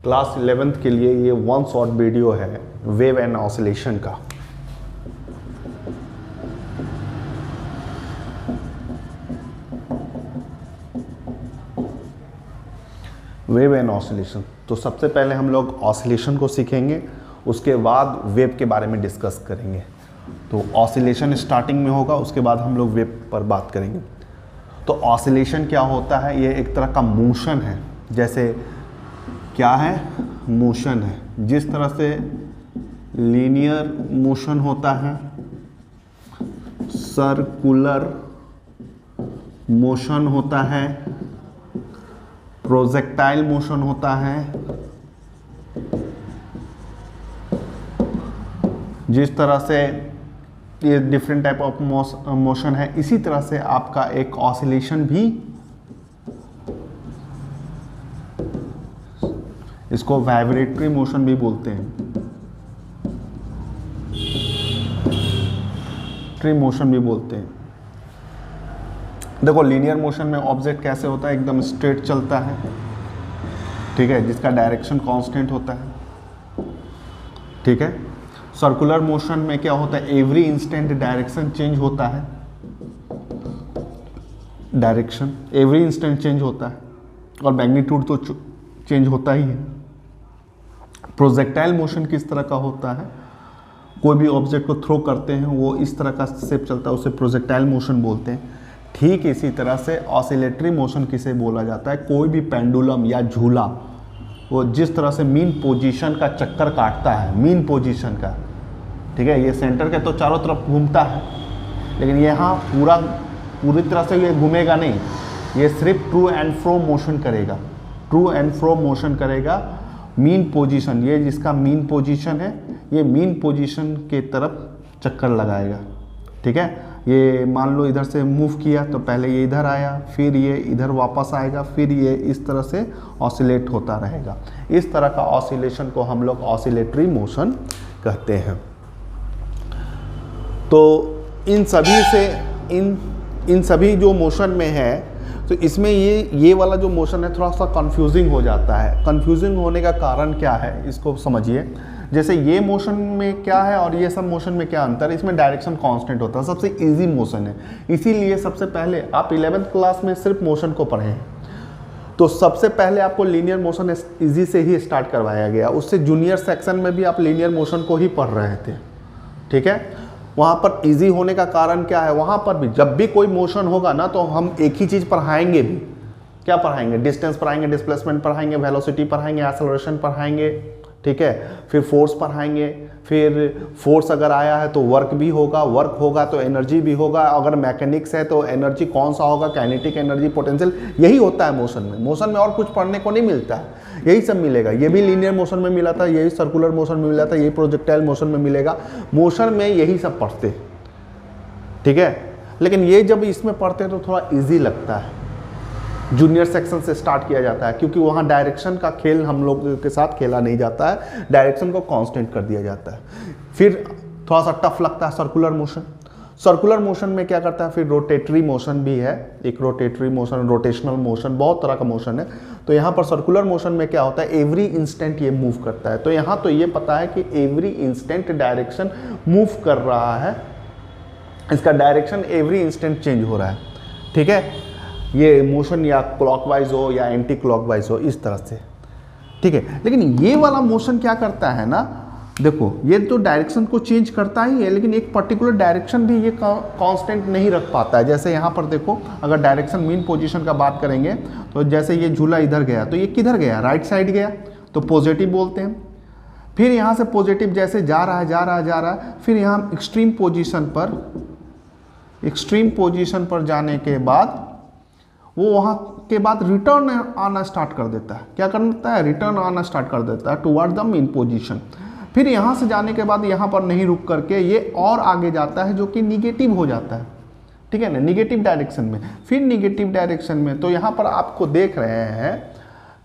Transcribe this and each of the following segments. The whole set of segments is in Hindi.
क्लास 11th के लिए ये वन शॉर्ट वीडियो है वेव एंड ऑसिलेशन का। Wave and oscillation. तो सबसे पहले हम लोग ऑसिलेशन को सीखेंगे, उसके बाद वेव के बारे में डिस्कस करेंगे। तो ऑसिलेशन स्टार्टिंग में होगा, उसके बाद हम लोग वेव पर बात करेंगे। तो ऑसिलेशन क्या होता है? ये एक तरह का मोशन है। जैसे क्या है? मोशन है। जिस तरह से लीनियर मोशन होता है, सर्कुलर मोशन होता है, प्रोजेक्टाइल मोशन होता है, जिस तरह से ये डिफरेंट टाइप ऑफ मोशन है, इसी तरह से आपका एक ऑसिलेशन भी, इसको वाइब्रेटरी मोशन भी बोलते हैं, ट्री मोशन भी बोलते हैं। देखो लीनियर मोशन में ऑब्जेक्ट कैसे होता है? एकदम स्ट्रेट चलता है, ठीक है, जिसका डायरेक्शन कांस्टेंट होता है, ठीक है। सर्कुलर मोशन में क्या होता है? एवरी इंस्टेंट डायरेक्शन चेंज होता है, डायरेक्शन एवरी इंस्टेंट चेंज होता है, और मैग्नीट्यूड तो चेंज होता ही है। प्रोजेक्टाइल मोशन किस तरह का होता है? कोई भी ऑब्जेक्ट को थ्रो करते हैं, वो इस तरह का शेप चलता है, उसे प्रोजेक्टाइल मोशन बोलते हैं। ठीक इसी तरह से ऑसिलेटरी मोशन किसे बोला जाता है? कोई भी पेंडुलम या झूला, वो जिस तरह से मीन पोजीशन का चक्कर काटता है, मीन पोजीशन का, ठीक है, ये सेंटर के तो चारों तरफ घूमता है, लेकिन यहाँ पूरी तरह से ये घूमेगा नहीं, ये सिर्फ टू एंड फ्रो मोशन करेगा, टू एंड फ्रो मोशन करेगा। मीन पोजीशन, ये जिसका मीन पोजीशन है, ये मीन पोजीशन के तरफ चक्कर लगाएगा, ठीक है। ये मान लो इधर से मूव किया तो पहले ये इधर आया, फिर ये इधर वापस आएगा, फिर ये इस तरह से ऑसिलेट होता रहेगा। इस तरह का ऑसिलेशन को हम लोग ऑसिलेटरी मोशन कहते हैं। तो इन सभी से इन सभी जो मोशन में है, तो इसमें ये वाला जो मोशन है थोड़ा सा कंफ्यूजिंग हो जाता है। कंफ्यूजिंग होने का कारण क्या है, इसको समझिए। जैसे ये मोशन में क्या है और ये सब मोशन में क्या अंतर है? इसमें डायरेक्शन कांस्टेंट होता है, सबसे इजी मोशन है। इसीलिए सबसे पहले आप 11th क्लास में सिर्फ मोशन को पढ़े हैं, तो सबसे पहले आपको लीनियर मोशन इजी से ही स्टार्ट करवाया गया। उससे जूनियर सेक्शन में भी आप लीनियर मोशन को ही पढ़ रहे थे, ठीक है। वहाँ पर इजी होने का कारण क्या है? वहाँ पर भी जब भी कोई मोशन होगा ना, तो हम एक ही चीज़ पढ़ाएंगे भी। क्या पढ़ाएंगे? डिस्टेंस पढ़ाएंगे, डिस्प्लेसमेंट पढ़ाएंगे, वेलोसिटी पढ़ाएंगे, एक्सेलरेशन पढ़ाएंगे, ठीक है। फिर फोर्स पढ़ाएंगे, फिर फोर्स अगर आया है तो वर्क भी होगा, वर्क होगा तो एनर्जी भी होगा, अगर मैकेनिक्स है तो एनर्जी कौन सा होगा, काइनेटिक एनर्जी, पोटेंशियल, यही होता है मोशन में। मोशन में और कुछ पढ़ने को नहीं मिलता है, यही सब मिलेगा। ये भी लीनियर मोशन में मिला था, यही सर्कुलर मोशन में मिला था, यही प्रोजेक्टाइल मोशन में मिलेगा। मोशन में यही सब पढ़ते, ठीक है। लेकिन ये जब इसमें पढ़ते हैं तो थोड़ा ईजी लगता है। जूनियर सेक्शन से स्टार्ट किया जाता है, क्योंकि वहाँ डायरेक्शन का खेल हम लोग के साथ खेला नहीं जाता है, डायरेक्शन को कांस्टेंट कर दिया जाता है। फिर थोड़ा सा टफ लगता है सर्कुलर मोशन। सर्कुलर मोशन में क्या करता है? फिर रोटेटरी मोशन भी है, एक रोटेटरी मोशन, रोटेशनल मोशन, बहुत तरह का मोशन है। तो यहाँ पर सर्कुलर मोशन में क्या होता है? एवरी इंस्टेंट ये मूव करता है। तो यहाँ तो ये पता है कि एवरी इंस्टेंट डायरेक्शन मूव कर रहा है, इसका डायरेक्शन एवरी इंस्टेंट चेंज हो रहा है, ठीक है। ये मोशन या क्लॉकवाइज हो या एंटी क्लॉकवाइज हो, इस तरह से, ठीक है। लेकिन ये वाला मोशन क्या करता है ना, देखो ये तो डायरेक्शन को चेंज करता ही है, लेकिन एक पर्टिकुलर डायरेक्शन भी ये कांस्टेंट नहीं रख पाता है। जैसे यहाँ पर देखो, अगर डायरेक्शन मीन पोजीशन का बात करेंगे, तो जैसे ये झूला इधर गया, तो ये किधर गया? राइट साइड गया, तो पॉजिटिव बोलते हैं। फिर यहाँ से पॉजिटिव जैसे जा रहा है, फिर यहाँ एक्सट्रीम पोजीशन पर जाने के बाद वो वहाँ के बाद रिटर्न आना स्टार्ट कर देता है। क्या करता है? रिटर्न आना स्टार्ट कर देता है टुवर्ड द मीन पोजीशन। फिर यहाँ से जाने के बाद यहाँ पर नहीं रुक करके ये और आगे जाता है, जो कि निगेटिव हो जाता है, ठीक है ना, निगेटिव डायरेक्शन में। फिर निगेटिव डायरेक्शन में, तो यहाँ पर आपको देख रहे हैं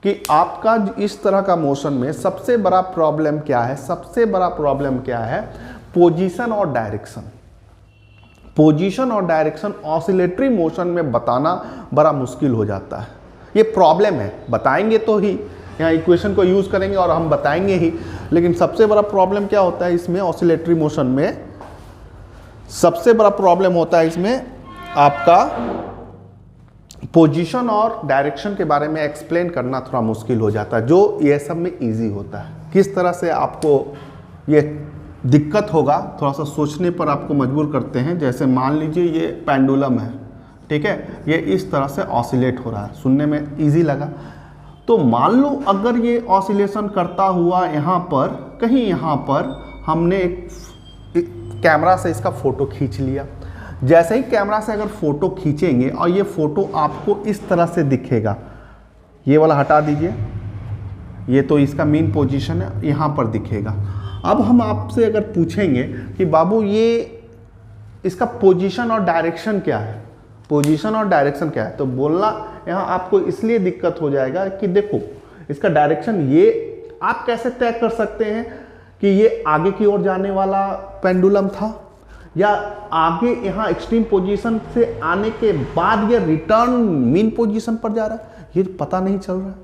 कि आपका इस तरह का मोशन में सबसे बड़ा प्रॉब्लम क्या है? सबसे बड़ा प्रॉब्लम क्या है? पोजीशन और डायरेक्शन। पोजीशन और डायरेक्शन ऑसिलेटरी मोशन में बताना बड़ा मुश्किल हो जाता है। ये प्रॉब्लम है, बताएंगे तो ही, यहाँ इक्वेशन को यूज़ करेंगे और हम बताएंगे ही। लेकिन सबसे बड़ा प्रॉब्लम क्या होता है इसमें ऑसिलेटरी मोशन में, सबसे बड़ा प्रॉब्लम होता है इसमें आपका पोजीशन और डायरेक्शन के बारे में एक्सप्लेन करना थोड़ा मुश्किल हो जाता है, जो ये सब में इजी होता है। किस तरह से आपको ये दिक्कत होगा थोड़ा सा सोचने पर आपको मजबूर करते हैं। जैसे मान लीजिए ये पेंडुलम है, ठीक है, ये इस तरह से ऑसिलेट हो रहा है, सुनने में इजी लगा। तो मान लो अगर ये ऑसिलेशन करता हुआ यहाँ पर कहीं, यहाँ पर हमने एक कैमरा से इसका फ़ोटो खींच लिया। जैसे ही कैमरा से अगर फ़ोटो खींचेंगे और ये फ़ोटो आपको इस तरह से दिखेगा, ये वाला हटा दीजिए, ये तो इसका मेन पोजीशन है, यहाँ पर दिखेगा। अब हम आपसे अगर पूछेंगे कि बाबू ये इसका पोजीशन और डायरेक्शन क्या है, पोजीशन और डायरेक्शन क्या है, तो बोलना यहाँ आपको इसलिए दिक्कत हो जाएगा कि देखो इसका डायरेक्शन ये आप कैसे तय कर सकते हैं कि ये आगे की ओर जाने वाला पेंडुलम था या आगे यहाँ एक्सट्रीम पोजीशन से आने के बाद ये रिटर्न मीन पोजीशन पर जा रहा है, ये पता नहीं चल रहा है।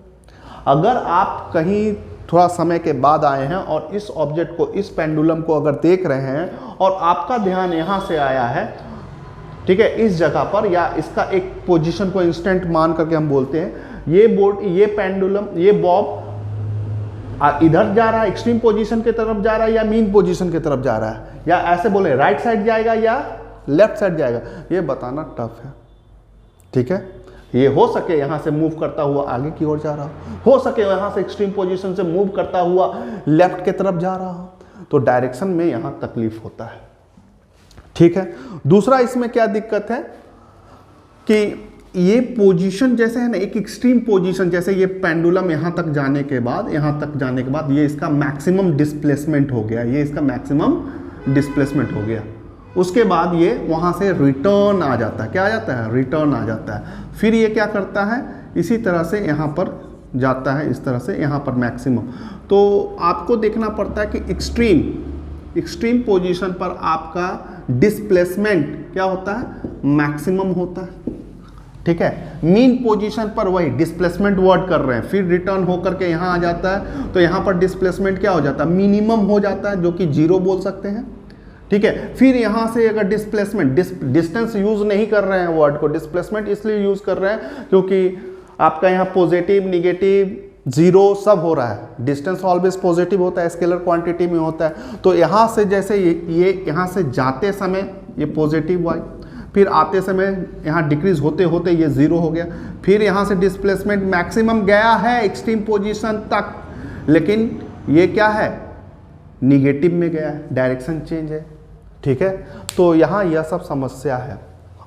अगर आप कहीं थोड़ा समय के बाद आए हैं और इस ऑब्जेक्ट को, इस पेंडुलम को अगर देख रहे हैं और आपका ध्यान यहाँ से आया है, ठीक है, इस जगह पर, या इसका एक पोजीशन को इंस्टेंट मान करके हम बोलते हैं, ये बोर्ड, ये पेंडुलम, ये बॉब इधर जा रहा है, एक्सट्रीम पोजीशन की तरफ जा रहा है या मीन पोजीशन की तरफ जा रहा है, या ऐसे बोले राइट साइड जाएगा या लेफ्ट साइड जाएगा, ये बताना टफ है। ठीक है, ये हो सके यहाँ से मूव करता हुआ आगे की ओर जा रहा हो सके यहाँ से एक्सट्रीम पोजीशन से मूव करता हुआ लेफ्ट की तरफ जा रहा हो, तो डायरेक्शन में यहाँ तकलीफ होता है। ठीक है, दूसरा इसमें क्या दिक्कत है कि ये पोजीशन जैसे है ना, एक एक्सट्रीम पोजीशन, जैसे ये पेंडुलम यहाँ तक जाने के बाद, यहाँ तक जाने के बाद ये इसका मैक्सिमम डिस्प्लेसमेंट हो गया, ये इसका मैक्सिमम डिस्प्लेसमेंट हो गया। उसके बाद ये वहाँ से रिटर्न आ जाता है, क्या आ जाता है, रिटर्न आ जाता है। फिर ये क्या करता है, इसी तरह से यहाँ पर जाता है, इस तरह से यहाँ पर मैक्सिमम। तो आपको देखना पड़ता है कि एक्सट्रीम पोजीशन पर आपका डिस्प्लेसमेंट क्या होता है, मैक्सिमम होता है। ठीक है, मीन पोजीशन पर वही डिस्प्लेसमेंट वर्ड कर रहे हैं, फिर रिटर्न होकर के यहाँ आ जाता है, तो यहाँ पर डिस्प्लेसमेंट क्या हो जाता है, मिनिमम हो जाता है, जो कि 0 बोल सकते हैं। ठीक है, फिर यहाँ से अगर डिस्प्लेसमेंट, डिस्टेंस यूज नहीं कर रहे हैं वर्ड को, डिस्प्लेसमेंट इसलिए यूज कर रहे हैं क्योंकि आपका यहाँ पॉजिटिव, निगेटिव, 0 सब हो रहा है। डिस्टेंस ऑलवेज पॉजिटिव होता है, स्केलर क्वांटिटी में होता है। तो यहाँ से जैसे ये यहाँ से जाते समय ये पॉजिटिव वाई, फिर आते समय यहाँ डिक्रीज होते होते ये 0 हो गया, फिर यहाँ से डिस्प्लेसमेंट मैक्सिमम गया है एक्सट्रीम पोजीशन तक, लेकिन ये क्या है, निगेटिव में गया है, डायरेक्शन चेंज है। ठीक है, तो यहाँ यह सब समस्या है,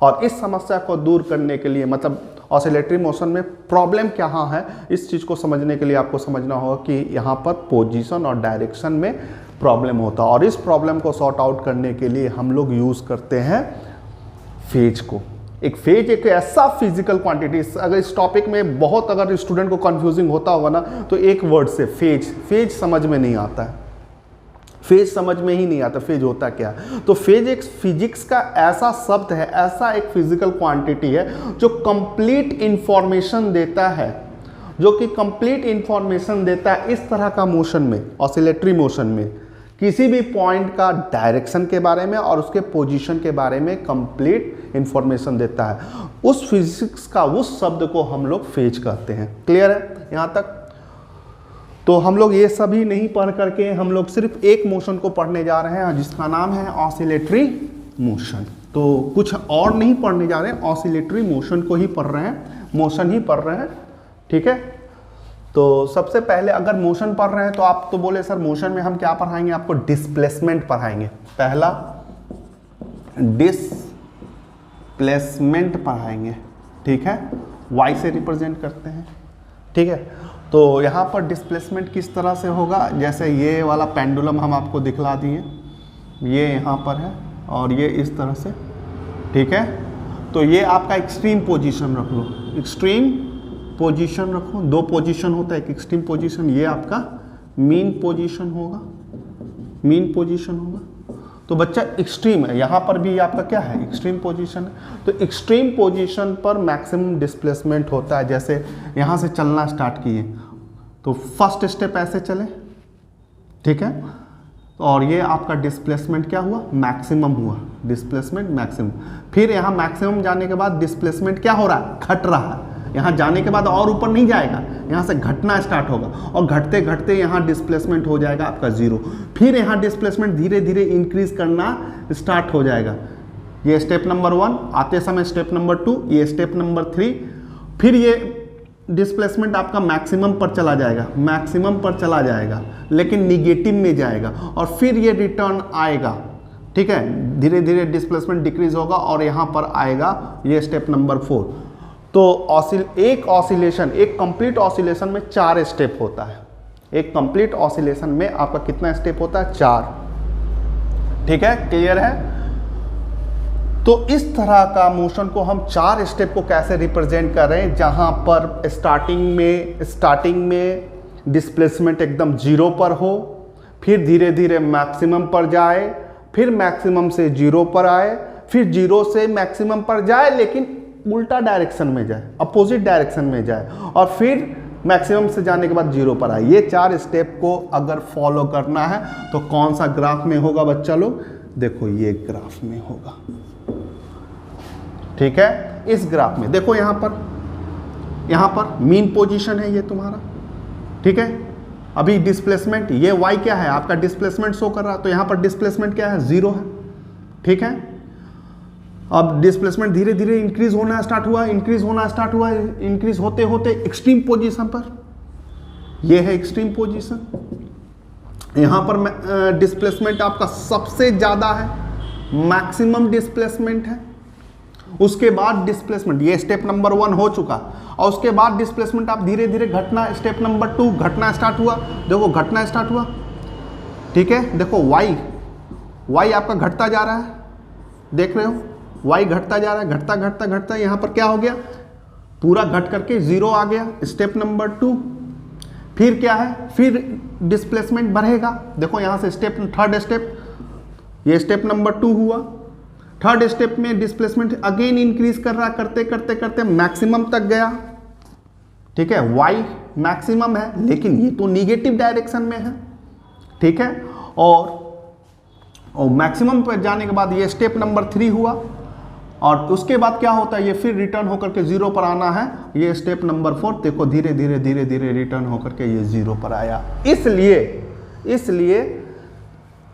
और इस समस्या को दूर करने के लिए, मतलब ऑसिलेटरी मोशन में प्रॉब्लम क्या है, इस चीज़ को समझने के लिए आपको समझना होगा कि यहाँ पर पोजीशन और डायरेक्शन में प्रॉब्लम होता है, और इस प्रॉब्लम को सॉर्ट आउट करने के लिए हम लोग यूज़ करते हैं फेज को। एक फेज एक ऐसा फिजिकल क्वांटिटी, अगर इस टॉपिक में बहुत अगर स्टूडेंट को कंफ्यूजिंग होता होगा ना, तो एक वर्ड से फेज समझ में नहीं आता है, फेज समझ में ही नहीं आता, फेज होता क्या। तो फेज एक फिजिक्स का ऐसा शब्द है, ऐसा एक फिजिकल क्वांटिटी है जो कंप्लीट इंफॉर्मेशन देता है, जो कि कंप्लीट इंफॉर्मेशन देता है इस तरह का मोशन में, ऑसिलेटरी मोशन में, किसी भी पॉइंट का डायरेक्शन के बारे में और उसके पोजीशन के बारे में कंप्लीट इंफॉर्मेशन देता है। उस फिजिक्स का उस शब्द को हम लोग फेज कहते हैं। क्लियर है यहाँ तक? तो हम लोग ये सभी नहीं पढ़ करके हम लोग सिर्फ एक मोशन को पढ़ने जा रहे हैं जिसका नाम है ऑसिलेटरी मोशन। तो कुछ और नहीं पढ़ने जा रहे हैं, ऑसिलेटरी मोशन को ही पढ़ रहे हैं, मोशन ही पढ़ रहे हैं। ठीक है, तो सबसे पहले अगर मोशन पढ़ रहे हैं तो आप तो बोले सर मोशन में हम क्या पढ़ाएंगे, आपको डिस्प्लेसमेंट पढ़ाएंगे। पहला डिस्प्लेसमेंट पढ़ाएंगे, ठीक है, वाई से रिप्रेजेंट करते हैं। ठीक है, तो यहाँ पर डिस्प्लेसमेंट किस तरह से होगा, जैसे ये वाला पेंडुलम हम आपको दिखला दिए, ये यहाँ पर है और ये इस तरह से। ठीक है, तो ये आपका एक्सट्रीम पोजीशन रख लो, एक्सट्रीम पोजीशन रखो, 2 पोजीशन होता है, एक एक्सट्रीम पोजीशन, ये आपका मीन पोजीशन होगा, मीन पोजीशन होगा। तो बच्चा एक्सट्रीम है, यहाँ पर भी आपका क्या है, एक्सट्रीम पोजीशन है। तो एक्सट्रीम पोजीशन पर मैक्सिमम डिस्प्लेसमेंट होता है। जैसे यहाँ से चलना स्टार्ट किए, तो फर्स्ट स्टेप ऐसे चले, ठीक है, और ये आपका डिस्प्लेसमेंट क्या हुआ, मैक्सिमम हुआ, डिस्प्लेसमेंट मैक्सिमम। फिर यहाँ मैक्सिमम जाने के बाद डिस्प्लेसमेंट क्या हो रहा है, घट रहा है। यहाँ जाने के बाद और ऊपर नहीं जाएगा, यहाँ से घटना स्टार्ट होगा और घटते घटते यहाँ डिस्प्लेसमेंट हो जाएगा आपका 0। फिर यहाँ डिस्प्लेसमेंट धीरे धीरे इंक्रीज करना स्टार्ट हो जाएगा। ये स्टेप नंबर 1, आते समय स्टेप नंबर 2, ये स्टेप नंबर 3। फिर ये डिस्प्लेसमेंट आपका मैक्सिमम पर चला जाएगा, मैक्सिमम पर चला जाएगा लेकिन निगेटिव में जाएगा और फिर ये रिटर्न आएगा, ठीक है, धीरे धीरे डिस्प्लेसमेंट डिक्रीज होगा और यहाँ पर आएगा ये स्टेप नंबर 4। तो एक ऑसिलेशन, एक कंप्लीट ऑसिलेशन में 4 स्टेप होता है। एक कंप्लीट ऑसिलेशन में आपका कितना स्टेप होता है, 4, ठीक है, क्लियर है। तो इस तरह का मोशन को हम 4 स्टेप को कैसे रिप्रेजेंट कर रहे हैं, जहां पर स्टार्टिंग में डिस्प्लेसमेंट एकदम 0 पर हो, फिर धीरे धीरे मैक्सिमम पर जाए, फिर मैक्सिमम से 0 पर आए, फिर 0 से मैक्सिमम पर जाए लेकिन उल्टा डायरेक्शन में जाए, अपोजिट डायरेक्शन में जाए, और फिर मैक्सिमम से जाने के बाद 0 पर आए। ये 4 स्टेप को अगर फॉलो करना है तो कौन सा ग्राफ में होगा बच्चा लोग, देखो ये ग्राफ में होगा, ठीक है। इस ग्राफ में देखो, यहाँ पर मीन पोजीशन है ये तुम्हारा, ठीक है। अभी डिस्प्लेसमेंट, ये y क्या है आपका, डिस्प्लेसमेंट शो कर रहा है, तो यहाँ पर डिस्प्लेसमेंट क्या है, 0 है, ठीक है। अब डिस्प्लेसमेंट धीरे धीरे इंक्रीज होना स्टार्ट हुआ, इंक्रीज होते होते एक्सट्रीम पोजीशन पर, ये है एक्सट्रीम पोजीशन। यहाँ पर डिस्प्लेसमेंट आपका सबसे ज़्यादा है, मैक्सिमम डिस्प्लेसमेंट है। उसके बाद डिस्प्लेसमेंट, ये स्टेप नंबर 1 हो चुका, और उसके बाद डिस्प्लेसमेंट आप धीरे धीरे घटना, स्टेप नंबर 2 घटना स्टार्ट हुआ, देखो घटना स्टार्ट हुआ, ठीक है। देखो y आपका घटता जा रहा है, देख रहे हो, y घटता जा रहा है, घटता यहाँ पर क्या हो गया, पूरा घट करके 0 आ गया, स्टेप नंबर 2। फिर क्या है, फिर डिस्प्लेसमेंट बढ़ेगा, देखो यहाँ से थर्ड स्टेप, ये स्टेप नंबर 2 हुआ। थर्ड स्टेप में डिस्प्लेसमेंट अगेन इंक्रीज कर रहा, करते मैक्सिमम तक गया, ठीक है। y मैक्सिमम है लेकिन ये तो निगेटिव डायरेक्शन में है, ठीक है। और मैक्सिमम पर जाने के बाद ये स्टेप नंबर 3 हुआ, और उसके बाद क्या होता है, ये फिर रिटर्न होकर के 0 पर आना है, ये स्टेप नंबर 4। देखो धीरे धीरे रिटर्न होकर के ये 0 पर आया। इसलिए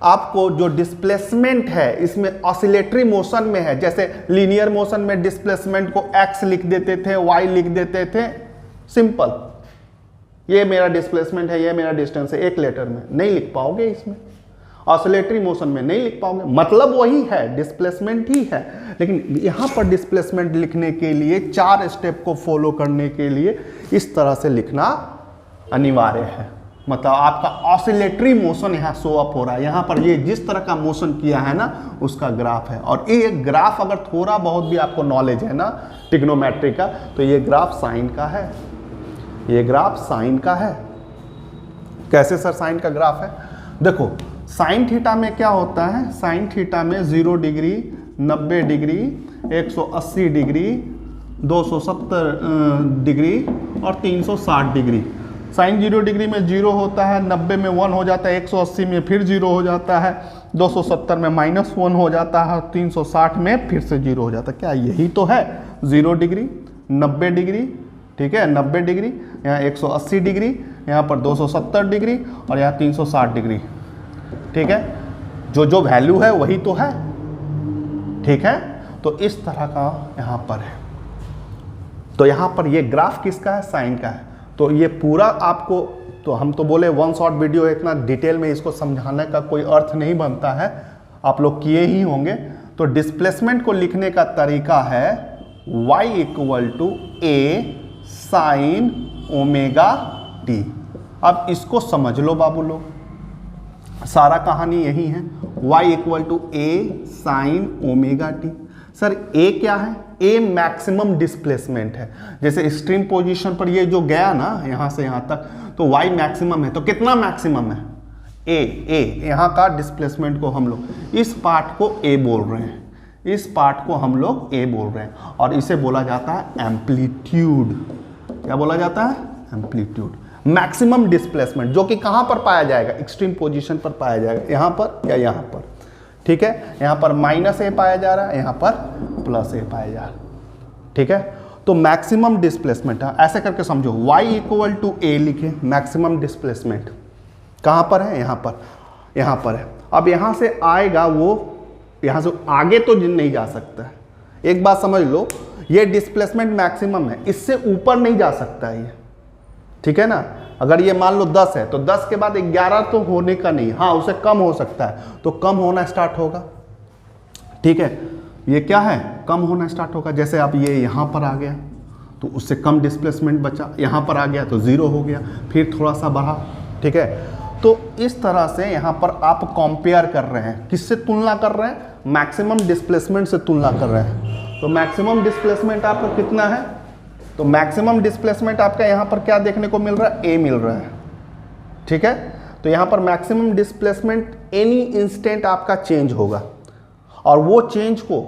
आपको जो डिस्प्लेसमेंट है इसमें ऑसिलेटरी मोशन में है, जैसे लीनियर मोशन में डिस्प्लेसमेंट को x लिख देते थे, y लिख देते थे, सिंपल, ये मेरा डिस्प्लेसमेंट है, ये मेरा डिस्टेंस है, एक लेटर में नहीं लिख पाओगे, इसमें ऑसिलेटरी मोशन में नहीं लिख पाओगे, मतलब वही है, डिस्प्लेसमेंट ही है। लेकिन यहाँ पर डिस्प्लेसमेंट लिखने के लिए 4 स्टेप को फॉलो करने के लिए इस तरह से लिखना अनिवार्य है, मतलब आपका ऑसिलेटरी मोशन यहाँ शो अप हो रहा है। यहाँ पर ये जिस तरह का मोशन किया है ना, उसका ग्राफ है। और ये ग्राफ अगर थोड़ा बहुत भी आपको नॉलेज है ना ट्रिग्नोमेट्री का, तो ये ग्राफ साइन का है, ये ग्राफ साइन का है। कैसे सर साइन का ग्राफ है, देखो साइन थीटा में क्या होता है, साइन थीटा में 0 डिग्री, 90 डिग्री, 180 डिग्री, 270 डिग्री और 360 डिग्री। साइन 0 डिग्री में 0 होता है, 90 में 1 हो जाता है, 180 में फिर 0 हो जाता है, 270 में -1 हो जाता है, 360 में फिर से 0 हो जाता है। क्या यही तो है 0 डिग्री, 90 डिग्री, ठीक है, 90 डिग्री, यहाँ 180 डिग्री, यहाँ पर 270 डिग्री और यहाँ 360 डिग्री, ठीक है। जो वैल्यू है वही तो है, ठीक है। तो इस तरह का यहाँ पर है। तो यहाँ पर ये ग्राफ किसका है, साइन का है। तो ये पूरा आपको, तो हम तो बोले 1 शॉर्ट वीडियो, इतना डिटेल में इसको समझाने का कोई अर्थ नहीं बनता है, आप लोग किए ही होंगे। तो डिस्प्लेसमेंट को लिखने का तरीका है y = a sin omega t। अब इसको समझ लो बाबू लोग, सारा कहानी यही है, y = a sin omega t। Sir a क्या है, a मैक्सिमम डिस्प्लेसमेंट है। जैसे एक्सट्रीम पोजीशन पर ये जो गया ना यहाँ से यहाँ तक, तो y मैक्सिमम है, तो कितना मैक्सिमम है, a यहाँ का डिस्प्लेसमेंट को हम लोग इस पार्ट को a बोल रहे हैं, इस पार्ट को हम लोग a बोल रहे हैं, और इसे बोला जाता है एम्पलीट्यूड। क्या बोला जाता है, एम्पलीट्यूड। मैक्सिमम डिस्प्लेसमेंट, जो कि कहां पर पाया जाएगा, एक्सट्रीम पोजीशन पर पाया जाएगा, यहां पर या यहां पर। ठीक है, यहां पर -a पाया जा रहा है, यहां पर +a पाया जा रहा है। ठीक है, तो मैक्सिमम डिस्प्लेसमेंट ऐसे करके समझो, y = a लिखे, मैक्सिमम डिस्प्लेसमेंट कहां पर है, यहां पर, यहां पर है। अब यहां से आएगा वो, यहां से आगे तो नहीं जा सकता है। एक बात समझ लो, ये डिस्प्लेसमेंट मैक्सिमम है, इससे ऊपर नहीं जा सकता है ये। ठीक है ना, अगर ये मान लो 10 है तो 10 के बाद 11 तो होने का नहीं, हाँ उसे कम हो सकता है, तो कम होना स्टार्ट होगा। ठीक है, ये क्या है, कम होना स्टार्ट होगा। जैसे अब ये यहाँ पर आ गया तो उससे कम डिस्प्लेसमेंट बचा, यहाँ पर आ गया तो 0 हो गया, फिर थोड़ा सा बढ़ा। ठीक है, तो इस तरह से यहाँ पर आप कंपेयर कर रहे हैं, किससे तुलना कर रहे हैं, मैक्सिमम डिस्प्लेसमेंट से तुलना कर रहे हैं। तो मैक्सिमम डिस्प्लेसमेंट आपका कितना है, तो मैक्सिमम डिस्प्लेसमेंट आपका यहाँ पर क्या देखने को मिल रहा है, a मिल रहा है। ठीक है, तो यहाँ पर मैक्सिमम डिस्प्लेसमेंट एनी इंस्टेंट आपका चेंज होगा, और वो चेंज को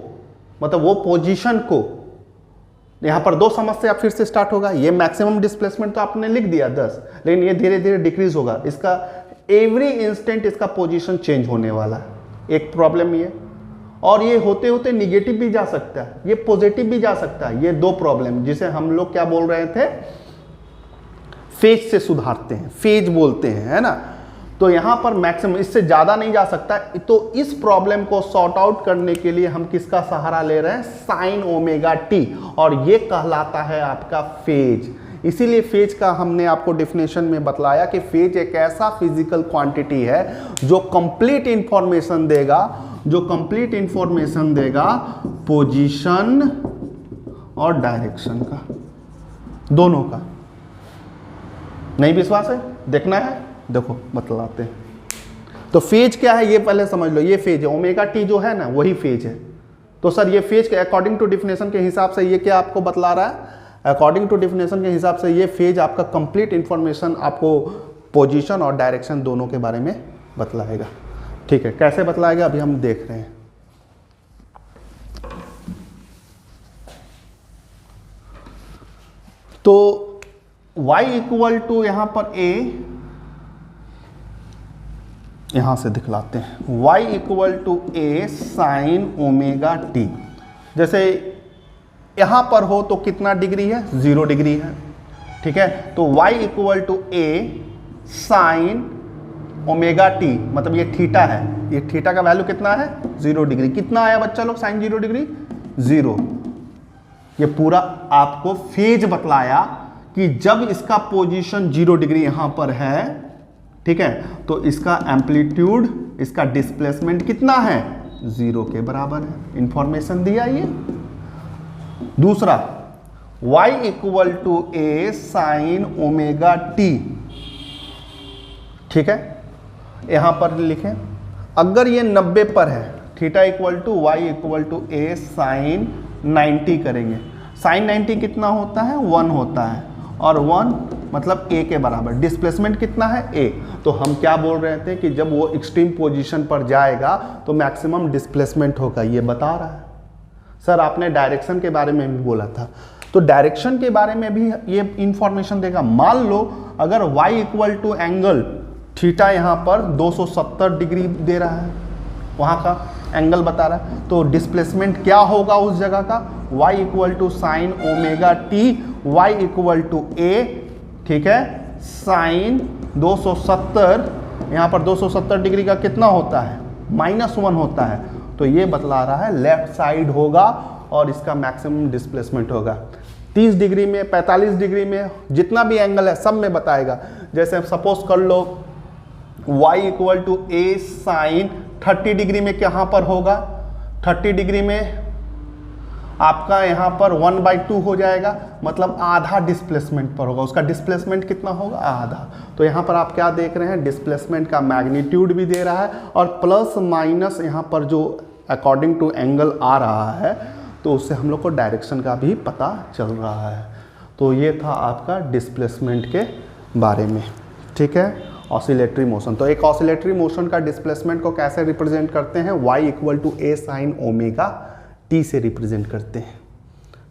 मतलब वो पोजीशन को, यहाँ पर दो समस्या फिर से स्टार्ट होगा। ये मैक्सिमम डिस्प्लेसमेंट तो आपने लिख दिया 10, लेकिन ये धीरे धीरे डिक्रीज होगा, इसका एवरी इंस्टेंट इसका पोजीशन चेंज होने वाला है, एक प्रॉब्लम ये। और ये होते होते निगेटिव भी जा सकता है, ये पॉजिटिव भी जा सकता है। ये दो प्रॉब्लम जिसे हम लोग क्या बोल रहे थे, फेज से सुधारते हैं, फेज बोलते हैं, है ना। तो यहां पर मैक्सिमम, इससे ज्यादा नहीं जा सकता। तो इस प्रॉब्लम को सॉर्ट आउट करने के लिए हम किसका सहारा ले रहे हैं, साइन ओमेगा टी, और ये कहलाता है आपका फेज। इसीलिए फेज का हमने आपको डेफिनेशन में बतलाया कि फेज एक ऐसा फिजिकल क्वांटिटी है जो कंप्लीट इंफॉर्मेशन देगा, जो कंप्लीट इंफॉर्मेशन देगा पोजीशन और डायरेक्शन का, दोनों का। नहीं विश्वास है, देखना है, देखो बतलाते हैं। तो फेज क्या है ये पहले समझ लो, ये फेज है, ओमेगा टी जो है ना वही फेज है। तो सर ये फेज के अकॉर्डिंग टू डेफिनेशन के हिसाब से ये क्या आपको बतला रहा है, अकॉर्डिंग टू डेफिनेशन के हिसाब से ये फेज आपका कंप्लीट इंफॉर्मेशन आपको पोजीशन और डायरेक्शन दोनों के बारे में बतलाएगा। ठीक है, कैसे बतलाएगा अभी हम देख रहे हैं। तो y = यहां पर a, यहां से दिखलाते हैं, y = a sine omega T. जैसे यहां पर हो तो कितना डिग्री है, 0 डिग्री है। ठीक है, तो y = a sine omega T, मतलब ये थीटा है, ये थीटा का वैल्यू कितना है, 0 डिग्री। कितना आया बच्चा लोग, साइन 0 डिग्री 0। ये पूरा आपको फेज बतलाया कि जब इसका पोजीशन 0 डिग्री यहां पर है, ठीक है, तो इसका एम्पलीट्यूड, इसका डिस्प्लेसमेंट कितना है, 0 के बराबर है। इंफॉर्मेशन दिया ये। दूसरा y = a sine omega T. ठीक है, यहां पर लिखें, अगर ये 90 पर है, थीटा = y = a साइन 90 करेंगे। साइन 90 कितना होता है, 1 होता है, और 1 मतलब a के बराबर। डिस्प्लेसमेंट कितना है, a। तो हम क्या बोल रहे थे कि जब वो एक्सट्रीम पोजीशन पर जाएगा तो मैक्सिमम डिस्प्लेसमेंट होगा, ये बता रहा है। सर आपने डायरेक्शन के बारे में भी बोला था, तो डायरेक्शन के बारे में भी ये इंफॉर्मेशन देगा। मान लो अगर y = एंगल थीटा यहाँ पर 270 डिग्री दे रहा है, वहाँ का एंगल बता रहा है, तो डिस्प्लेसमेंट क्या होगा उस जगह का, y = sign omega T, y = a, ठीक है, साइन 270, यहाँ पर 270 डिग्री का कितना होता है, -1 होता है। तो ये बतला रहा है लेफ्ट साइड होगा और इसका मैक्सिमम डिस्प्लेसमेंट होगा। 30 डिग्री में, 45 डिग्री में, जितना भी एंगल है सब में बताएगा। जैसे सपोज कर लो y = a साइन 30 डिग्री में कहाँ पर होगा, 30 डिग्री में आपका यहाँ पर 1/2 हो जाएगा, मतलब आधा डिस्प्लेसमेंट पर होगा। उसका डिस्प्लेसमेंट कितना होगा, आधा। तो यहाँ पर आप क्या देख रहे हैं, डिस्प्लेसमेंट का मैग्नीट्यूड भी दे रहा है, और प्लस माइनस यहाँ पर जो अकॉर्डिंग टू एंगल आ रहा है, तो उससे हम लोग को डायरेक्शन का भी पता चल रहा है। तो ये था आपका डिस्प्लेसमेंट के बारे में। ठीक है, ऑसिलेटरी मोशन। तो एक ऑसिलेटरी मोशन का डिस्प्लेसमेंट को कैसे रिप्रेजेंट करते हैं, y = a sine omega T से रिप्रेजेंट करते हैं।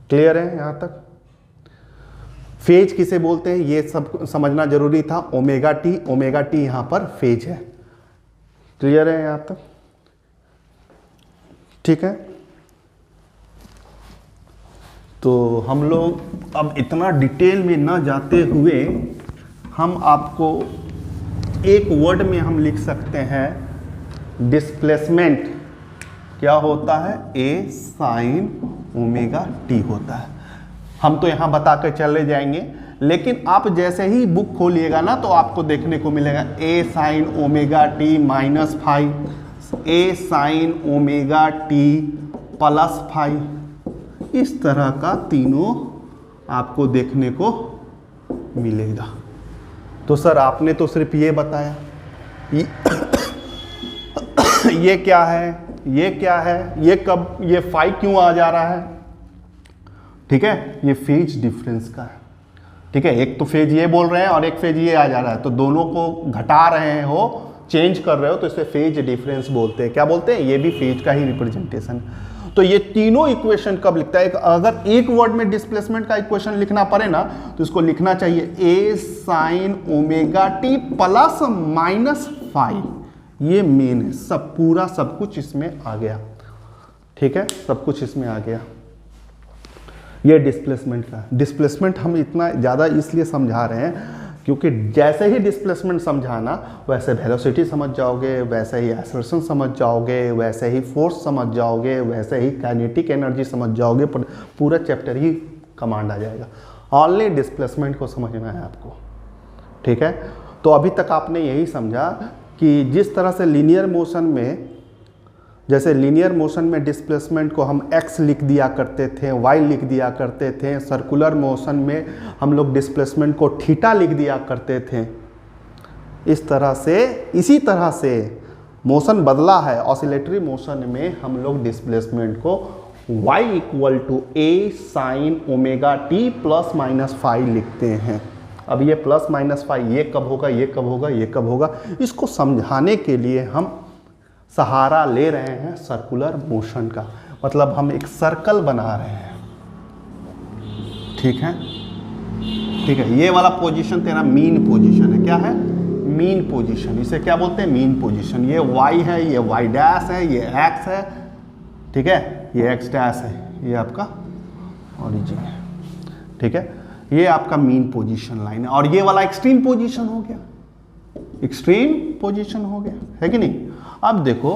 क्लियर है यहाँ तक। फेज किसे बोलते हैं ये सब समझना जरूरी था। ओमेगा टी यहां पर फेज है। क्लियर है यहां तक? ठीक है, तो हम लोग अब इतना डिटेल में ना जाते हुए हम आपको एक वर्ड में हम लिख सकते हैं डिस्प्लेसमेंट क्या होता है, ए साइन ओमेगा टी होता है। हम तो यहाँ बता कर चले जाएंगे, लेकिन आप जैसे ही बुक खोलिएगा ना तो आपको देखने को मिलेगा A sine omega T minus five, A sine omega T plus five, इस तरह का तीनों आपको देखने को मिलेगा। तो सर आपने तो सिर्फ ये बताया, ये क्या है, ये क्या है, ये कब, ये फाइव क्यों आ जा रहा है? ठीक है, ये फेज डिफरेंस का है। ठीक है, एक तो फेज ये बोल रहे हैं और एक फेज ये आ जा रहा है, तो दोनों को घटा रहे हो, चेंज कर रहे हो, तो इसे फेज डिफरेंस बोलते हैं। क्या बोलते हैं? ये भी फेज का ही रिप्रेजेंटेशन। तो ये तीनों इक्वेशन कब लिखता है? अगर एक वर्ड में डिस्प्लेसमेंट का इक्वेशन लिखना पड़े ना तो इसको लिखना चाहिए A sine omega T plus minus five. ये मेन है, सब पूरा सब कुछ इसमें आ गया। ठीक है, सब कुछ इसमें आ गया। ये डिस्प्लेसमेंट का, डिस्प्लेसमेंट हम इतना ज़्यादा इसलिए समझा रहे हैं क्योंकि जैसे ही डिस्प्लेसमेंट समझाना वैसे वेलोसिटी समझ जाओगे, वैसे ही एक्सेलरेशन समझ जाओगे, वैसे ही फोर्स समझ जाओगे, वैसे ही काइनेटिक एनर्जी समझ जाओगे, पर पूरा चैप्टर ही कमांड आ जाएगा। ओनली डिस्प्लेसमेंट को समझना है आपको। ठीक है, तो अभी तक आपने यही समझा कि जिस तरह से लीनियर मोशन में, जैसे लीनियर मोशन में डिस्प्लेसमेंट को हम x लिख दिया करते थे, y लिख दिया करते थे, सर्कुलर मोशन में हम लोग डिस्प्लेसमेंट को थीटा लिख दिया करते थे, इस तरह से, इसी तरह से मोशन बदला है। ऑसिलेटरी मोशन में हम लोग डिस्प्लेसमेंट को y equal to A sine omega T plus minus five लिखते हैं। अब ये प्लस माइनस फाइव ये कब होगा, ये कब होगा, ये कब होगा, इसको समझाने के लिए हम सहारा ले रहे हैं सर्कुलर मोशन का। मतलब हम एक सर्कल बना रहे हैं। ठीक है, ठीक है, ये वाला पोजीशन तेरा मीन पोजीशन है। क्या है? Mean position. इसे क्या बोलते हैं? Mean position. ये y है, ये y डैश है, ये x है। ठीक है, ये x डैश है, ये आपका ओरिजिन है। ठीक है, ये आपका मीन पोजीशन लाइन है। और ये वाला एक्सट्रीम पोजीशन हो गया, एक्सट्रीम पोजीशन हो गया, है कि नहीं? अब देखो,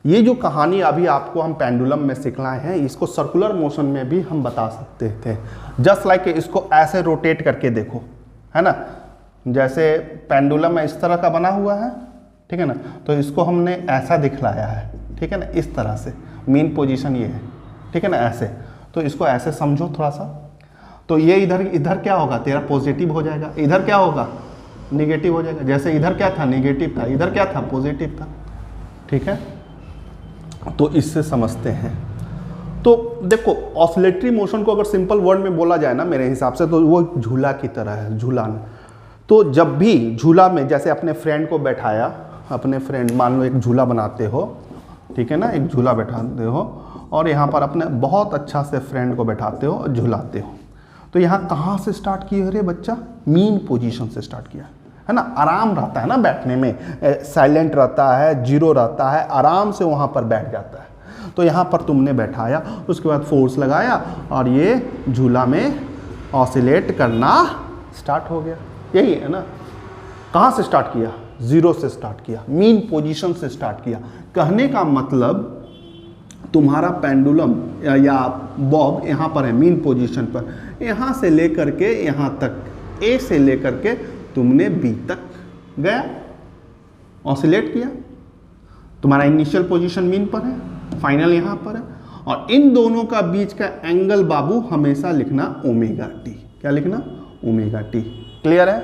ये जो कहानी अभी आपको हम पेंडुलम में सिखलाए हैं, इसको सर्कुलर मोशन में भी हम बता सकते थे। जस्ट लाइक इसको ऐसे रोटेट करके देखो, है ना, जैसे पेंडुलम इस तरह का बना हुआ है, ठीक है ना, तो इसको हमने ऐसा दिखलाया है, ठीक है ना, इस तरह से। मेन पोजीशन ये है, ठीक है ना, ऐसे। तो इसको ऐसे समझो थोड़ा सा, तो ये इधर क्या होगा, तेरा पॉजिटिव हो जाएगा, इधर क्या होगा, निगेटिव हो जाएगा। जैसे इधर क्या था, निगेटिव था, इधर क्या था, पॉजिटिव था। ठीक है, तो इससे समझते हैं। तो देखो, ऑसिलेटरी मोशन को अगर सिंपल वर्ड में बोला जाए ना मेरे हिसाब से, तो वो झूला की तरह है, झूलान। तो जब भी झूला में, जैसे अपने फ्रेंड को बैठाया, अपने फ्रेंड, मान लो एक झूला बनाते हो, ठीक है ना, एक झूला बैठाते हो और यहाँ पर अपने बहुत अच्छा से फ्रेंड को बैठाते हो और झूलाते हो। तो यहाँ कहाँ से स्टार्ट किए रे बच्चा? मीन पोजीशन से स्टार्ट किया, है ना। आराम रहता है ना बैठने में, साइलेंट रहता है, जीरो रहता है, आराम से वहाँ पर बैठ जाता है। तो यहाँ पर तुमने बैठाया, उसके बाद फोर्स लगाया और ये झूला में ऑसिलेट करना स्टार्ट हो गया। यही है ना। कहाँ से स्टार्ट किया? जीरो से स्टार्ट किया, मीन पोजीशन से स्टार्ट किया। कहने का मतलब तुम्हारा पेंडुलम या बॉब यहाँ पर है मीन पोजीशन पर, यहाँ से लेकर के यहाँ तक, ए से लेकर के तुमने बी तक गया, ऑसिलेट किया। तुम्हारा इनिशियल पोजीशन मीन पर है, फाइनल यहाँ पर है, और इन दोनों का बीच का एंगल बाबू हमेशा लिखना ओमेगा टी। क्या लिखना? Omega T. क्लियर है?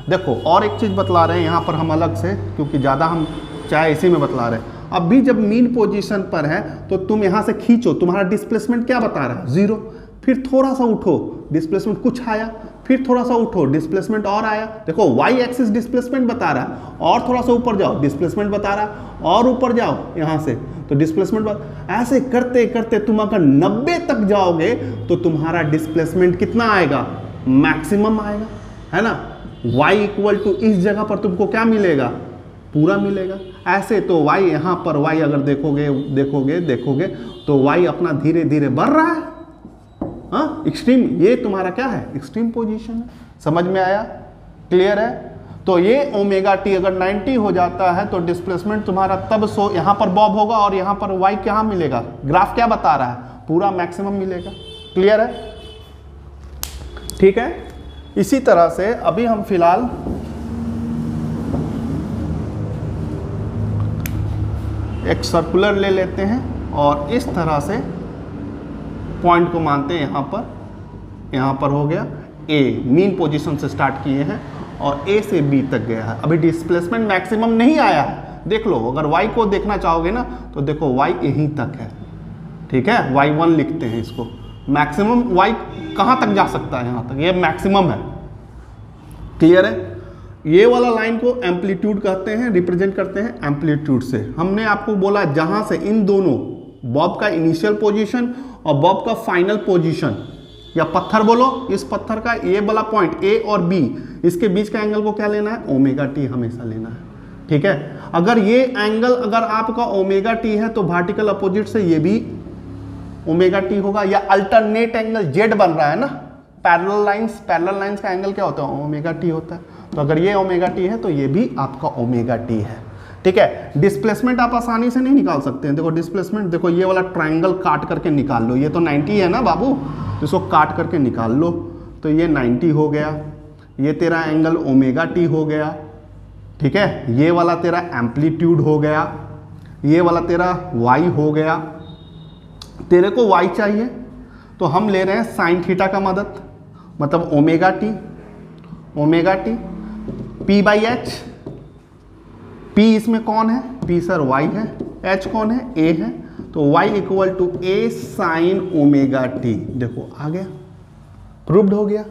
देखो, और एक चीज़ बतला रहे हैं यहाँ पर हम अलग से, क्योंकि ज़्यादा हम चाहे इसी में बतला रहे हैं। अब भी जब मीन पोजीशन पर है तो तुम यहाँ से खींचो, तुम्हारा डिस्प्लेसमेंट क्या बता रहा है? जीरो। फिर थोड़ा सा उठो, डिस्प्लेसमेंट कुछ आया, फिर थोड़ा सा उठो, डिस्प्लेसमेंट और आया। देखो, वाई एक्सिस डिस्प्लेसमेंट बता रहा है, और थोड़ा सा ऊपर जाओ, डिस्प्लेसमेंट बता रहा है, और ऊपर जाओ यहाँ से तो डिस्प्लेसमेंट। ऐसे करते करते तुम अगर 90 तक जाओगे तो तुम्हारा डिस्प्लेसमेंट कितना आएगा? मैक्सिमम आएगा, है ना। y इक्वल टू इस जगह पर तुमको क्या मिलेगा, पूरा मिलेगा। ऐसे तो y यहाँ पर y अगर देखोगे तो y अपना धीरे धीरे बढ़ रहा है, हाँ एक्सट्रीम, ये तुम्हारा क्या है, एक्सट्रीम पोजीशन है। समझ में आया, क्लियर है। तो ये ओमेगा टी अगर 90 हो जाता है तो डिस्प्लेसमेंट तुम्हारा तब यहाँ पर बॉब होगा और यहाँ पर y क्या मिलेगा, ग्राफ क्या बता रहा है, पूरा मैक्सिमम मिलेगा। क्लियर है, ठीक है। इसी तरह से अभी हम फिलहाल एक सर्कुलर ले लेते हैं और इस तरह से पॉइंट को मानते हैं यहाँ पर हो गया A, मीन पोजीशन से स्टार्ट किए हैं और A से B तक गया है। अभी डिस्प्लेसमेंट मैक्सिमम नहीं आया है, देख लो। अगर Y को देखना चाहोगे ना तो देखो Y यहीं तक है, ठीक है, Y1 लिखते हैं इसको। मैक्सिमम Y कहाँ तक जा सकता है, यहाँ तक, ये मैक्सिमम है। क्लियर है। ये वाला लाइन को एम्पलीट्यूड कहते हैं, रिप्रेजेंट करते हैं एम्पलीट्यूड से। हमने आपको बोला जहाँ से इन दोनों बॉब का इनिशियल पोजीशन और बॉब का फाइनल पोजीशन, या पत्थर बोलो, इस पत्थर का ये वाला पॉइंट A और B, इसके बीच का एंगल को क्या लेना है, ओमेगा टी हमेशा लेना है, ठीक है। अगर ये एंगल अगर आपका ओमेगा टी है तो वर्टिकल अपोजिट से ये भी ओमेगा टी होगा, या अल्टरनेट एंगल Z बन रहा है ना, पैरेलल लाइंस का एंगल क्या होता है, ओमेगा टी होता है। तो अगर ये ओमेगा टी है तो ये भी आपका ओमेगा टी है, ठीक है। डिस्प्लेसमेंट आप आसानी से नहीं निकाल सकते हैं। देखो डिस्प्लेसमेंट, देखो ये वाला ट्रायंगल काट करके निकाल लो, ये तो 90 है ना बाबू, तो इसको काट करके निकाल लो, तो ये 90 हो गया, ये तेरा एंगल ओमेगा टी हो गया, ठीक है। ये वाला तेरा एम्पलीट्यूड हो गया, ये वाला तेरा y हो गया। तेरे को y चाहिए तो हम ले रहे हैं साइन थीटा का मदद, मतलब ओमेगा टी p/h। p इसमें कौन है, p सर y है, h कौन है, a है, तो y equal to a sine omega T. देखो आ गया, प्रूव्ड हो गया।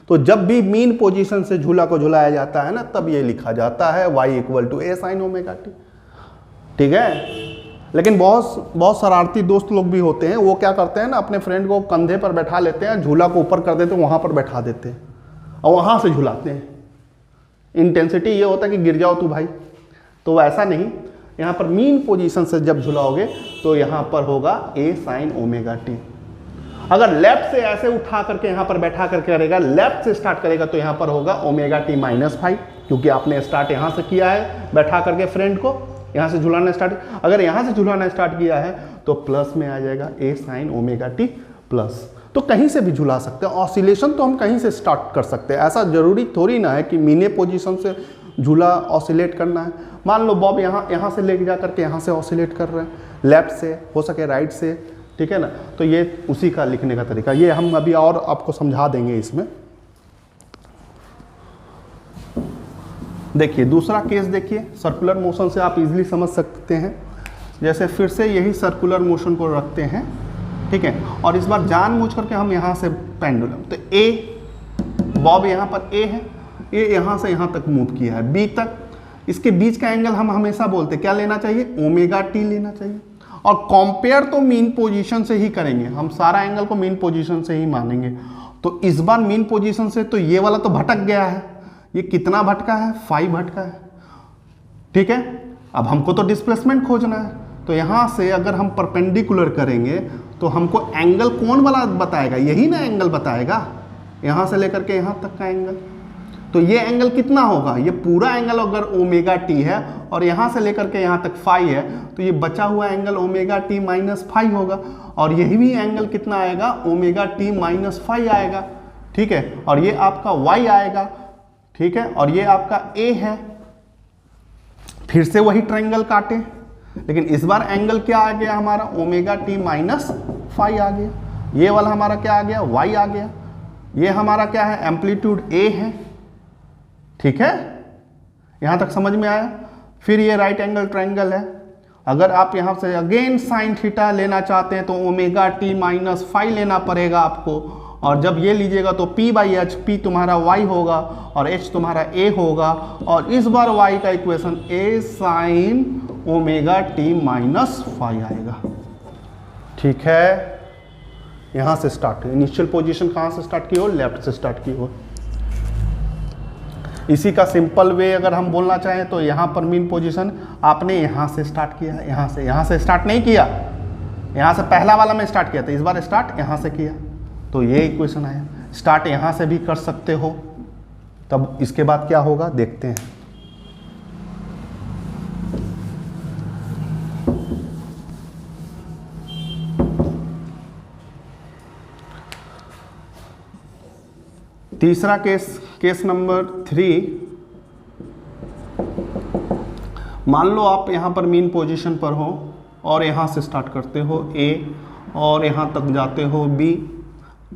तो जब भी मीन पोजीशन से झूला को झुलाया जाता है ना, तब ये लिखा जाता है y equal to a sine omega T, ठीक है। लेकिन बहुत शरारती दोस्त लोग भी होते हैं, वो क्या करते हैं ना, अपने फ्रेंड को कंधे पर बैठा लेते हैं, झूला को ऊपर कर देते हैं, वहाँ पर बैठा देते हैं और वहाँ से झुलाते हैं। इंटेंसिटी ये होता है कि गिर जाओ तू भाई, तो वैसा नहीं। यहाँ पर मीन पोजीशन से जब झुलाओगे तो यहाँ पर होगा a साइन ओमेगा टी। अगर लेफ्ट से ऐसे उठा करके यहाँ पर बैठा करके करेगा, लेफ्ट से स्टार्ट करेगा तो यहाँ पर होगा ओमेगा टी -5, क्योंकि आपने स्टार्ट यहाँ से किया है बैठा करके फ्रेंड को, यहाँ से झुलाना स्टार्ट। अगर यहाँ से झुलाना स्टार्ट किया है तो प्लस में आ जाएगा a sine omega T plus. तो कहीं से भी झुला सकते हैं, ऑसिलेशन तो हम कहीं से स्टार्ट कर सकते हैं। ऐसा जरूरी थोड़ी ना है कि मीने पोजीशन से झूला ऑसिलेट करना है। मान लो बॉब यहाँ से लेके जा करके यहाँ से ऑसिलेट कर रहे हैं, लेफ्ट से हो सके राइट से, ठीक है ना। तो ये उसी का लिखने का तरीका, ये हम अभी और आपको समझा देंगे इसमें। देखिए दूसरा केस देखिए, सर्कुलर मोशन से आप इजीली समझ सकते हैं। जैसे फिर से यही सर्कुलर मोशन को रखते हैं, ठीक है, और इस बार जानबूझ करके हम यहाँ से पेंडुलम, तो A बॉब यहाँ पर A है, ये यहाँ से यहाँ तक मूव किया है B तक, इसके बीच का एंगल हम हमेशा बोलते हैं क्या लेना चाहिए, ओमेगा टी लेना चाहिए। और कंपेयर तो मीन पोजीशन से ही करेंगे, हम सारा एंगल को मीन पोजीशन से ही मानेंगे। तो इस बार मीन पोजीशन से तो ये वाला तो भटक गया है, ये कितना भटका है, 5 भटका है, ठीक है। अब हमको तो डिस्प्लेसमेंट खोजना है, तो यहाँ से अगर हम परपेंडिकुलर करेंगे तो हमको एंगल कौन वाला बताएगा, यही ना एंगल बताएगा, यहाँ से लेकर के यहाँ तक का एंगल। तो ये एंगल कितना होगा, ये पूरा एंगल अगर ओमेगा टी है और यहाँ से लेकर के यहाँ तक फाई है, तो ये बचा हुआ एंगल ओमेगा टी -5 होगा, और यही भी एंगल कितना आएगा, ओमेगा टी -5 आएगा, ठीक है। और ये आपका y आएगा, ठीक है, और ये आपका a है। फिर से वही ट्रायंगल काटे, लेकिन इस बार एंगल क्या आ गया हमारा, ओमेगा टी -5 आ गया। ये वाला हमारा क्या आ गया, y आ गया। ये हमारा क्या है, एम्पलीट्यूड a है, ठीक है, यहां तक समझ में आया। फिर ये राइट एंगल ट्रायंगल है, अगर आप यहां से अगेन साइन थीटा लेना चाहते हैं तो ओमेगा टी -5 लेना पड़ेगा आपको, और जब ये लीजिएगा तो p/h, p तुम्हारा y होगा और h तुम्हारा a होगा, और इस बार y का equation a sine omega T -5 आएगा, ठीक है। यहाँ से स्टार्ट, इनिशियल पोजीशन कहाँ से स्टार्ट की हो, लेफ्ट से स्टार्ट की हो। इसी का सिंपल वे अगर हम बोलना चाहें तो यहाँ पर मीन पोजीशन आपने यहाँ से स्टार्ट किया, यहाँ से स्टार्ट नहीं किया, यहाँ से पहला वाला में स्टार्ट किया था, इस बार स्टार्ट यहाँ से किया, तो ये इक्वेशन आया। स्टार्ट यहाँ से भी कर सकते हो, तब इसके बाद क्या होगा देखते हैं। तीसरा केस नंबर 3, मान लो आप यहाँ पर मीन पोजीशन पर हो और यहाँ से स्टार्ट करते हो A और यहाँ तक जाते हो B।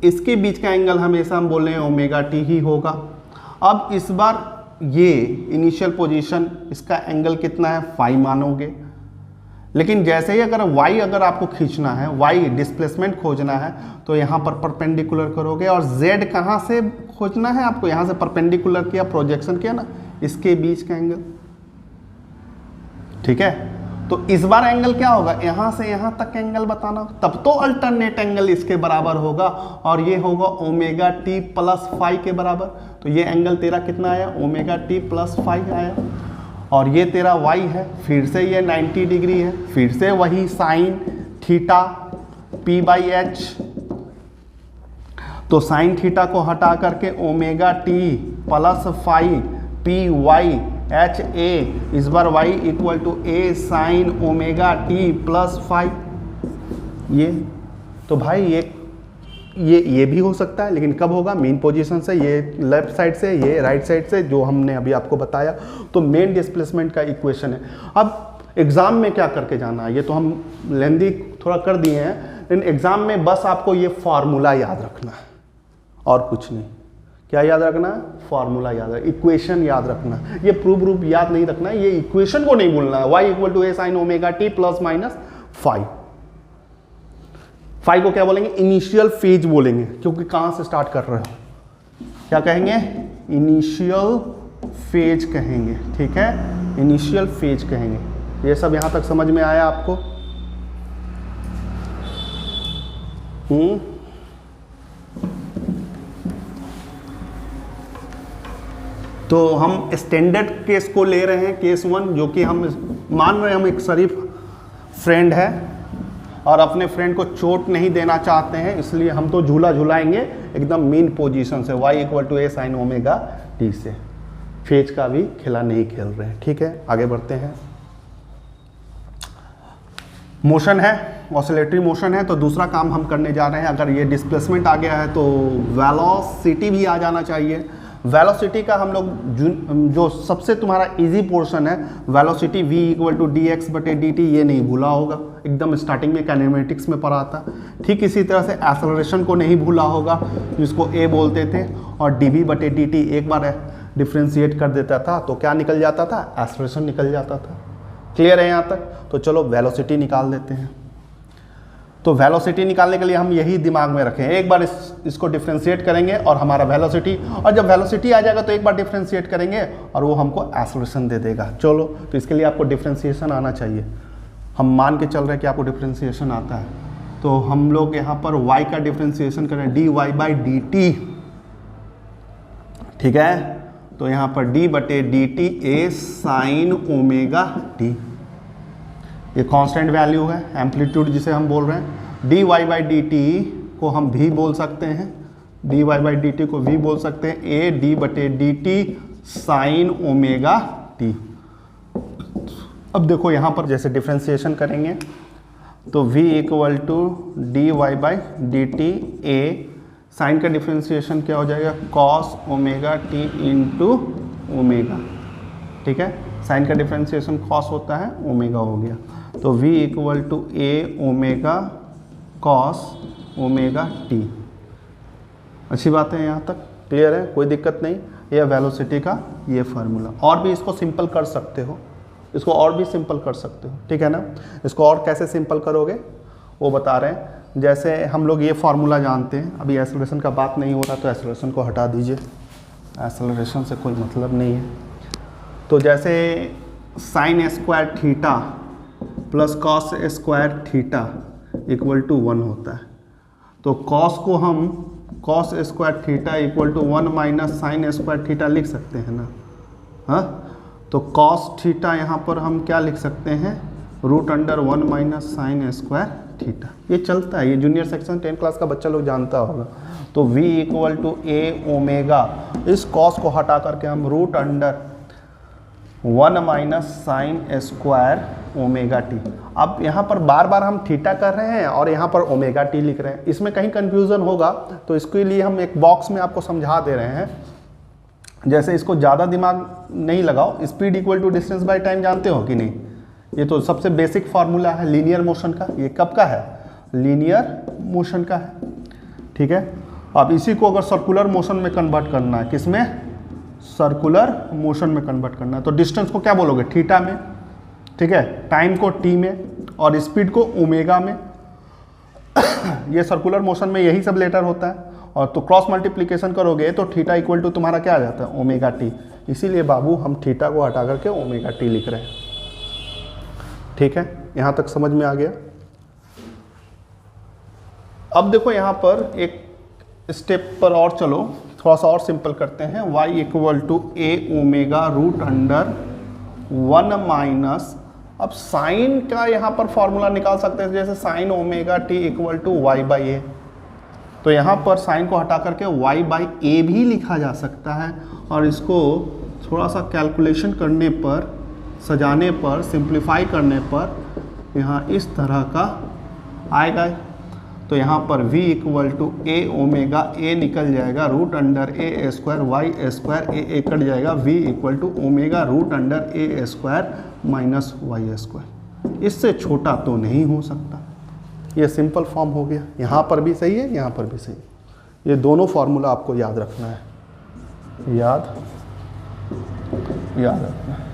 इसके बीच का एंगल हमेशा हम बोल रहे हैं ओमेगा टी ही होगा। अब इस बार ये इनिशियल पोजीशन, इसका एंगल कितना है, फाई मानोगे। लेकिन जैसे ही अगर आपको खींचना है, y डिस्प्लेसमेंट खोजना है, तो यहाँ पर परपेंडिकुलर करोगे और z कहाँ से खोजना है आपको, यहाँ से परपेंडिकुलर किया, प्रोजेक्शन किया ना, इसके बीच का एंगल। ठीक है, तो इस बार एंगल क्या होगा, यहाँ से यहाँ तक एंगल बताना, तब तो अल्टरनेट एंगल इसके बराबर होगा और ये होगा ओमेगा टी प्लस फाई के बराबर। तो ये एंगल तेरा कितना आया, ओमेगा टी प्लस फाई आया, और ये तेरा y है, फिर से ये 90 डिग्री है, फिर से वही साइन थीटा p/h। तो साइन थीटा को हटा करके omega T plus phi p/h a, इस बार y equal to a sine omega T plus phi. ये तो भाई ये भी हो सकता है, लेकिन कब होगा, मेन पोजीशन से, ये लेफ्ट साइड से, ये राइट साइड से, जो हमने अभी आपको बताया। तो मेन डिस्प्लेसमेंट का इक्वेशन है। अब एग्जाम में क्या करके जाना है, ये तो हम लेंदी थोड़ा कर दिए हैं, लेकिन एग्जाम में बस आपको ये फॉर्मूला याद रखना है और कुछ नहीं। क्या याद रखना है, फॉर्मूला याद रखना, इक्वेशन याद रखना। ये प्रूफ याद नहीं रखना है, ये इक्वेशन को नहीं भूलना है। y equal to a sine omega T plus minus phi. Phi को क्या बोलेंगे, इनिशियल फेज बोलेंगे, क्योंकि कहां से स्टार्ट कर रहे हो, क्या कहेंगे, इनिशियल फेज कहेंगे। ठीक है, इनिशियल फेज कहेंगे। ये सब यहां तक समझ में आया आपको? तो हम स्टैंडर्ड केस को ले रहे हैं, केस 1, जो कि हम मान रहे हैं हम एक शरीफ फ्रेंड है और अपने फ्रेंड को चोट नहीं देना चाहते हैं, इसलिए हम तो झूला झुलाएंगे एकदम मेन पोजीशन से, y equal to a sine omega T से। फेज का भी खेला नहीं खेल रहे हैं। ठीक है, आगे बढ़ते हैं। मोशन है, ऑसिलेटरी मोशन है, तो दूसरा काम हम करने जा रहे हैं। अगर ये डिस्प्लेसमेंट आ गया है तो वेलोसिटी भी आ जाना चाहिए। वेलोसिटी का हम लोग जो सबसे तुम्हारा इजी पोर्शन है, velocity v equal to D X बटे डी टी, ये नहीं भूला होगा, एकदम स्टार्टिंग में काइनेमेटिक्स में पढ़ा था। ठीक इसी तरह से एक्सेलरेशन को नहीं भूला होगा, जिसको a बोलते थे, और dv बटे dt एक बार डिफ्रेंशिएट कर देता था तो क्या निकल जाता था, एक्सेलरेशन निकल जाता था। क्लियर है यहाँ तक? तो चलो वेलोसिटी निकाल देते हैं। तो वेलोसिटी निकालने के लिए हम यही दिमाग में रखें, एक बार इसको डिफ्रेंशिएट करेंगे और हमारा वेलोसिटी, और जब वेलोसिटी आ जाएगा तो एक बार डिफ्रेंशिएट करेंगे और वो हमको एक्सेलरेशन दे देगा। चलो, तो इसके लिए आपको डिफ्रेंशिएशन आना चाहिए। हम मान के चल रहे हैं कि आपको डिफ्रेंशिएशन आता है, तो हम लोग यहाँ पर y का डिफ्रेंशिएशन करें dy/dt। ठीक है, तो यहाँ पर d बटे dt a sine omega t, ये कांस्टेंट वैल्यू है, एम्पलीट्यूड जिसे हम बोल रहे हैं। dy/dt को हम v बोल सकते हैं, dy/dt को v बोल सकते हैं, a d बटे dt साइन ओमेगा t। अब देखो यहाँ पर जैसे डिफ्रेंशिएशन करेंगे तो v equal to dy/dt a, sine का डिफ्रेंशिएशन क्या हो जाएगा, cos omega t into omega. ठीक है, साइन का डिफ्रेंशिएशन cos होता है, ओमेगा हो गया, तो v equal to a omega cos omega t। अच्छी बात है, यहाँ तक क्लियर है, कोई दिक्कत नहीं। ये वेलोसिटी का ये फार्मूला, और भी इसको सिंपल कर सकते हो, इसको और भी सिंपल कर सकते हो। ठीक है ना, इसको और कैसे सिंपल करोगे वो बता रहे हैं। जैसे हम लोग ये फार्मूला जानते हैं, अभी एक्सेलरेशन का बात नहीं हो रहा तो एक्सेलरेशन को हटा दीजिए, एक्सेलरेशन से कोई मतलब नहीं है। तो जैसे sine square theta plus cos square theta equal to 1 होता है, तो कॉस को हम cos square theta equal to 1 minus sine square theta लिख सकते हैं ना। हाँ, तो कॉस थीटा यहाँ पर हम क्या लिख सकते हैं, root under 1 minus sine square theta. ये चलता है, ये जूनियर सेक्शन 10 क्लास का बच्चा लोग जानता होगा। तो v equal to A omega, इस कॉस को हटा करके हम root under 1 minus sine square omega T. अब यहाँ पर बार बार हम थीटा कर रहे हैं और यहाँ पर ओमेगा टी लिख रहे हैं, इसमें कहीं कंफ्यूजन होगा, तो इसके लिए हम एक बॉक्स में आपको समझा दे रहे हैं। जैसे इसको ज़्यादा दिमाग नहीं लगाओ, speed equal to distance by time जानते हो कि नहीं, ये तो सबसे बेसिक फार्मूला है लीनियर मोशन का। ये कब का है, लीनियर मोशन का है, ठीक है। अब इसी को अगर सर्कुलर मोशन में कन्वर्ट करना है, किसमें, सर्कुलर मोशन में कन्वर्ट करना है, तो डिस्टेंस को क्या बोलोगे, थीटा में, ठीक है, टाइम को टी में और स्पीड को ओमेगा में। ये सर्कुलर मोशन में यही सब लेटर होता है। और तो क्रॉस मल्टीप्लिकेशन करोगे तो थीटा इक्वल टू तुम्हारा क्या आ जाता है, ओमेगा टी। इसीलिए बाबू हम थीटा को हटा करके ओमेगा टी लिख रहे हैं, ठीक है। यहाँ तक समझ में आ गया। अब देखो यहाँ पर एक स्टेप पर और चलो, थोड़ा सा और सिंपल करते हैं। y equal to A omega root under 1 minus, अब साइन का यहाँ पर फॉर्मूला निकाल सकते हैं, जैसे sine omega T equal to Y by A. तो यहाँ पर साइन को हटा करके y बाई ए भी लिखा जा सकता है, और इसको थोड़ा सा कैलकुलेशन करने पर, सजाने पर, सिंप्लीफाई करने पर यहाँ इस तरह का आएगा। तो यहाँ पर v equal to A omega, A निकल जाएगा, root under A square Y square, A cut जाएगा, v equal to omega root under A square minus Y square. इससे छोटा तो नहीं हो सकता। ये सिंपल फॉर्म हो गया, यहाँ पर भी सही है, यहाँ पर भी सही है। ये दोनों फार्मूला आपको याद रखना है, याद रखना है।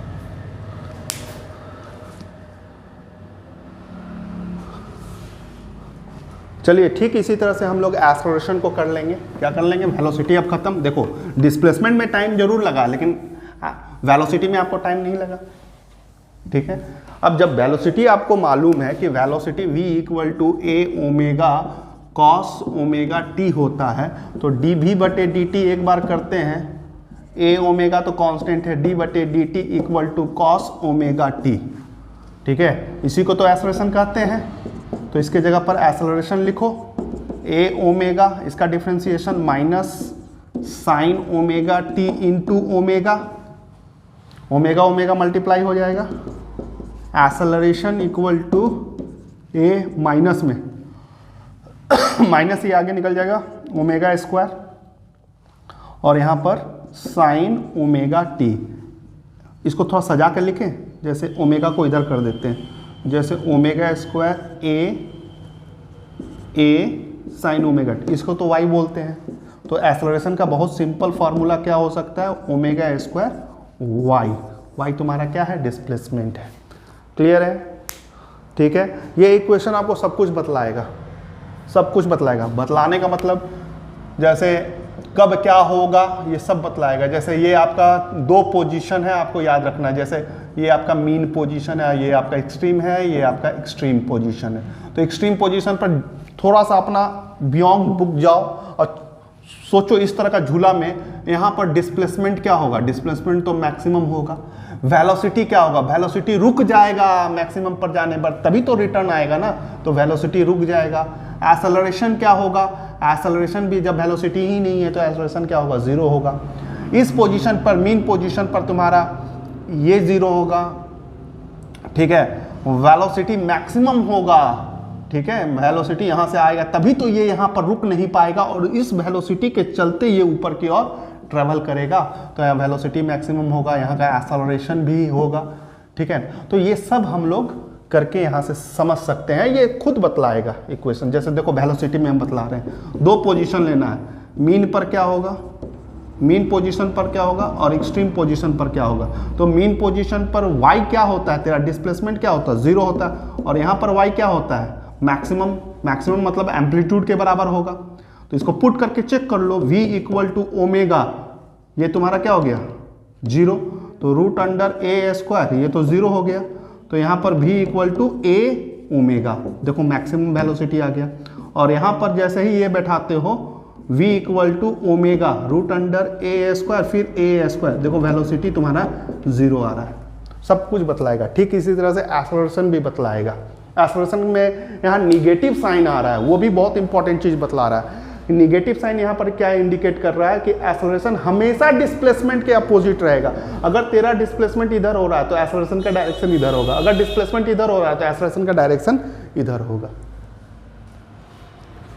चलिए ठीक इसी तरह से हम लोग एक्सेलरेशन को कर लेंगे। क्या कर लेंगे, वेलोसिटी अब खत्म। देखो डिस्प्लेसमेंट में टाइम जरूर लगा, लेकिन वेलोसिटी में आपको टाइम नहीं लगा, ठीक है। अब जब वेलोसिटी आपको मालूम है कि velocity v equal to A omega cos omega T होता है, तो डी वी बटे डी टी एक बार करते हैं, ए ओमेगा तो कांस्टेंट है, डी बटे D T equal to cos omega T, ठीक है। इसी को तो एक्सेलरेशन कहते हैं। तो इसके जगह पर एक्सेलरेशन लिखो, ए ओमेगा, इसका differentiation minus sine omega T into omega, omega omega multiply हो जाएगा, acceleration equal to A minus में माइनस ही आगे निकल जाएगा, ओमेगा स्क्वायर, और यहाँ पर साइन ओमेगा टी। इसको थोड़ा सजा कर लिखें, जैसे ओमेगा को इधर कर देते हैं, जैसे ओमेगा स्क्वायर ए साइन ओमेगा टी, इसको तो वाई बोलते हैं। तो एक्सेलरेशन का बहुत सिंपल फार्मूला क्या हो सकता है, ओमेगा स्क्वायर वाई। वाई तुम्हारा क्या है, डिस्प्लेसमेंट है। क्लियर है, ठीक है। ये इक्वेशन आपको सब कुछ बतलाएगा, सब कुछ बतलाएगा। बतलाने का मतलब जैसे कब क्या होगा ये सब बतलाएगा। जैसे ये आपका दो पोजीशन है, आपको याद रखना है। जैसे ये आपका मीन पोजीशन है, ये आपका एक्सट्रीम है, ये आपका एक्सट्रीम पोजीशन है। तो एक्सट्रीम पोजीशन पर थोड़ा सा अपना बियॉन्ड बुक जाओ और सोचो इस तरह का झूला में यहाँ पर डिस्प्लेसमेंट क्या होगा, डिस्प्लेसमेंट तो मैक्सिमम होगा। वेलोसिटी क्या होगा, वेलोसिटी रुक जाएगा मैक्सिमम पर जाने पर, तभी तो रिटर्न आएगा ना, तो वेलोसिटी रुक जाएगा। एक्सेलरेशन क्या होगा, एक्सेलरेशन भी जब वेलोसिटी ही नहीं है तो एक्सेलरेशन क्या होगा, जीरो होगा। इस पोजीशन पर, मीन पोजीशन पर तुम्हारा ये जीरो होगा, ठीक है। वेलोसिटी मैक्सिमम होगा, ठीक है, वेलोसिटी यहाँ से आएगा तभी तो ये यहाँ पर रुक नहीं पाएगा, और इस वेलोसिटी के चलते ये ऊपर की ओर ट्रेवल करेगा, तो यहाँ वेलोसिटी मैक्सिमम होगा, यहाँ का एक्सेलरेशन भी होगा, ठीक है। तो ये सब हम लोग करके यहाँ से समझ सकते हैं, ये खुद बतलाएगा इक्वेशन। जैसे देखो वेलोसिटी में हम बतला रहे हैं, दो पोजीशन लेना है, मीन पर क्या होगा, मीन पोजीशन पर क्या होगा और एक्सट्रीम पोजीशन पर क्या होगा। तो मीन पोजीशन पर y क्या होता है, तेरा डिस्प्लेसमेंट क्या होता है, जीरो होता है, और यहाँ पर y क्या होता है, मैक्सिमम। मैक्सिमम मतलब एम्पलीट्यूड के बराबर होगा। तो इसको पुट करके चेक कर लो, v इक्वल टू ओमेगा, ये तुम्हारा क्या हो गया, जीरो, तो रूट अंडर ए स्क्वायर, ये तो जीरो हो गया। तो यहाँ पर v equal to A omega, देखो मैक्सिमम वेलोसिटी आ गया। और यहाँ पर जैसे ही ये बैठाते हो v equal to omega root under A square, फिर ए स्क्वायर, देखो वेलोसिटी तुम्हारा 0 आ रहा है, सब कुछ बतलाएगा। ठीक इसी तरह से एक्सेलरेशन भी बतलाएगा। एक्सेलरेशन में यहाँ निगेटिव साइन आ रहा है, वो भी बहुत इंपॉर्टेंट चीज बतला रहा है। निगेटिव साइन यहाँ पर क्या इंडिकेट कर रहा है कि एक्सेलरेशन हमेशा डिस्प्लेसमेंट के अपोजिट रहेगा। अगर तेरा डिस्प्लेसमेंट इधर हो रहा है तो एक्सेलरेशन का डायरेक्शन इधर होगा, अगर डिस्प्लेसमेंट इधर हो रहा है तो एक्सेलरेशन का डायरेक्शन इधर होगा।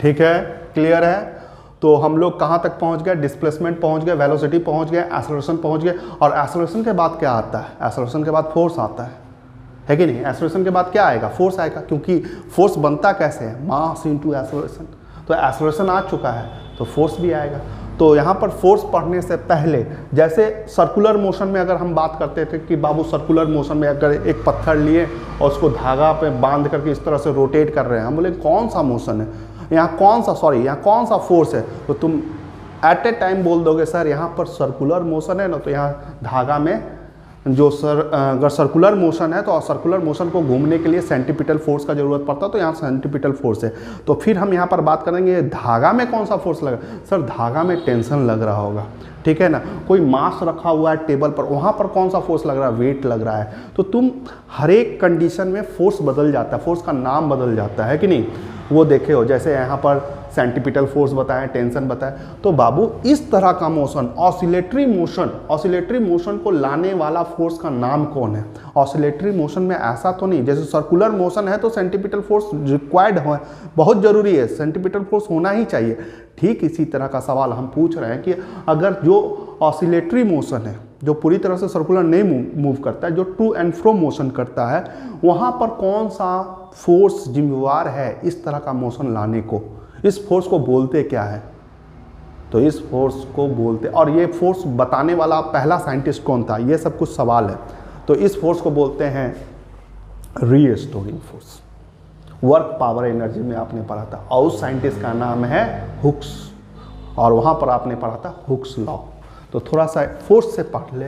ठीक है, क्लियर है? तो हम लोग कहाँ तक पहुँच गए? डिस्प्लेसमेंट पहुँच गए, वेलोसिटी पहुँच गए, एक्सेलरेशन पहुँच गए। और एक्सेलरेशन के बाद क्या आता है? एक्सेलरेशन के बाद फोर्स आता है कि नहीं? एक्सेलरेशन के बाद क्या आएगा? फोर्स आएगा, क्योंकि फोर्स बनता कैसे है? Mass into acceleration. तो एक्सेलरेशन आ चुका है तो फोर्स भी आएगा। तो यहाँ पर फोर्स पढ़ने से पहले, जैसे सर्कुलर मोशन में अगर हम बात करते थे कि बाबू सर्कुलर मोशन में अगर एक पत्थर लिए और उसको धागा पे बांध करके इस तरह से रोटेट कर रहे हैं, हम बोले कौन सा मोशन है, यहाँ कौन सा फोर्स है, तो तुम एट ए टाइम बोल दोगे सर यहाँ पर सर्कुलर मोशन है ना, तो यहाँ धागा में जो अगर सर्कुलर मोशन है तो सर्कुलर मोशन को घूमने के लिए सेंट्रीपिटल फोर्स का जरूरत पड़ता है, तो यहाँ सेंट्रीपिटल फोर्स है। तो फिर हम यहाँ पर बात करेंगे धागा में कौन सा फोर्स लगा। सर धागा में टेंशन लग रहा होगा, ठीक है ना, कोई मास रखा हुआ है टेबल पर, वहाँ पर कौन सा फोर्स लग रहा है? वेट लग रहा है। तो तुम हर एक कंडीशन में फोर्स बदल जाता है, फोर्स का नाम बदल जाता है कि नहीं, वो देखे हो। जैसे यहाँ पर सेंट्रीपिटल फोर्स बताएं, टेंशन बताएं। तो बाबू इस तरह का मोशन ऑसिलेटरी मोशन को लाने वाला फोर्स का नाम कौन है? ऑसिलेटरी मोशन में ऐसा तो नहीं, जैसे सर्कुलर मोशन है तो सेंट्रीपिटल फोर्स रिक्वायर्ड है, बहुत जरूरी है, सेंट्रीपिटल फोर्स होना ही चाहिए। ठीक इसी तरह का सवाल हम पूछ रहे हैं कि अगर जो ऑसिलेटरी मोशन है, जो पूरी तरह से सर्कुलर नहीं मूव करता है, जो टू एंड फ्रो मोशन करता है, वहाँ पर कौन सा फोर्स जिम्मेवार है इस तरह का मोशन लाने को? इस फोर्स को बोलते क्या है? तो इस फोर्स को बोलते, और ये फोर्स बताने वाला पहला साइंटिस्ट कौन था? ये सब कुछ सवाल है। तो इस फोर्स को बोलते हैं restoring force. Work power energy में आपने पढ़ा था, और उस साइंटिस्ट का नाम है हुक्स, और वहाँ पर आपने पढ़ा था हुक्स लॉ। तो थोड़ा सा फोर्स से पढ़ ले,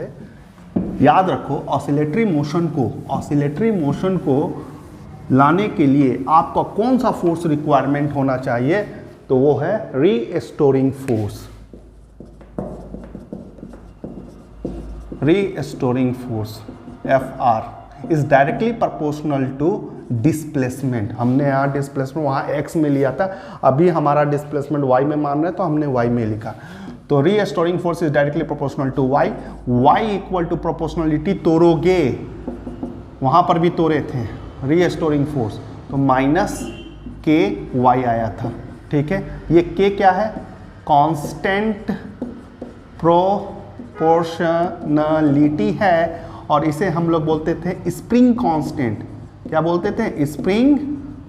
याद रखो ऑसिलेटरी मोशन को लाने के लिए आपका कौन सा फोर्स रिक्वायरमेंट होना चाहिए? तो वो है restoring force. Restoring force FR is directly proportional to displacement. हमने यहाँ डिस्प्लेसमेंट वहाँ x में लिया था, अभी हमारा डिस्प्लेसमेंट y में मान रहे हैं तो हमने y में लिखा। तो restoring force is directly proportional to y equal to proportionality तोड़ोगे, वहाँ पर भी तोड़े थे रीस्टोरिंग फोर्स, तो माइनस KY आया था। ठीक है, ये K क्या है? कांस्टेंट प्रोपोर्शनलिटी है, और इसे हम लोग बोलते थे स्प्रिंग कांस्टेंट। क्या बोलते थे? स्प्रिंग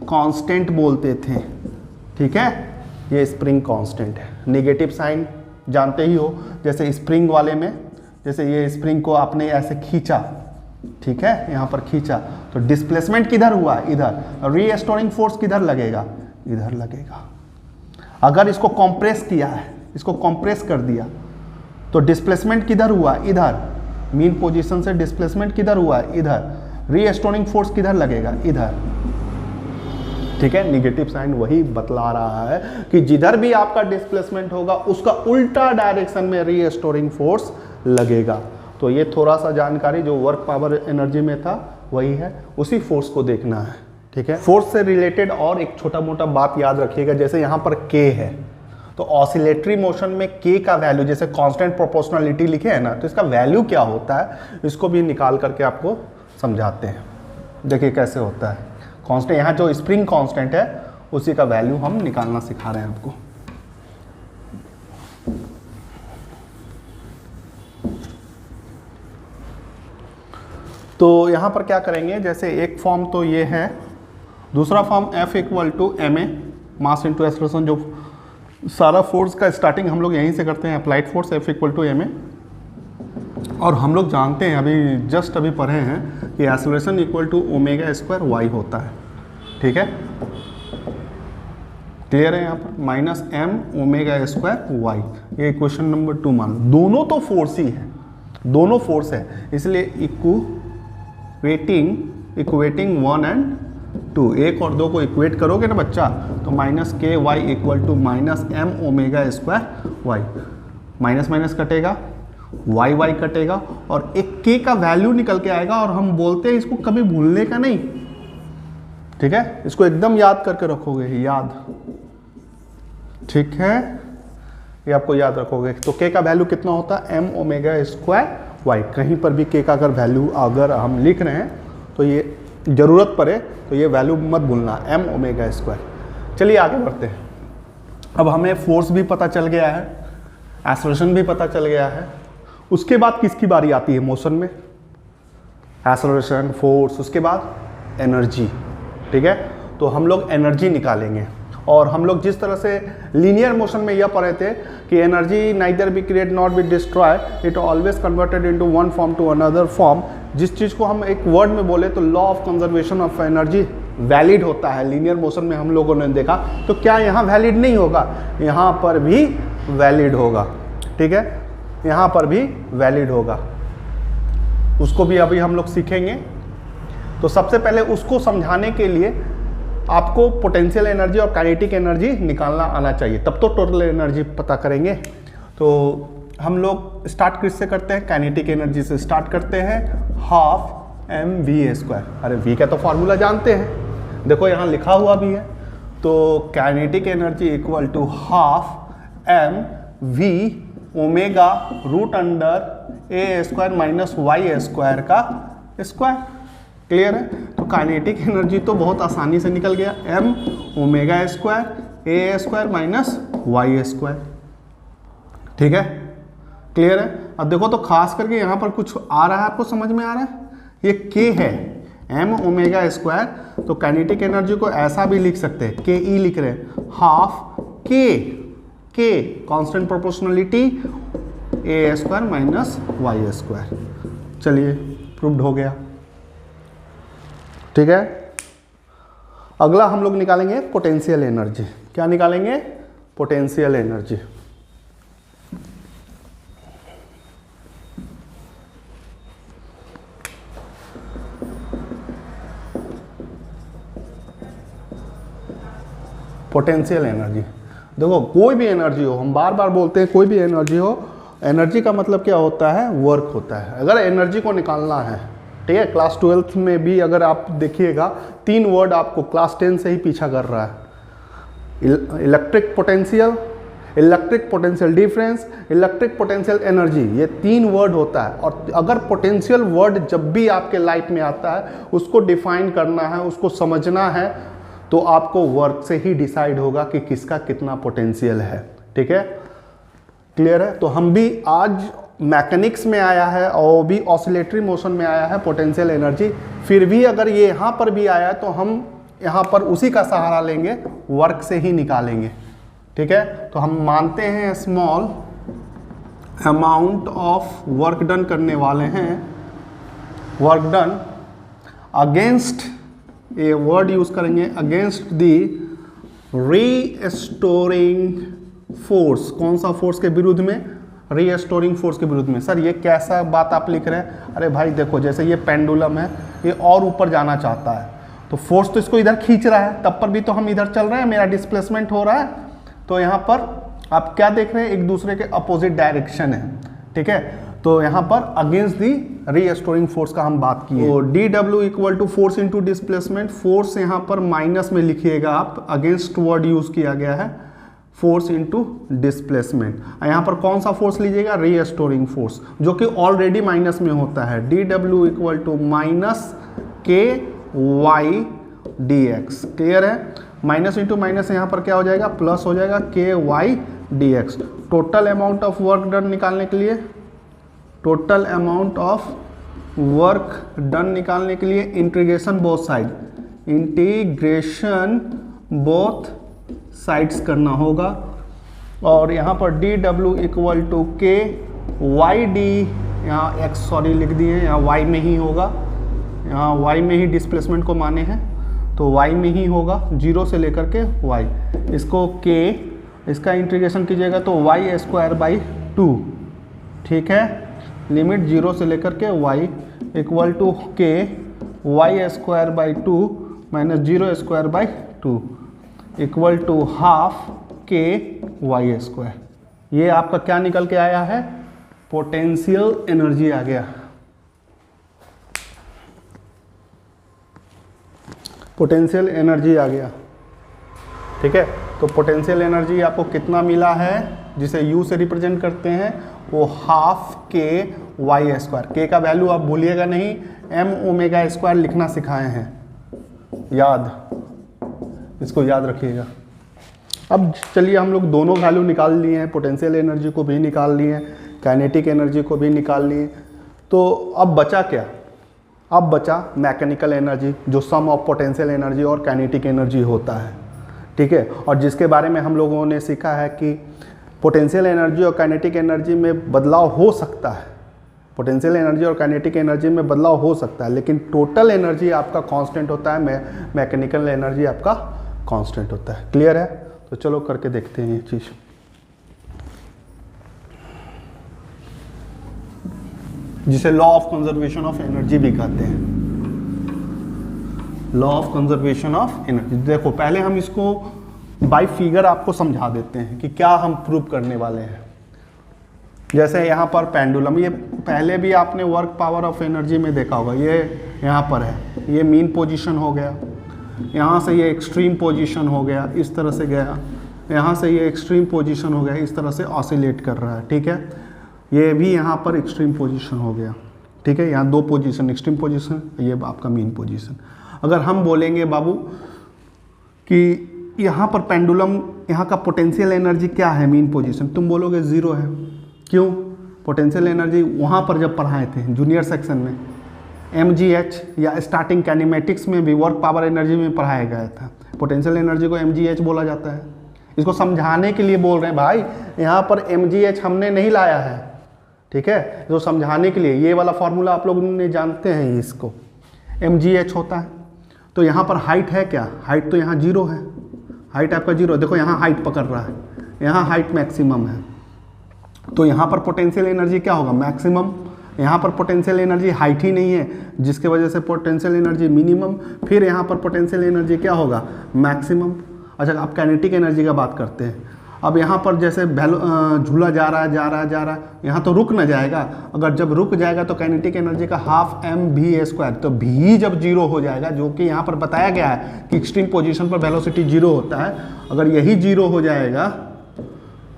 कांस्टेंट बोलते थे। ठीक है, ये स्प्रिंग कांस्टेंट है। नेगेटिव साइन जानते ही हो, जैसे स्प्रिंग वाले में, जैसे ये स्प्रिंग को आपने ऐसे खींचा, ठीक है, यहाँ पर खींचा तो डिस्प्लेसमेंट किधर हुआ? इधर। रीस्टोरिंग फोर्स किधर लगेगा? इधर लगेगा। अगर इसको कंप्रेस किया है, इसको कंप्रेस कर दिया, तो डिस्प्लेसमेंट किधर हुआ? इधर। मीन पोजीशन से डिस्प्लेसमेंट किधर हुआ? इधर। रीस्टोरिंग फोर्स किधर लगेगा? इधर। ठीक है, निगेटिव साइन वही बतला रहा है कि जिधर भी आपका डिस्प्लेसमेंट होगा उसका उल्टा डायरेक्शन में रीस्टोरिंग फोर्स लगेगा। तो ये थोड़ा सा जानकारी जो वर्क पावर एनर्जी में था वही है, उसी फोर्स को देखना है। ठीक है, फोर्स से रिलेटेड और एक छोटा मोटा बात याद रखिएगा, जैसे यहाँ पर K है, तो ऑसिलेटरी मोशन में K का वैल्यू, जैसे कांस्टेंट प्रोपोर्शनलिटी लिखे है ना, तो इसका वैल्यू क्या होता है, इसको भी निकाल करके आपको समझाते हैं। देखिए कैसे होता है। कांस्टेंट, यहाँ जो स्प्रिंग कांस्टेंट है उसी का वैल्यू हम निकालना सिखा रहे हैं आपको। तो यहाँ पर क्या करेंगे, जैसे एक फॉर्म तो ये है, दूसरा form F equal to ma mass into acceleration, जो सारा फोर्स का स्टार्टिंग हम लोग यहीं से करते हैं, applied force F equal to ma। और हम लोग जानते हैं, अभी जस्ट अभी पढ़े हैं कि acceleration equal to omega square y होता है। ठीक है, क्लियर है? यहाँ पर minus m omega square y, ये क्वेश्चन नंबर 2 मान लो। दोनों तो फोर्स ही है, दोनों फोर्स है, इसलिए इक्वेटिंग 1 एंड 2। 1 और 2 को इक्वेट करोगे ना बच्चा, तो minus K Y equal to minus M omega square Y. Minus minus कटेगा, वाई वाई कटेगा और एक के का वैल्यू निकल के आएगा। और हम बोलते हैं इसको कभी भूलने का नहीं, ठीक है, इसको एकदम याद करके रखोगे, याद, ठीक है, ये आपको याद रखोगे। तो के का वैल्यू कितना होता है, एम ओमेगा स्क्वायर वाई। कहीं पर भी के का अगर वैल्यू अगर हम लिख रहे हैं तो ये जरूरत पड़े तो ये वैल्यू मत भूलना, एम ओमेगा स्क्वायर। चलिए आगे बढ़ते हैं। अब हमें फोर्स भी पता चल गया है, एक्सेलरेशन भी पता चल गया है। उसके बाद किसकी बारी आती है मोशन में, एक्सेलरेशन, फोर्स, उसके बाद एनर्जी, ठीक है। तो हम लोग एनर्जी निकालेंगे। और हम लोग जिस तरह से लीनियर मोशन में यह पढ़े थे कि energy neither be create not be destroy, it always converted into one form to another form. जिस चीज़ को हम एक वर्ड में बोले तो law of conservation of energy valid होता है, लीनियर मोशन में हम लोगों ने देखा। तो क्या यहाँ वैलिड नहीं होगा, यहाँ पर भी वैलिड होगा, ठीक है, यहाँ पर भी वैलिड होगा। उसको भी अभी हम लोग सीखेंगे। तो सबसे पहले उसको समझाने के लिए आपको पोटेंशियल एनर्जी और काइनेटिक एनर्जी निकालना आना चाहिए, तब तो टोटल एनर्जी पता करेंगे। तो हम लोग स्टार्ट किससे करते हैं, काइनेटिक एनर्जी से स्टार्ट करते हैं, हाफ एम वी स्क्वायर। अरे वी का तो फॉर्मूला जानते हैं, देखो यहाँ लिखा हुआ भी है। तो kinetic energy equal to half M V omega root under A square minus Y square का स्क्वायर। क्लियर है। तो काइनेटिक एनर्जी तो बहुत आसानी से निकल गया, एम ओमेगा स्क्वायर ए स्क्वायर माइनस वाई स्क्वायर, ठीक है, क्लियर है। अब देखो तो खास करके यहाँ पर कुछ आ रहा है, आपको समझ में आ रहा है, ये के है एम ओमेगा स्क्वायर। तो काइनेटिक एनर्जी को ऐसा भी लिख सकते हैं, के ई लिख रहे हैं, हाफ के कांस्टेंट प्रोपोर्शनलिटी ए स्क्वायर माइनस वाई स्क्वायर। चलिए प्रूव्ड हो गया, ठीक है। अगला हम लोग निकालेंगे पोटेंशियल एनर्जी। क्या निकालेंगे, पोटेंशियल एनर्जी। पोटेंशियल एनर्जी, देखो कोई भी एनर्जी हो, हम बार बार बोलते हैं कोई भी एनर्जी हो, एनर्जी का मतलब क्या होता है, वर्क होता है। अगर एनर्जी को निकालना है, ठीक है, क्लास 12th में भी अगर आप देखिएगा 3 वर्ड आपको क्लास 10 से ही पीछा कर रहा है, electric potential difference, electric potential energy, ये 3 वर्ड होता है। और अगर पोटेंशियल वर्ड जब भी आपके लाइफ में आता है, उसको डिफाइन करना है, उसको समझना है, तो आपको वर्क से ही डिसाइड होगा कि किसका कितना पोटेंशियल है, ठीक है, क्लियर है। तो हम भी आज मैकेनिक्स में आया है और भी ऑसिलेटरी मोशन में आया है पोटेंशियल एनर्जी, फिर भी अगर ये यहाँ पर भी आया है तो हम यहाँ पर उसी का सहारा लेंगे, वर्क से ही निकालेंगे, ठीक है। तो हम मानते हैं small amount of work done करने वाले हैं, वर्क डन अगेंस्ट, ये वर्ड यूज करेंगे, अगेंस्ट दी रीस्टोरिंग फोर्स। कौन सा फोर्स के विरुद्ध में, रीस्टोरिंग फोर्स के विरुद्ध में। सर ये कैसा बात आप लिख रहे हैं, अरे भाई देखो जैसे ये पेंडुलम है, ये और ऊपर जाना चाहता है, तो फोर्स तो इसको इधर खींच रहा है, तब पर भी तो हम इधर चल रहे हैं, मेरा डिस्प्लेसमेंट हो रहा है। तो यहाँ पर आप क्या देख रहे हैं, एक दूसरे के अपोजिट डायरेक्शन है, ठीक है। तो यहाँ पर अगेंस्ट दी रीस्टोरिंग फोर्स का हम बात किए। तो D W equal to force into displacement, force यहाँ पर माइनस में लिखिएगा आप, अगेंस्ट वर्ड यूज किया गया है, फोर्स इंटू डिस्प्लेसमेंट। यहाँ पर कौन सा फोर्स लीजिएगा, रीस्टोरिंग फोर्स, जो कि ऑलरेडी माइनस में होता है। D W equal to minus K Y D X, clear है। माइनस इंटू माइनस यहाँ पर क्या हो जाएगा, प्लस हो जाएगा, K Y D X. Total amount of work done निकालने के लिए, total amount of work done निकालने के लिए integration both side, integration both sides करना होगा। और यहाँ पर D W equal to K Y D, यहाँ एक्स सॉरी लिख दिए, यहाँ वाई में ही होगा, यहाँ वाई में ही डिस्प्लेसमेंट को माने हैं, तो वाई में ही होगा, 0 से लेकर के वाई। इसको के, इसका इंटीग्रेशन कीजिएगा तो वाई स्क्वायर बाई 2, ठीक है। लिमिट 0 से लेकर के y equal to K Y square by 2 minus 0²/2 equal to half KY²। ये आपका क्या निकल के आया है? पोटेंशियल एनर्जी आ गया। पोटेंशियल एनर्जी आ गया, ठीक है। तो पोटेंशियल एनर्जी आपको कितना मिला है, जिसे U से रिप्रेजेंट करते हैं, वो हाफ KY²। K का वैल्यू आप भूलिएगा नहीं, m⍵² लिखना सिखाए हैं, याद, इसको याद रखिएगा। अब चलिए हम लोग दोनों वैल्यू निकाल लिए हैं, पोटेंशियल एनर्जी को भी निकाल लिए हैं, काइनेटिक एनर्जी को भी निकाल लिए। तो अब बचा क्या? अब बचा मैकेनिकल एनर्जी, जो सम ऑफ पोटेंशियल एनर्जी और काइनेटिक एनर्जी होता है, ठीक है। और जिसके बारे में हम लोगों ने सीखा है कि पोटेंशियल एनर्जी और काइनेटिक एनर्जी में बदलाव हो सकता है, पोटेंशियल एनर्जी और काइनेटिक एनर्जी में बदलाव हो सकता है, लेकिन टोटल एनर्जी आपका कांस्टेंट होता है, मैकेनिकल एनर्जी आपका कांस्टेंट होता है। क्लियर है? तो चलो करके देखते हैं ये चीज़। जिसे law of conservation of energy भी कहते हैं, law of conservation of energy. देखो पहले हम इसको बाय फिगर आपको समझा देते हैं कि क्या हम प्रूव करने वाले हैं। जैसे यहाँ पर पेंडुलम, ये पहले भी आपने वर्क पावर ऑफ एनर्जी में देखा होगा, ये यहाँ पर है, ये मीन पोजीशन हो गया, यहाँ से ये एक्सट्रीम पोजीशन हो गया, इस तरह से गया, यहाँ से ये एक्सट्रीम पोजीशन हो गया, इस तरह से ऑसिलेट कर रहा है, ठीक है। ये भी यहाँ पर एक्सट्रीम पोजीशन हो गया, ठीक है। यहाँ दो पोजीशन, एक्सट्रीम पोजीशन, ये आपका मीन पोजीशन। अगर हम बोलेंगे बाबू कि यहाँ पर पेंडुलम, यहाँ का पोटेंशियल एनर्जी क्या है मीन पोजीशन, तुम बोलोगे 0 है। क्यों? पोटेंशियल एनर्जी वहाँ पर जब पढ़ाए थे जूनियर सेक्शन में, mgh या स्टार्टिंग कैनेमेटिक्स में भी वर्क पावर एनर्जी में पढ़ाया गया था। पोटेंशियल एनर्जी को mgh बोला जाता है। इसको समझाने के लिए बोल रहे हैं भाई, यहाँ पर mgh हमने नहीं लाया है, ठीक है। जो समझाने के लिए, ये वाला फॉर्मूला आप लोग ने जानते हैं, इसको mgh होता है। तो यहाँ पर हाइट है क्या? हाइट तो यहाँ 0 है, हाइट आपका 0। देखो यहाँ हाइट पकड़ रहा है, यहाँ हाइट मैक्सिमम है, तो यहाँ पर पोटेंशियल एनर्जी क्या होगा? मैक्सिमम। यहाँ पर पोटेंशियल एनर्जी हाइट ही नहीं है, जिसके वजह से पोटेंशियल एनर्जी मिनिमम, फिर यहाँ पर पोटेंशियल एनर्जी क्या होगा? मैक्सिमम। अच्छा, अब काइनेटिक एनर्जी का बात करते हैं। अब यहाँ पर जैसे झूला जा रहा है, यहाँ तो रुक ना जाएगा। अगर जब रुक जाएगा तो काइनेटिक एनर्जी का हाफ mv², तो v जब 0 हो जाएगा, जो कि यहाँ पर बताया गया है कि एक्सट्रीम पोजीशन पर वेलोसिटी 0 होता है, अगर यही 0 हो जाएगा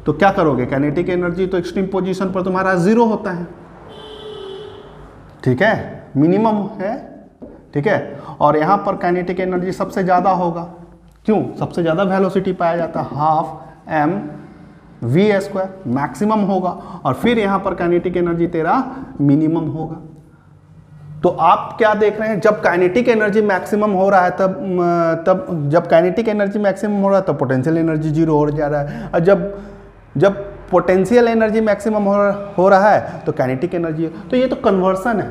तो क्या करोगे? काइनेटिक एनर्जी तो एक्सट्रीम पोजीशन पर तुम्हारा 0 होता है, ठीक है, मिनिमम है, ठीक है। और यहाँ पर काइनेटिक एनर्जी सबसे ज़्यादा होगा। क्यों? सबसे ज़्यादा वेलोसिटी पाया जाता है, हाफ mv², मैक्सिमम होगा। और फिर यहाँ पर काइनेटिक एनर्जी तेरा मिनिमम होगा। तो आप क्या देख रहे हैं? जब काइनेटिक एनर्जी मैक्सिमम हो रहा है तब जब काइनेटिक एनर्जी मैक्सिमम हो रहा है तो पोटेंशियल एनर्जी 0 हो जा रहा है। और जब पोटेंशियल एनर्जी मैक्सिमम हो रहा है तो काइनेटिक एनर्जी, तो ये तो कन्वर्सन है,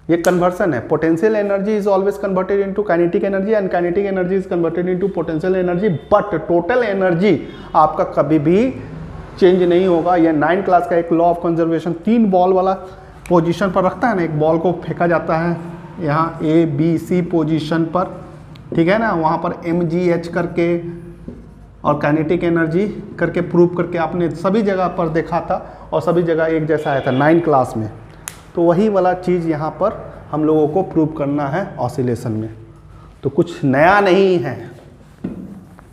ये कन्वर्सन है। Potential energy is always converted into kinetic energy and kinetic energy is converted into potential energy, but total energy आपका कभी भी चेंज नहीं होगा। ये 9 क्लास का एक लॉ ऑफ कंजर्वेशन, 3 बॉल वाला पोजीशन पर रखता है ना, एक बॉल को फेंका जाता है यहाँ A-B-C पोजीशन पर, ठीक है ना, वहाँ पर mgh करके और काइनेटिक एनर्जी करके प्रूव करके आपने सभी जगह पर देखा था और सभी जगह एक जैसा आया था 9 क्लास में। तो वही वाला चीज़ यहाँ पर हम लोगों को प्रूव करना है ऑसिलेशन में। तो कुछ नया नहीं है,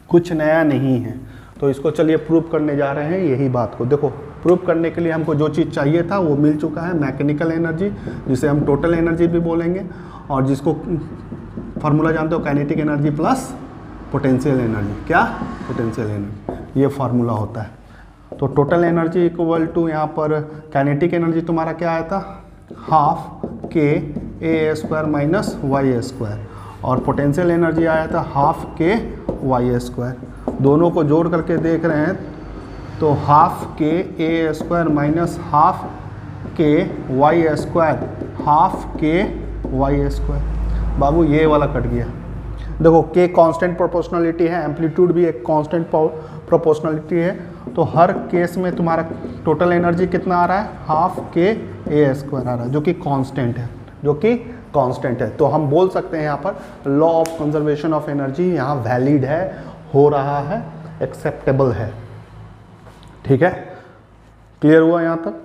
कुछ नया नहीं है। तो इसको चलिए प्रूव करने जा रहे हैं यही बात को। देखो प्रूव करने के लिए हमको जो चीज़ चाहिए था वो मिल चुका है, मैकेनिकल एनर्जी, जिसे हम टोटल एनर्जी भी बोलेंगे, और जिसको फार्मूला जानते हो kinetic energy plus potential energy. क्या? पोटेंशियल एनर्जी, ये फार्मूला होता है। तो टोटल एनर्जी इक्वल टू यहाँ पर काइनेटिक एनर्जी तुम्हारा क्या आया था? हाफ KA² माइनस YA², और पोटेंशियल एनर्जी आया था हाफ KY²। दोनों को जोड़ करके देख रहे हैं तो half KA² minus half KY², half KY²। बाबू ये वाला कट गया। देखो K कांस्टेंट प्रोपोर्शनलिटी है, एम्पलीट्यूड भी एक कांस्टेंट प्रोपोर्शनलिटी है, तो हर केस में तुम्हारा टोटल एनर्जी कितना आ रहा है? हाफ KA² आ रहा है, जो कि कांस्टेंट है, जो कि कांस्टेंट है। तो हम बोल सकते हैं यहाँ पर law of conservation of energy यहाँ वैलिड है, हो रहा है, एक्सेप्टेबल है। ठीक है, क्लियर हुआ यहाँ तक?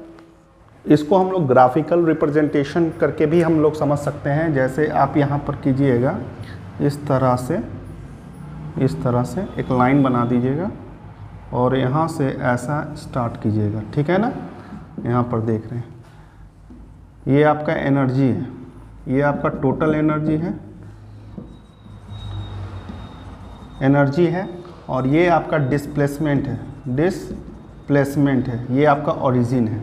इसको हम लोग ग्राफिकल रिप्रेजेंटेशन करके भी हम लोग समझ सकते हैं। जैसे आप यहाँ पर कीजिएगा, इस तरह से एक लाइन बना दीजिएगा और यहाँ से ऐसा स्टार्ट कीजिएगा। ठीक है ना, यहाँ पर देख रहे हैं ये आपका एनर्जी है, ये आपका टोटल एनर्जी है और ये आपका डिस्प्लेसमेंट है, ये आपका ओरिजिन है।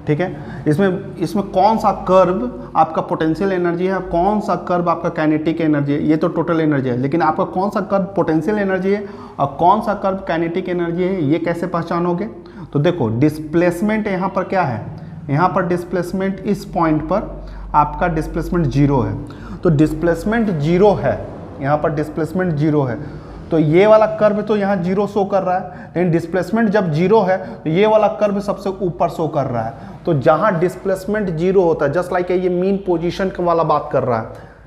ठीक है, इसमें कौन सा कर्व आपका पोटेंशियल एनर्जी है, कौन सा कर्व आपका काइनेटिक एनर्जी है, ये तो टोटल एनर्जी है, लेकिन आपका कौन सा कर्व पोटेंशियल एनर्जी है और कौन सा कर्व काइनेटिक एनर्जी है, ये कैसे पहचानोगे? तो देखो डिस्प्लेसमेंट यहाँ पर क्या है, यहाँ पर डिस्प्लेसमेंट इस पॉइंट पर आपका डिस्प्लेसमेंट 0 है। तो डिस्प्लेसमेंट 0 है, यहाँ पर डिस्प्लेसमेंट 0 है, तो ये वाला कर्व तो यहाँ 0 शो कर रहा है, लेकिन डिस्प्लेसमेंट जब 0 है तो ये वाला कर्व सबसे ऊपर शो कर रहा है। तो जहाँ डिस्प्लेसमेंट 0 होता है, जस्ट लाइक ये मीन पोजीशन वाला बात कर रहा है,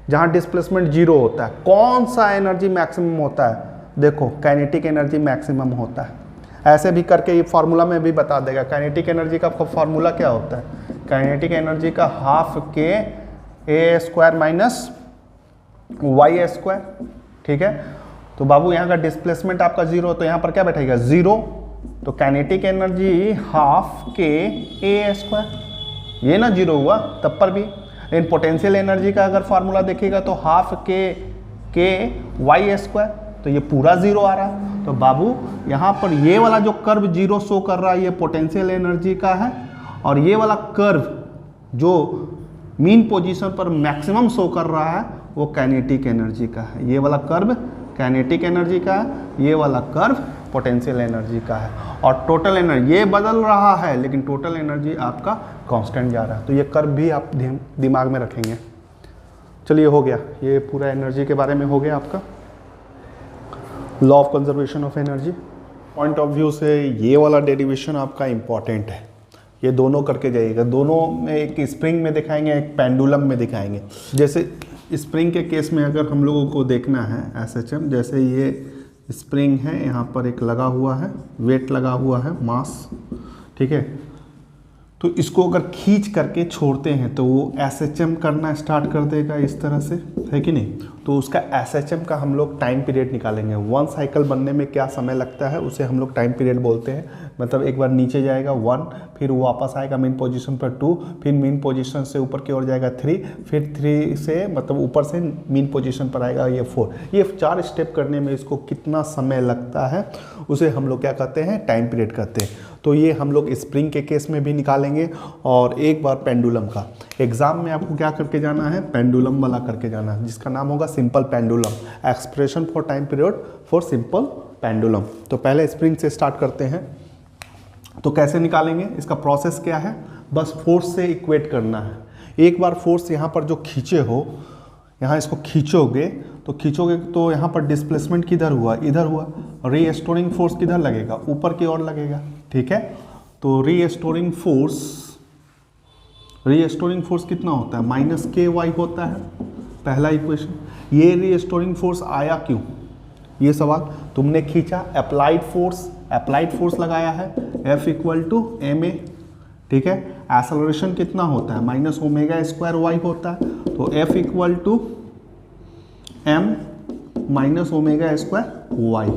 जहाँ डिस्प्लेसमेंट 0 होता है कौन सा एनर्जी मैक्सिमम होता है? देखो काइनेटिक एनर्जी मैक्सिमम होता है। ऐसे भी करके ये फार्मूला में भी बता देगा। काइनेटिक एनर्जी का फार्मूला क्या होता है? काइनेटिक एनर्जी का हाफ के ए स्क्वायर माइनस वाई स्क्वायर। ठीक है, तो बाबू यहाँ का डिस्प्लेसमेंट आपका 0, तो यहाँ पर क्या बैठेगा 0, तो काइनेटिक एनर्जी हाफ के ए स्क्वायर, ये ना 0 हुआ तब पर भी। लेकिन पोटेंशियल एनर्जी का अगर फार्मूला देखिएगा तो हाफ के वाई स्क्वायर, तो ये पूरा 0 आ रहा है। तो बाबू यहाँ पर ये वाला जो कर्व 0 शो कर रहा है ये पोटेंशियल एनर्जी का है, और ये वाला कर्व जो मीन पोजीशन पर मैक्सिमम शो कर रहा है वो काइनेटिक एनर्जी का है। ये वाला कर्व काइनेटिक एनर्जी का है, ये वाला कर्व पोटेंशियल एनर्जी का है। और टोटल एनर्जी ये बदल रहा है, लेकिन टोटल एनर्जी आपका कांस्टेंट जा रहा है। तो ये कर्व भी आप दिमाग में रखेंगे। चलिए हो गया, ये पूरा एनर्जी के बारे में हो गया आपका law of conservation of energy. Point of view से ये वाला डेरिवेशन आपका इम्पॉर्टेंट है, ये दोनों करके जाइएगा। दोनों में एक स्प्रिंग में दिखाएंगे, एक पेंडुलम में दिखाएंगे। जैसे स्प्रिंग के केस में अगर हम लोगों को देखना है एसएचएम, जैसे ये स्प्रिंग है, यहाँ पर एक लगा हुआ है, वेट लगा हुआ है, मास। ठीक है, तो इसको अगर खींच करके छोड़ते हैं तो वो एसएचएम करना स्टार्ट कर देगा इस तरह से, है कि नहीं? तो उसका एसएचएम का हम लोग टाइम पीरियड निकालेंगे। 1 साइकिल बनने में क्या समय लगता है उसे हम लोग टाइम पीरियड बोलते हैं। मतलब एक बार नीचे जाएगा 1, फिर वापस आएगा मेन पोजीशन पर 2, फिर मेन पोजीशन से ऊपर की ओर जाएगा 3, फिर 3 से मतलब ऊपर से मेन पोजीशन पर आएगा ये 4। ये 4 स्टेप करने में इसको कितना समय लगता है उसे हम लोग क्या कहते हैं? टाइम पीरियड कहते हैं। तो ये हम लोग स्प्रिंग के केस में भी निकालेंगे। और एक बार पेंडुलम का एग्जाम में आपको क्या करके जाना है? पेंडुलम वाला करके जाना है, जिसका नाम होगा simple pendulum, expression for time period for simple pendulum. तो पहले स्प्रिंग से स्टार्ट करते हैं। तो कैसे निकालेंगे, इसका प्रोसेस क्या है? बस फोर्स से इक्वेट करना है। एक बार फोर्स यहाँ पर जो खींचे हो, यहाँ इसको खींचोगे तो यहाँ पर डिस्प्लेसमेंट किधर हुआ? इधर हुआ। रीस्टोरिंग फोर्स किधर लगेगा? ऊपर की ओर लगेगा। ठीक है, तो रीस्टोरिंग फोर्स कितना होता है? माइनस के वाई होता है, पहला इक्वेशन। ये रीस्टोरिंग फोर्स आया क्यों? ये सवाल तुमने खींचा, अप्लाइड फोर्स लगाया है, F = ma। ठीक है, एक्सेलरेशन कितना होता है? माइनस ओमेगा स्क्वायर वाई होता है, तो F = m minus omega square Y.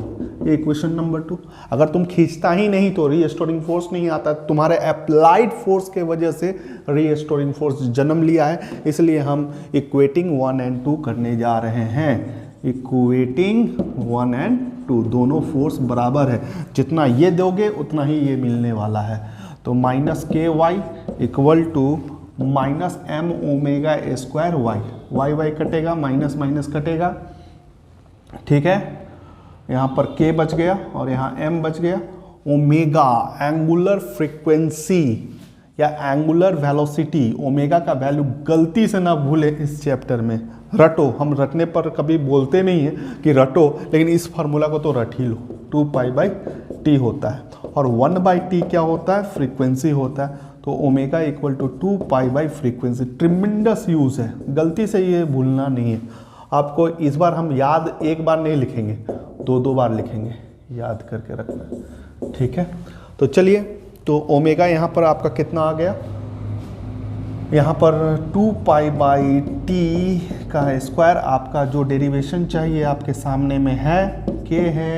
ये इक्वेशन नंबर 2। अगर तुम खींचता ही नहीं तो रीस्टोरिंग फोर्स नहीं आता। तुम्हारे अप्लाइड फोर्स के वजह से रीस्टोरिंग फोर्स जन्म लिया है, इसलिए हम इक्वेटिंग 1 और 2 करने जा रहे हैं। इक्वेटिंग 1 और 2 दोनों फोर्स बराबर है, जितना ये दोगे उतना ही ये मिलने वाला है। तो minus K Y equal to minus M omega square Y. Y कटेगा, माइनस माइनस कटेगा। ठीक है, यहाँ पर k बच गया और यहाँ m बच गया। ओमेगा एंगुलर फ्रीक्वेंसी या एंगुलर वेलोसिटी, ओमेगा का वैल्यू गलती से ना भूले इस चैप्टर में। रटो, हम रटने पर कभी बोलते नहीं है कि रटो, लेकिन इस फार्मूला को तो रट ही लो। 2π/t होता है और 1/t क्या होता है? फ्रीक्वेंसी होता है। तो omega equal to 2 pi by frequency. Tremendous use है, गलती से ये भूलना नहीं है आपको। इस बार हम याद एक बार नहीं लिखेंगे, दो बार लिखेंगे, याद करके रखना, ठीक है। तो चलिए, तो ओमेगा यहाँ पर आपका कितना आ गया, यहाँ पर 2 पाई बाई टी का स्क्वायर। आपका जो डेरिवेशन चाहिए आपके सामने में है, के है,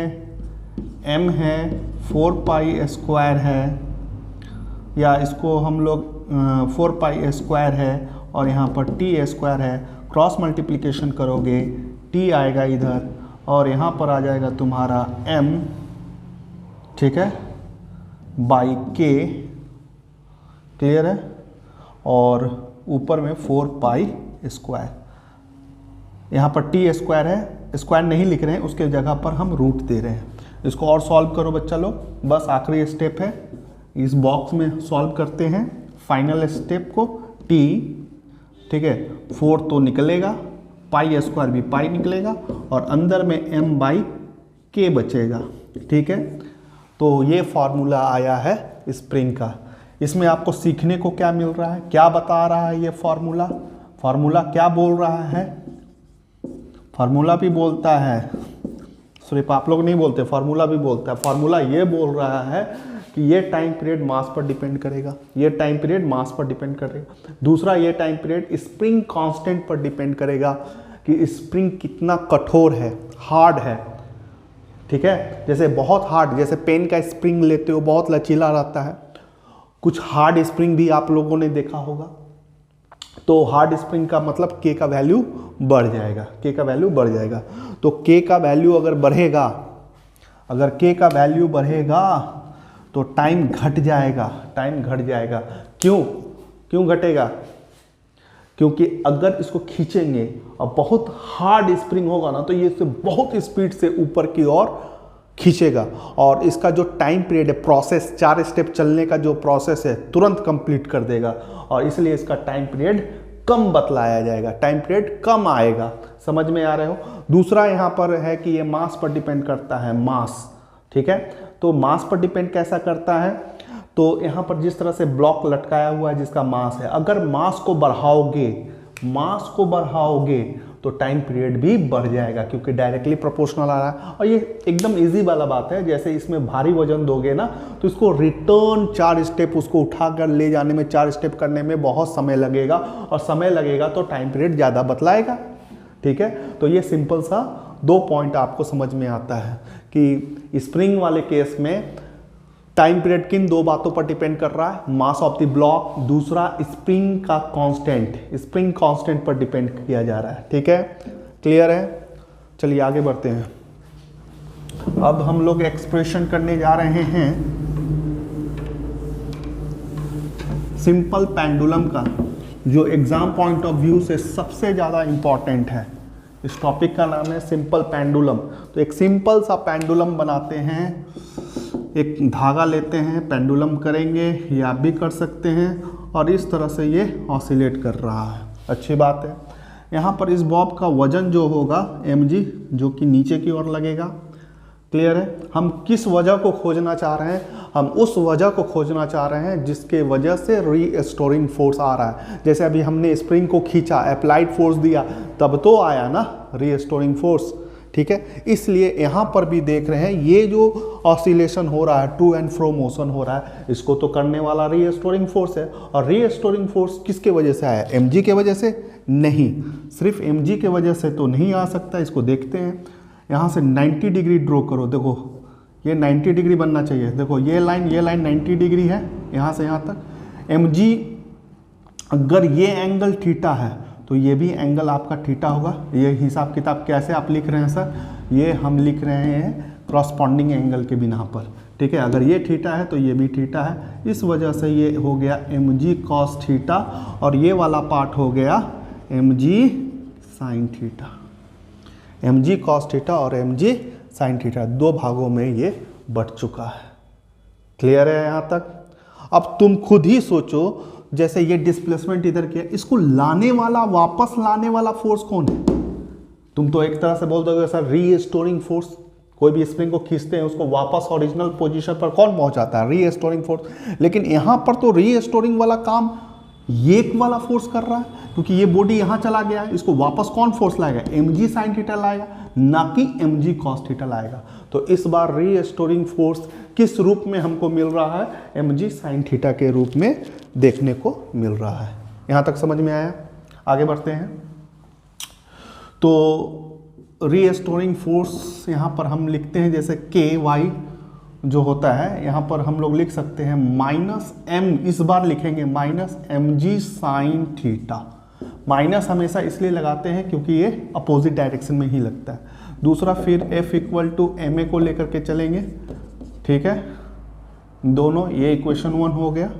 एम है, 4 पाई स्क्वायर है, या इसको हम लोग 4 पाई स्क्वायर है, और यहाँ पर टी स्क्वायर है। क्रॉस मल्टीप्लिकेशन करोगे टी आएगा इधर, और यहाँ पर आ जाएगा तुम्हारा m, ठीक है, बाई के, क्लियर है, और ऊपर में 4 पाई स्क्वायर। यहाँ पर टी स्क्वायर है, स्क्वायर नहीं लिख रहे हैं, उसके जगह पर हम रूट दे रहे हैं। इसको और सॉल्व करो बच्चा लोग, बस आखिरी स्टेप है, इस बॉक्स में सॉल्व करते हैं फाइनल स्टेप को। टी, ठीक है, 4 तो निकलेगा, पाई स्क्वायर भी पाई निकलेगा, और अंदर में m बाई के बचेगा, ठीक है। तो ये फार्मूला आया है स्प्रिंग का। इसमें आपको सीखने को क्या मिल रहा है, क्या बता रहा है ये फार्मूला? फार्मूला क्या बोल रहा है? फार्मूला भी बोलता है, सिर्फ आप लोग नहीं बोलते, फार्मूला भी बोलता है। फार्मूला ये बोल रहा है कि ये टाइम पीरियड मास पर डिपेंड करेगा, ये टाइम पीरियड मास पर डिपेंड करेगा। दूसरा, ये टाइम पीरियड स्प्रिंग कांस्टेंट पर डिपेंड करेगा कि स्प्रिंग कितना कठोर है, हार्ड है, ठीक है। जैसे बहुत हार्ड, जैसे पेन का स्प्रिंग लेते हो बहुत लचीला रहता है, कुछ हार्ड स्प्रिंग भी आप लोगों ने देखा होगा। तो हार्ड स्प्रिंग का मतलब के का वैल्यू बढ़ जाएगा, के का वैल्यू बढ़ जाएगा। तो के का वैल्यू अगर बढ़ेगा, अगर के का वैल्यू बढ़ेगा तो टाइम घट जाएगा, टाइम घट जाएगा। क्यों घटेगा? क्योंकि अगर इसको खींचेंगे और बहुत हार्ड स्प्रिंग होगा ना, तो ये इससे बहुत स्पीड से ऊपर की ओर खींचेगा, और इसका जो टाइम पीरियड है, प्रोसेस, 4 स्टेप चलने का जो प्रोसेस है, तुरंत कंप्लीट कर देगा, और इसलिए इसका टाइम पीरियड कम बतलाया जाएगा, टाइम पीरियड कम आएगा। समझ में आ रहे हो? दूसरा यहाँ पर है कि ये मास पर डिपेंड करता है, मास, ठीक है। तो मास पर डिपेंड कैसा करता है? तो यहाँ पर जिस तरह से ब्लॉक लटकाया हुआ है जिसका मास है, अगर मास को बढ़ाओगे, मास को बढ़ाओगे तो टाइम पीरियड भी बढ़ जाएगा, क्योंकि डायरेक्टली प्रोपोर्शनल आ रहा है। और ये एकदम इजी वाला बात है, जैसे इसमें भारी वजन दोगे ना, तो इसको रिटर्न 4 स्टेप, उसको उठाकर ले जाने में 4 स्टेप करने में बहुत समय लगेगा, और समय लगेगा तो टाइम पीरियड ज़्यादा बतलाएगा, ठीक है। तो ये सिंपल सा 2 पॉइंट आपको समझ में आता है कि स्प्रिंग वाले केस में टाइम पीरियड किन 2 बातों पर डिपेंड कर रहा है, मास ऑफ द ब्लॉक, दूसरा स्प्रिंग का कांस्टेंट, स्प्रिंग कांस्टेंट पर डिपेंड किया जा रहा है, ठीक है। क्लियर है? चलिए आगे बढ़ते हैं। अब हम लोग एक्सप्रेशन करने जा रहे हैं सिंपल पेंडुलम का, जो एग्जाम पॉइंट ऑफ व्यू से सबसे ज़्यादा इंपॉर्टेंट है। इस टॉपिक का नाम है सिंपल पेंडुलम। तो एक सिंपल सा पेंडुलम बनाते हैं, एक धागा लेते हैं, पेंडुलम करेंगे, ये आप भी कर सकते हैं, और इस तरह से ये ऑसिलेट कर रहा है, अच्छी बात है। यहाँ पर इस बॉब का वजन जो होगा mg, जो कि नीचे की ओर लगेगा, क्लियर है। हम किस वजह को खोजना चाह रहे हैं? हम उस वजह को खोजना चाह रहे हैं जिसके वजह से रीस्टोरिंग फोर्स आ रहा है। जैसे अभी हमने स्प्रिंग को खींचा, अप्लाइड फोर्स दिया, तब तो आया ना रीस्टोरिंग फोर्स, ठीक है। इसलिए यहाँ पर भी देख रहे हैं ये जो ऑसिलेशन हो रहा है, टू एंड फ्रो मोशन हो रहा है, इसको तो करने वाला रीस्टोरिंग फोर्स है। और रीस्टोरिंग फोर्स किसके वजह से आया? mg के वजह से नहीं, सिर्फ mg के वजह से तो नहीं आ सकता। इसको देखते हैं, यहाँ से 90 डिग्री ड्रॉ करो, देखो ये 90 डिग्री बनना चाहिए। देखो ये लाइन 90 डिग्री है, यहाँ से यहाँ तक। mg अगर ये एंगल थीटा है तो ये भी एंगल आपका थीटा होगा। ये हिसाब किताब कैसे आप लिख रहे हैं सर? ये हम लिख रहे हैं क्रॉसपॉन्डिंग एंगल के बिना पर, ठीक है। अगर ये थीटा है तो ये भी थीटा है, इस वजह से ये हो गया mg cos थीटा, और ये वाला पार्ट हो गया mg sin theta. mg cos theta और mg sin थीटा 2 भागों में ये बट चुका है। क्लियर है यहाँ तक? अब तुम खुद ही सोचो, जैसे ये डिस्प्लेसमेंट इधर किया, इसको लाने वाला, वापस लाने वाला फोर्स कौन है? तुम तो एक तरह से बोल दोगे सर रीस्टोरिंग फोर्स, कोई भी स्प्रिंग को खींचते हैं उसको वापस ओरिजिनल पोजीशन पर कौन पहुंचाता है? Restoring force. लेकिन यहाँ पर तो रीस्टोरिंग वाला काम ये वाला फोर्स कर रहा है, क्योंकि ये बॉडी यहाँ चला गया है, इसको वापस कौन फोर्स लाएगा? mg sin थीटा लाएगा, ना कि mg cos थीटा लाएगा। तो इस बार रीस्टोरिंग फोर्स किस रूप में हमको मिल रहा है? mg sin थीटा के रूप में देखने को मिल रहा है। यहाँ तक समझ में आया? आगे बढ़ते हैं। तो रीस्टोरिंग फोर्स यहाँ पर हम लिखते हैं जैसे के वाई जो होता है, यहाँ पर हम लोग लिख सकते हैं माइनस एम, इस बार लिखेंगे minus mg sin theta. Minus हमेशा इसलिए लगाते हैं क्योंकि ये अपोजिट डायरेक्शन में ही लगता है। दूसरा फिर F equal to M A को लेकर के चलेंगे, ठीक है, दोनों, ये इक्वेशन 1 हो गया।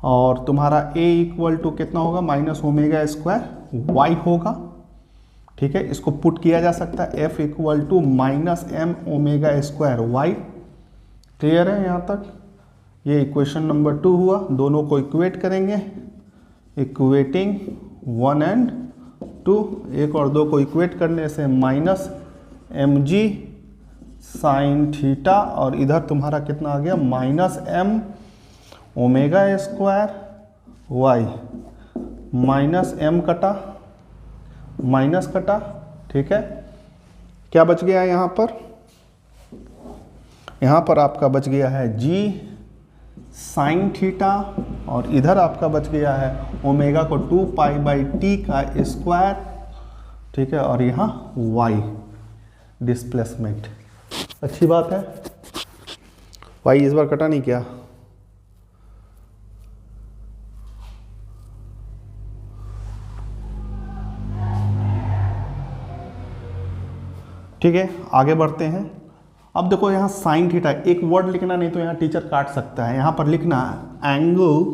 और तुम्हारा A इक्वल टू कितना होगा? माइनस ओमेगा स्क्वायर वाई होगा, ठीक है, इसको पुट किया जा सकता है। F equal to minus M omega square Y. Clear है यहाँ तक? ये इक्वेशन नंबर 2 हुआ। दोनों को इक्वेट करेंगे, इक्वेटिंग 1 एंड 2, एक और 2 को इक्वेट करने से माइनस mg sin थीटा, और इधर तुम्हारा कितना आ गया? Minus m omega square Y, minus m कटा माइनस कटा, ठीक है। क्या बच गया यहाँ पर? यहाँ पर आपका बच गया है g sin थीटा, और इधर आपका बच गया है ओमेगा को 2 पाई बाई टी का स्क्वायर, ठीक है, और यहाँ y डिस्प्लेसमेंट। अच्छी बात है। y इस बार कटा नहीं क्या? ठीक है, आगे बढ़ते हैं। अब देखो यहाँ साइन थीटा, एक वर्ड लिखना, नहीं तो यहाँ टीचर काट सकता है। यहाँ पर लिखना है एंगल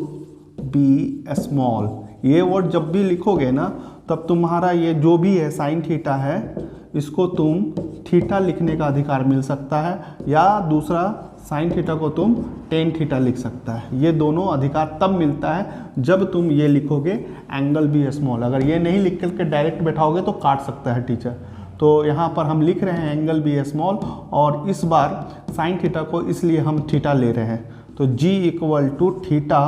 बी स्मॉल। ये वर्ड जब भी लिखोगे ना, तब तुम्हारा ये जो भी है साइन थीटा है, इसको तुम थीटा लिखने का अधिकार मिल सकता है, या दूसरा साइन थीटा को तुम टेन थीटा लिख सकता है। ये दोनों अधिकार तब मिलता है जब तुम ये लिखोगे एंगल बी स्मॉल। अगर ये नहीं लिख करके डायरेक्ट बैठाओगे तो काट सकता है टीचर। तो यहाँ पर हम लिख रहे हैं एंगल बी स्मॉल, और इस बार साइन थीटा को इसलिए हम थीटा ले रहे हैं। तो g equal to theta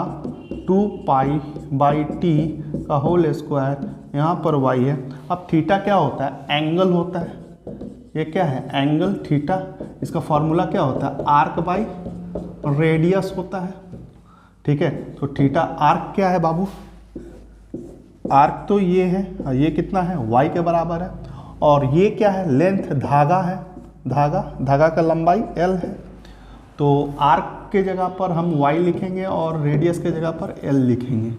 2 pi by t का होल स्क्वायर, यहाँ पर y है। अब थीटा क्या होता है? एंगल होता है। ये क्या है? Angle theta. इसका फॉर्मूला क्या होता है? आर्क बाई रेडियस होता है, ठीक है। तो थीटा आर्क क्या है बाबू? आर्क तो ये है, ये कितना है? y के बराबर है। और ये क्या है? लेंथ, धागा है, धागा का लंबाई l है। तो आर्क के जगह पर हम y लिखेंगे और रेडियस के जगह पर l लिखेंगे।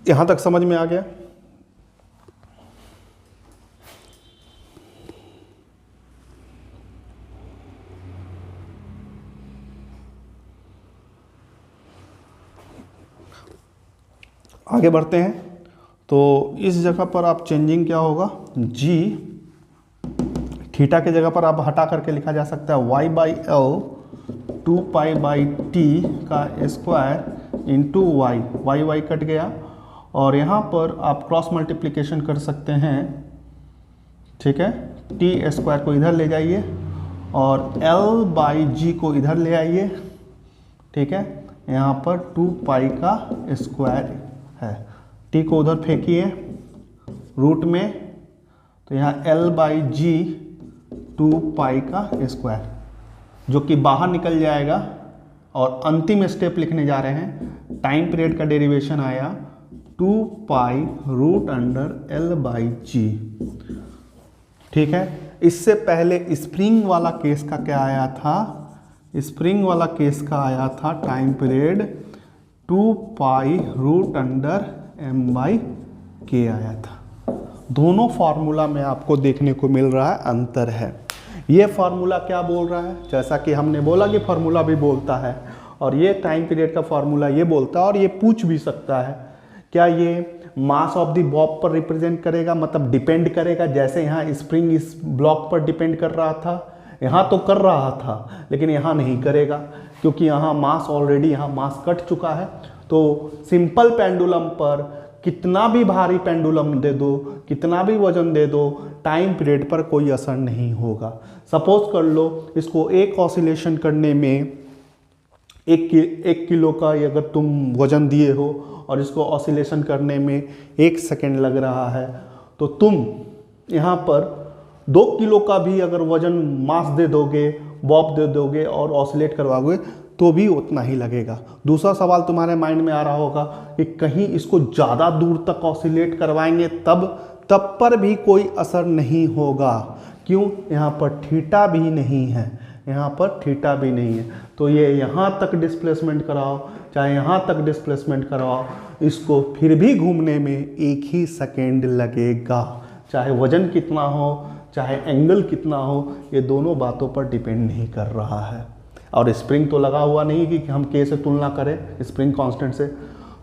यहाँ तक समझ में आ गया? आगे बढ़ते हैं। तो इस जगह पर आप चेंजिंग क्या होगा? g थीटा के जगह पर आप हटा करके लिखा जा सकता है y by L 2 pi by t का स्क्वायर इंटू y कट गया, और यहाँ पर आप क्रॉस मल्टीप्लिकेशन कर सकते हैं, ठीक है। टी स्क्वायर को इधर ले जाइए और l बाई जी को इधर ले आइए, ठीक है। यहाँ पर 2 पाई का स्क्वायर है, टी को उधर फेंकिए रूट में, तो यहाँ l बाई जी 2 पाई का स्क्वायर, जो कि बाहर निकल जाएगा। और अंतिम स्टेप लिखने जा रहे हैं, टाइम पीरियड का डेरिवेशन आया 2 pi root under l by G, ठीक है। इससे पहले स्प्रिंग वाला केस का क्या आया था? स्प्रिंग वाला केस का आया था time period 2 pi root under m by k आया था। दोनों फार्मूला में आपको देखने को मिल रहा है अंतर है। ये फार्मूला क्या बोल रहा है? जैसा कि हमने बोला कि फार्मूला भी बोलता है, और ये टाइम पीरियड का फार्मूला ये बोलता है, और ये पूछ भी सकता है क्या ये मास ऑफ द बॉब पर रिप्रेजेंट करेगा, मतलब डिपेंड करेगा, जैसे यहाँ स्प्रिंग इस ब्लॉक पर डिपेंड कर रहा था, यहाँ तो कर रहा था लेकिन यहाँ नहीं करेगा, क्योंकि यहाँ मास ऑलरेडी यहाँ मास कट चुका है। तो सिंपल पेंडुलम पर कितना भी भारी पेंडुलम दे दो, कितना भी वजन दे दो, टाइम पीरियड पर कोई असर नहीं होगा। सपोज कर लो इसको एक ऑसिलेशन करने में एक किलो का अगर तुम वजन दिए हो और इसको ऑसिलेशन करने में 1 सेकेंड लग रहा है, तो तुम यहाँ पर 2 किलो का भी अगर वजन मास दे दोगे, बॉब दे दोगे और ऑसिलेट करवाओगे तो भी उतना ही लगेगा। दूसरा सवाल तुम्हारे माइंड में आ रहा होगा कि कहीं इसको ज़्यादा दूर तक ऑसिलेट करवाएंगे तब पर भी कोई असर नहीं होगा। क्यों? यहाँ पर थीटा भी नहीं है, यहाँ पर थीटा भी नहीं है। तो ये यहाँ तक डिस्प्लेसमेंट कराओ चाहे यहाँ तक डिस्प्लेसमेंट कराओ, इसको फिर भी घूमने में 1 ही सेकेंड लगेगा। चाहे वजन कितना हो, चाहे एंगल कितना हो, ये दोनों बातों पर डिपेंड नहीं कर रहा है। और स्प्रिंग तो लगा हुआ नहीं कि हम के से तुलना करें स्प्रिंग कांस्टेंट से।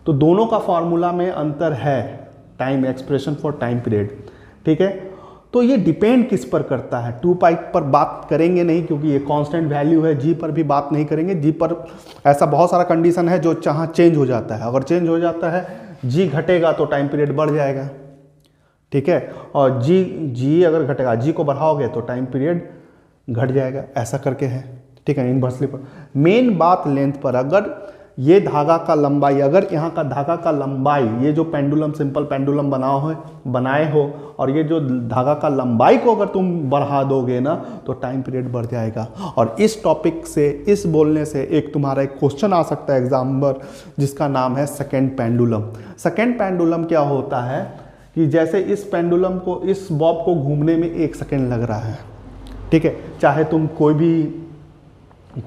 तो दोनों का फार्मूला में अंतर है, time expression for time period. ठीक है, तो ये डिपेंड किस पर करता है? 2 पाई पर बात करेंगे नहीं क्योंकि ये कांस्टेंट वैल्यू है। जी पर भी बात नहीं करेंगे। जी पर ऐसा बहुत सारा कंडीशन है जो जहाँ चेंज हो जाता है। अगर चेंज हो जाता है, जी घटेगा तो टाइम पीरियड बढ़ जाएगा। ठीक है, और जी अगर घटेगा, जी को बढ़ाओगे तो टाइम पीरियड घट जाएगा। ऐसा करके है। ठीक है, इनवर्सली पर। मेन बात लेंथ पर, अगर ये धागा का लंबाई, अगर यहाँ का धागा का लंबाई, ये जो पेंडुलम सिंपल पेंडुलम बनाए हो और ये जो धागा का लंबाई को अगर तुम बढ़ा दोगे ना तो टाइम पीरियड बढ़ जाएगा। और इस टॉपिक से, इस बोलने से एक तुम्हारा एक क्वेश्चन आ सकता है एग्जाम पर, जिसका नाम है सेकेंड पेंडुलम। सेकेंड पेंडुलम क्या होता है कि जैसे इस पेंडुलम को, इस बॉब को घूमने में 1 सेकेंड लग रहा है। ठीक है, चाहे तुम कोई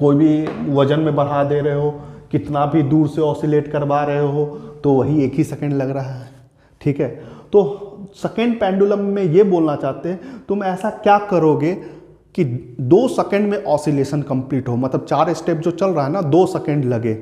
भी वजन में बढ़ा दे रहे हो, कितना भी दूर से ऑसिलेट करवा रहे हो, तो वही 1 ही सेकेंड लग रहा है। ठीक है, तो सेकेंड पेंडुलम में ये बोलना चाहते हैं तुम ऐसा क्या करोगे कि 2 सेकेंड में ऑसिलेशन कंप्लीट हो, मतलब 4 स्टेप जो चल रहा है ना 2 सेकेंड लगे,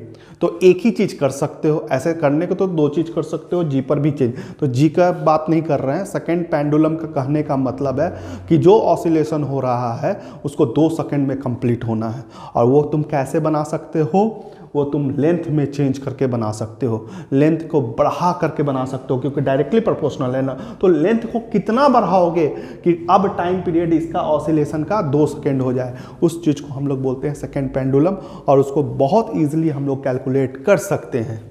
तो एक ही चीज़ कर सकते हो। ऐसे करने को तो 2 चीज़ कर सकते हो, जी पर भी चेंज। तो जी का बात नहीं कर रहे हैं। सेकेंड पेंडुलम का कहने का मतलब है कि जो ऑसिलेशन हो रहा है उसको 2 सेकेंड में कंप्लीट होना है। और वो तुम कैसे बना सकते हो? वो तुम लेंथ में चेंज करके बना सकते हो, लेंथ को बढ़ा करके बना सकते हो, क्योंकि डायरेक्टली प्रोपोर्शनल है ना। तो लेंथ को कितना बढ़ाओगे कि अब टाइम पीरियड इसका ऑसिलेशन का 2 सेकेंड हो जाए, उस चीज़ को हम लोग बोलते हैं सेकेंड पेंडुलम। और उसको बहुत ईजिली हम लोग कैलकुलेट कर सकते हैं।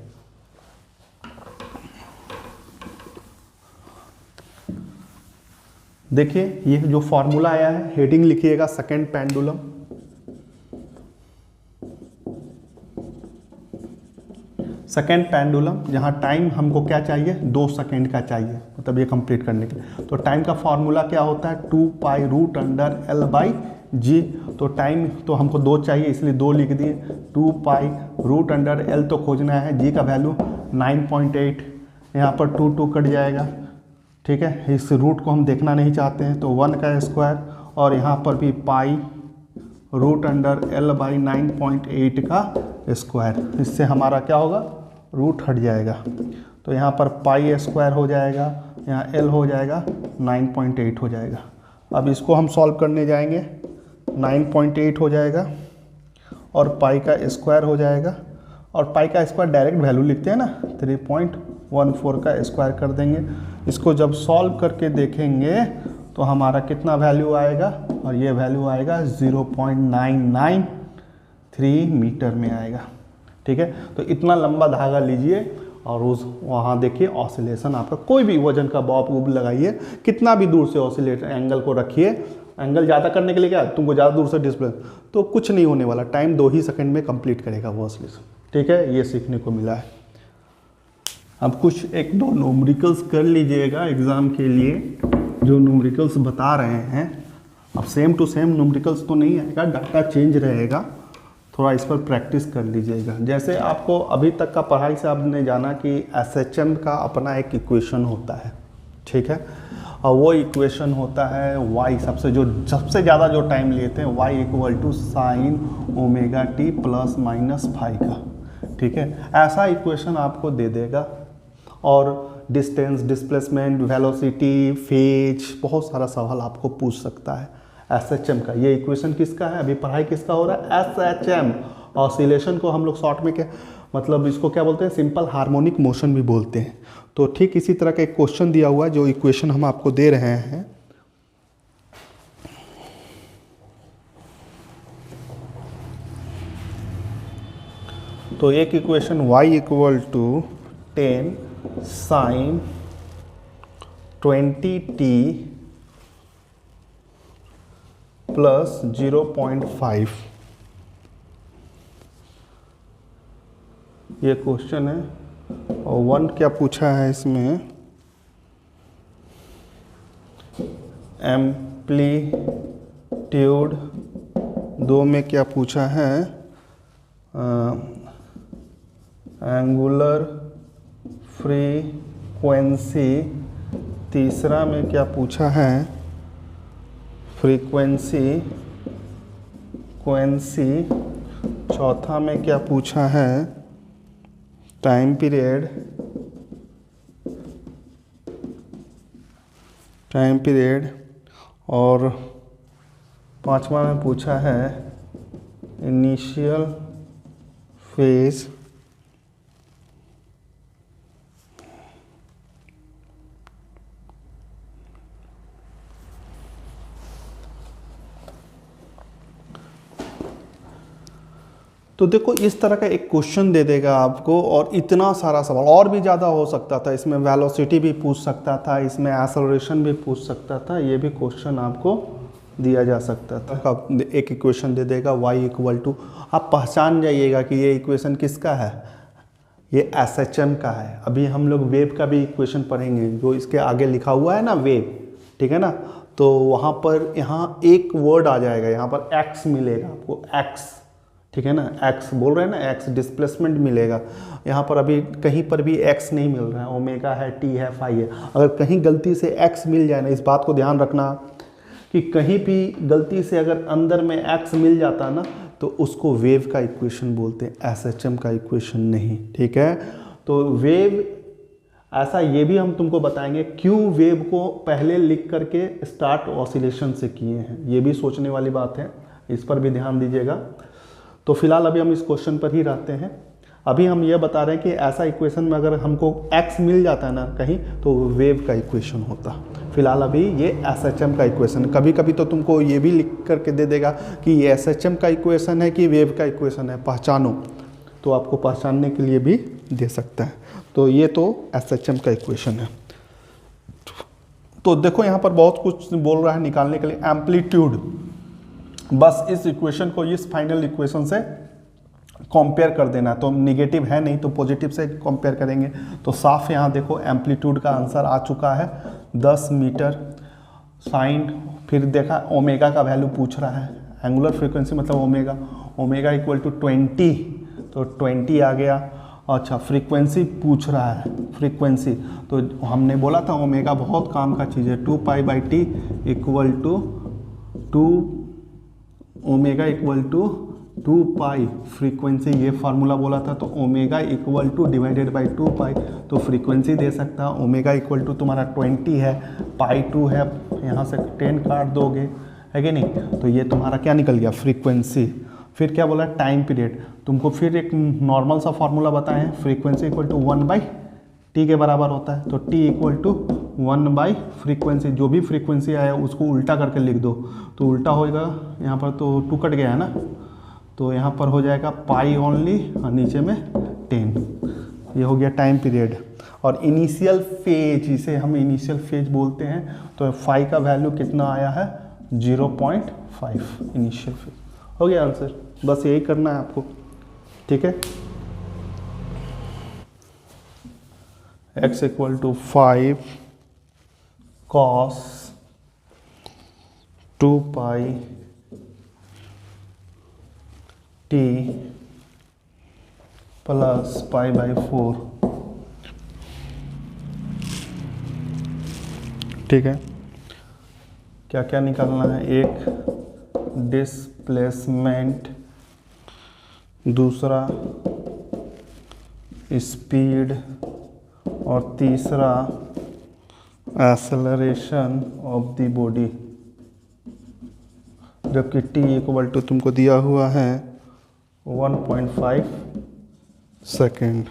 देखिए ये जो फॉर्मूला आया है, हेडिंग लिखिएगा सेकेंड पेंडुलम। सेकेंड पेंडुलम, जहाँ टाइम हमको क्या चाहिए? 2 सेकेंड का चाहिए, मतलब ये कंप्लीट करने के लिए। तो टाइम का फॉर्मूला क्या होता है? 2 पाई रूट अंडर L/G। तो टाइम तो हमको 2 चाहिए, इसलिए 2 लिख दिए। 2 पाई रूट अंडर L तो खोजना है, G का वैल्यू 9.8। यहाँ पर 2 कट जाएगा। ठीक है, इस रूट को हम देखना नहीं चाहते हैं, तो 1 का स्क्वायर और यहाँ पर भी पाई रूट अंडर L/9.8 का स्क्वायर। इससे हमारा क्या होगा? रूट हट जाएगा। तो यहाँ पर पाई स्क्वायर हो जाएगा, यहाँ L हो जाएगा, 9.8 हो जाएगा। अब इसको हम सॉल्व करने जाएंगे। 9.8 हो जाएगा और पाई का स्क्वायर हो जाएगा। और पाई का स्क्वायर डायरेक्ट वैल्यू लिखते हैं ना, 3.14 का स्क्वायर कर देंगे। इसको जब सॉल्व करके देखेंगे तो हमारा कितना वैल्यू आएगा? और ये वैल्यू आएगा 0.993 मीटर में आएगा। ठीक है, तो इतना लंबा धागा लीजिए और उस वहाँ देखिए ऑसिलेशन आपका, कोई भी वजन का बॉब वूब लगाइए, कितना भी दूर से ऑसिलेट, एंगल को रखिए। एंगल ज़्यादा करने के लिए क्या, तुमको ज़्यादा दूर से डिस्प्ले, तो कुछ नहीं होने वाला, टाइम 2 ही सेकंड में कंप्लीट करेगा वो ऑसिलेशन। ठीक है, ये सीखने को मिला है। अब कुछ 1-2 न्यूमेरिकल्स कर लीजिएगा एग्ज़ाम के लिए, जो न्यूमेरिकल्स बता रहे हैं। अब सेम टू सेम न्यूमेरिकल्स तो नहीं आएगा, डाटा चेंज रहेगा, थोड़ा इस पर प्रैक्टिस कर लीजिएगा। जैसे आपको अभी तक का पढ़ाई से आपने जाना कि SHM का अपना एक इक्वेशन होता है। ठीक है, और वो इक्वेशन होता है y, सबसे ज़्यादा जो टाइम लेते हैं y = sin ωt ± फाई का। ठीक है, ऐसा इक्वेशन आपको दे देगा। और डिस्टेंस, डिस्प्लेसमेंट, वेलोसिटी, फेज, बहुत सारा सवाल आपको पूछ सकता है SHM का। ये इक्वेशन किसका है? अभी पढ़ाई किसका हो रहा है? SHM। ऑसिलेशन को हम लोग शॉर्ट में क्या मतलब, इसको क्या बोलते हैं? सिंपल हार्मोनिक मोशन भी बोलते हैं। तो ठीक इसी तरह का एक क्वेश्चन दिया हुआ है जो इक्वेशन हम आपको दे रहे हैं। तो एक equation y equal to 10 sine 20t plus 0.5, ये क्वेश्चन है। और 1 क्या पूछा है इसमें, एम्पलीट्यूड। 2 में क्या पूछा है, एंगुलर फ्रीक्वेंसी। तीसरा में क्या पूछा है, फ्रीक्वेंसी। चौथा में क्या पूछा है, टाइम पीरियड। और 5वां में पूछा है इनिशियल फेज। तो देखो इस तरह का एक क्वेश्चन दे देगा आपको, और इतना सारा सवाल, और भी ज़्यादा हो सकता था। इसमें वेलोसिटी भी पूछ सकता था, इसमें एक्सेलरेशन भी पूछ सकता था, ये भी क्वेश्चन आपको दिया जा सकता था। अब एक इक्वेशन दे देगा y इक्वल टू, आप पहचान जाइएगा कि ये इक्वेशन किसका है, ये SHM का है। अभी हम लोग वेव का भी इक्वेशन पढ़ेंगे, जो इसके आगे लिखा हुआ है ना वेव, ठीक है ना। तो वहाँ पर यहाँ एक वर्ड आ जाएगा, यहाँ पर x मिलेगा आपको, x, ठीक है ना। x बोल रहे हैं ना, x डिस्प्लेसमेंट मिलेगा। यहाँ पर अभी कहीं पर भी x नहीं मिल रहा है, ओमेगा है, t है, फाई है। अगर कहीं गलती से x मिल जाए ना, इस बात को ध्यान रखना कि कहीं भी गलती से अगर अंदर में x मिल जाता ना, तो उसको वेव का इक्वेशन बोलते हैं, SHM का इक्वेशन नहीं, ठीक है। तो वेव ऐसा, ये भी हम तुमको बताएंगे क्यों वेव को पहले लिख करके स्टार्ट ऑसिलेशन से किए हैं, ये भी सोचने वाली बात है, इस पर भी ध्यान दीजिएगा। तो फिलहाल अभी हम इस क्वेश्चन पर ही रहते हैं। अभी हम ये बता रहे हैं कि ऐसा इक्वेशन में अगर हमको x मिल जाता है ना कहीं, तो वेव का इक्वेशन होता। फिलहाल अभी ये SHM का इक्वेशन। कभी कभी तो तुमको ये भी लिख करके दे देगा कि ये SHM का इक्वेशन है कि वेव का इक्वेशन है, पहचानो। तो आपको पहचानने के लिए भी दे सकता है। तो ये तो SHM का इक्वेशन है। तो देखो यहाँ पर बहुत कुछ बोल रहा है निकालने के लिए, एम्पलीट्यूड। बस इस इक्वेशन को इस फाइनल इक्वेशन से कंपेयर कर देना। तो निगेटिव है नहीं तो पॉजिटिव से कंपेयर करेंगे। तो साफ यहाँ देखो एम्पलीट्यूड का आंसर आ चुका है 10 मीटर साइन। फिर देखा ओमेगा का वैल्यू पूछ रहा है, एंगुलर फ्रीक्वेंसी मतलब ओमेगा, ओमेगा इक्वल टू 20, तो 20 आ गया। अच्छा फ्रीक्वेंसी पूछ रहा है, फ्रीक्वेंसी तो हमने बोला था ओमेगा बहुत काम का चीज़ है, 2π/t equal to 2 omega equal to 2π frequency, ये फार्मूला बोला था। तो omega equal to divided by 2π, तो फ्रीक्वेंसी दे सकता है। ओमेगा इक्वल टू तुम्हारा 20 है, π2 है, यहाँ से 10 काट दोगे, है कि नहीं। तो ये तुम्हारा क्या निकल गया, फ्रीक्वेंसी। फिर क्या बोला, टाइम पीरियड। तुमको फिर एक नॉर्मल सा फार्मूला बताए हैं, फ्रीक्वेंसी इक्वल टू 1/t के बराबर होता है। तो t इक्वल टू 1 फ्रीक्वेंसी, जो भी फ्रीक्वेंसी आया उसको उल्टा करके लिख दो, तो उल्टा होएगा। यहाँ पर तो 2 कट गया है ना, तो यहाँ पर हो जाएगा पाई ओनली और नीचे में 10। ये हो गया टाइम पीरियड। और इनिशियल फेज, इसे हम इनिशियल फेज बोलते हैं। तो फाई का वैल्यू कितना आया है, 0.5 इनिशियल फेज। हो गया आंसर, बस यही करना है आपको, ठीक है। x equal to 5 cos 2π t plus π/4, ठीक है। क्या क्या निकालना है, एक डिस्प्लेसमेंट, दूसरा स्पीड और तीसरा एक्सेलरेशन ऑफ द बॉडी। जबकि t इक्वल टू तुमको दिया हुआ है 1.5 सेकेंड।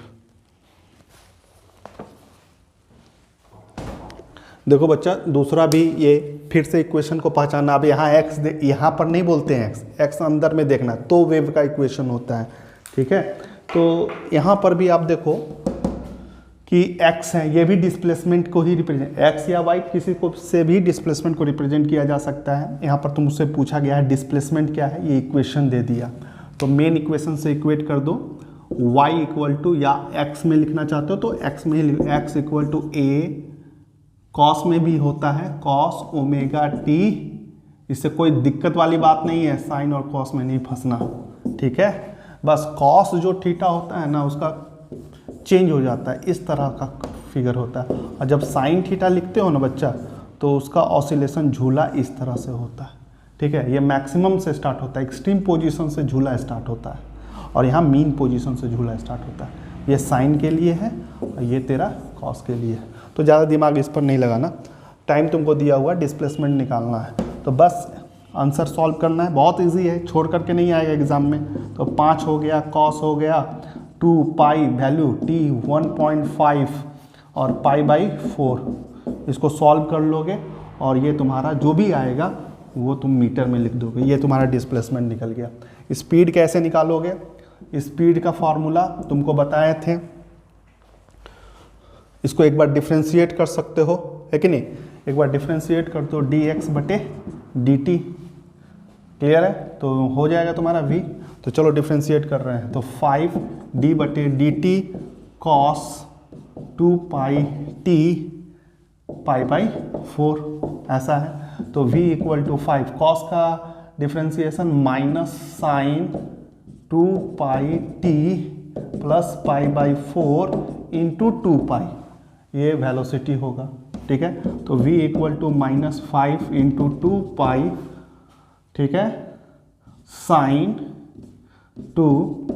देखो बच्चा, दूसरा भी ये फिर से इक्वेशन को पहचानना। अब यहाँ एक्स, यहाँ पर नहीं बोलते हैं एक्स, एक्स अंदर में देखना तो वेव का इक्वेशन होता है, ठीक है। तो यहाँ पर भी आप देखो कि x है, ये भी डिस्प्लेसमेंट को ही रिप्रेजेंट, x या y किसी को से भी डिस्प्लेसमेंट को रिप्रेजेंट किया जा सकता है। यहाँ पर तुमसे पूछा गया है डिस्प्लेसमेंट क्या है, ये इक्वेशन दे दिया, तो मेन इक्वेशन से इक्वेट कर दो। y इक्वल टू, या x में लिखना चाहते हो तो x में x equal to a, cos में भी होता है कॉस ओमेगा टी, इससे कोई दिक्कत वाली बात नहीं है, साइन और कॉस में नहीं फंसना, ठीक है। बस कॉस जो थीटा होता है ना उसका चेंज हो जाता है, इस तरह का फिगर होता है। और जब साइन थीटा लिखते हो ना बच्चा तो उसका ऑसिलेशन झूला इस तरह से होता है, ठीक है। ये मैक्सिमम से स्टार्ट होता है, एक्सट्रीम पोजीशन से झूला स्टार्ट होता है, और यहाँ मीन पोजीशन से झूला स्टार्ट होता है। ये साइन के लिए है और ये तेरा कॉस के लिए है। तो ज़्यादा दिमाग इस पर नहीं लगाना, टाइम तुमको दिया हुआ डिस्प्लेसमेंट निकालना है, तो बस आंसर सॉल्व करना है। बहुत इजी है, छोड़ करके नहीं आएगा एग्जाम में। तो 5 हो गया, कॉस हो गया 2 पाई, वैल्यू t 1.5 और π/4, इसको सॉल्व कर लोगे और ये तुम्हारा जो भी आएगा वो तुम मीटर में लिख दोगे। ये तुम्हारा डिस्प्लेसमेंट निकल गया। स्पीड कैसे निकालोगे, स्पीड का फॉर्मूला तुमको बताए थे, इसको एक बार डिफ्रेंशिएट कर सकते हो, है कि नहीं। एक बार डिफ्रेंशिएट कर दो dx/dt, क्लियर है, तो हो जाएगा तुम्हारा v। तो चलो डिफ्रेंशिएट कर रहे हैं, तो 5d/dt cos 2 पाई t π/4 ऐसा है। तो v इक्वल टू 5, कॉस का डिफ्रेंशिएशन माइनस साइन 2 पाई t प्लस π/4 इंटू 2 पाई, ये वेलोसिटी होगा, ठीक है। तो v इक्वल टू -5 इंटू 2 पाई, ठीक है, साइन 2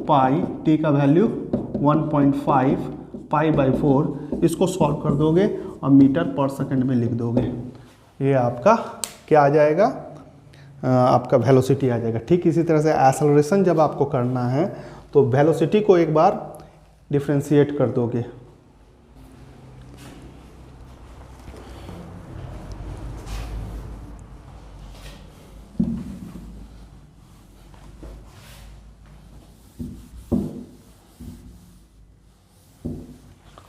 पाई, t का वैल्यू 1.5 π/4, इसको सॉल्व कर दोगे और मीटर पर सेकंड में लिख दोगे। ये आपका क्या आ जाएगा, आपका वेलोसिटी आ जाएगा। ठीक इसी तरह से एक्सेलरेशन जब आपको करना है तो वेलोसिटी को एक बार डिफ्रेंशिएट कर दोगे।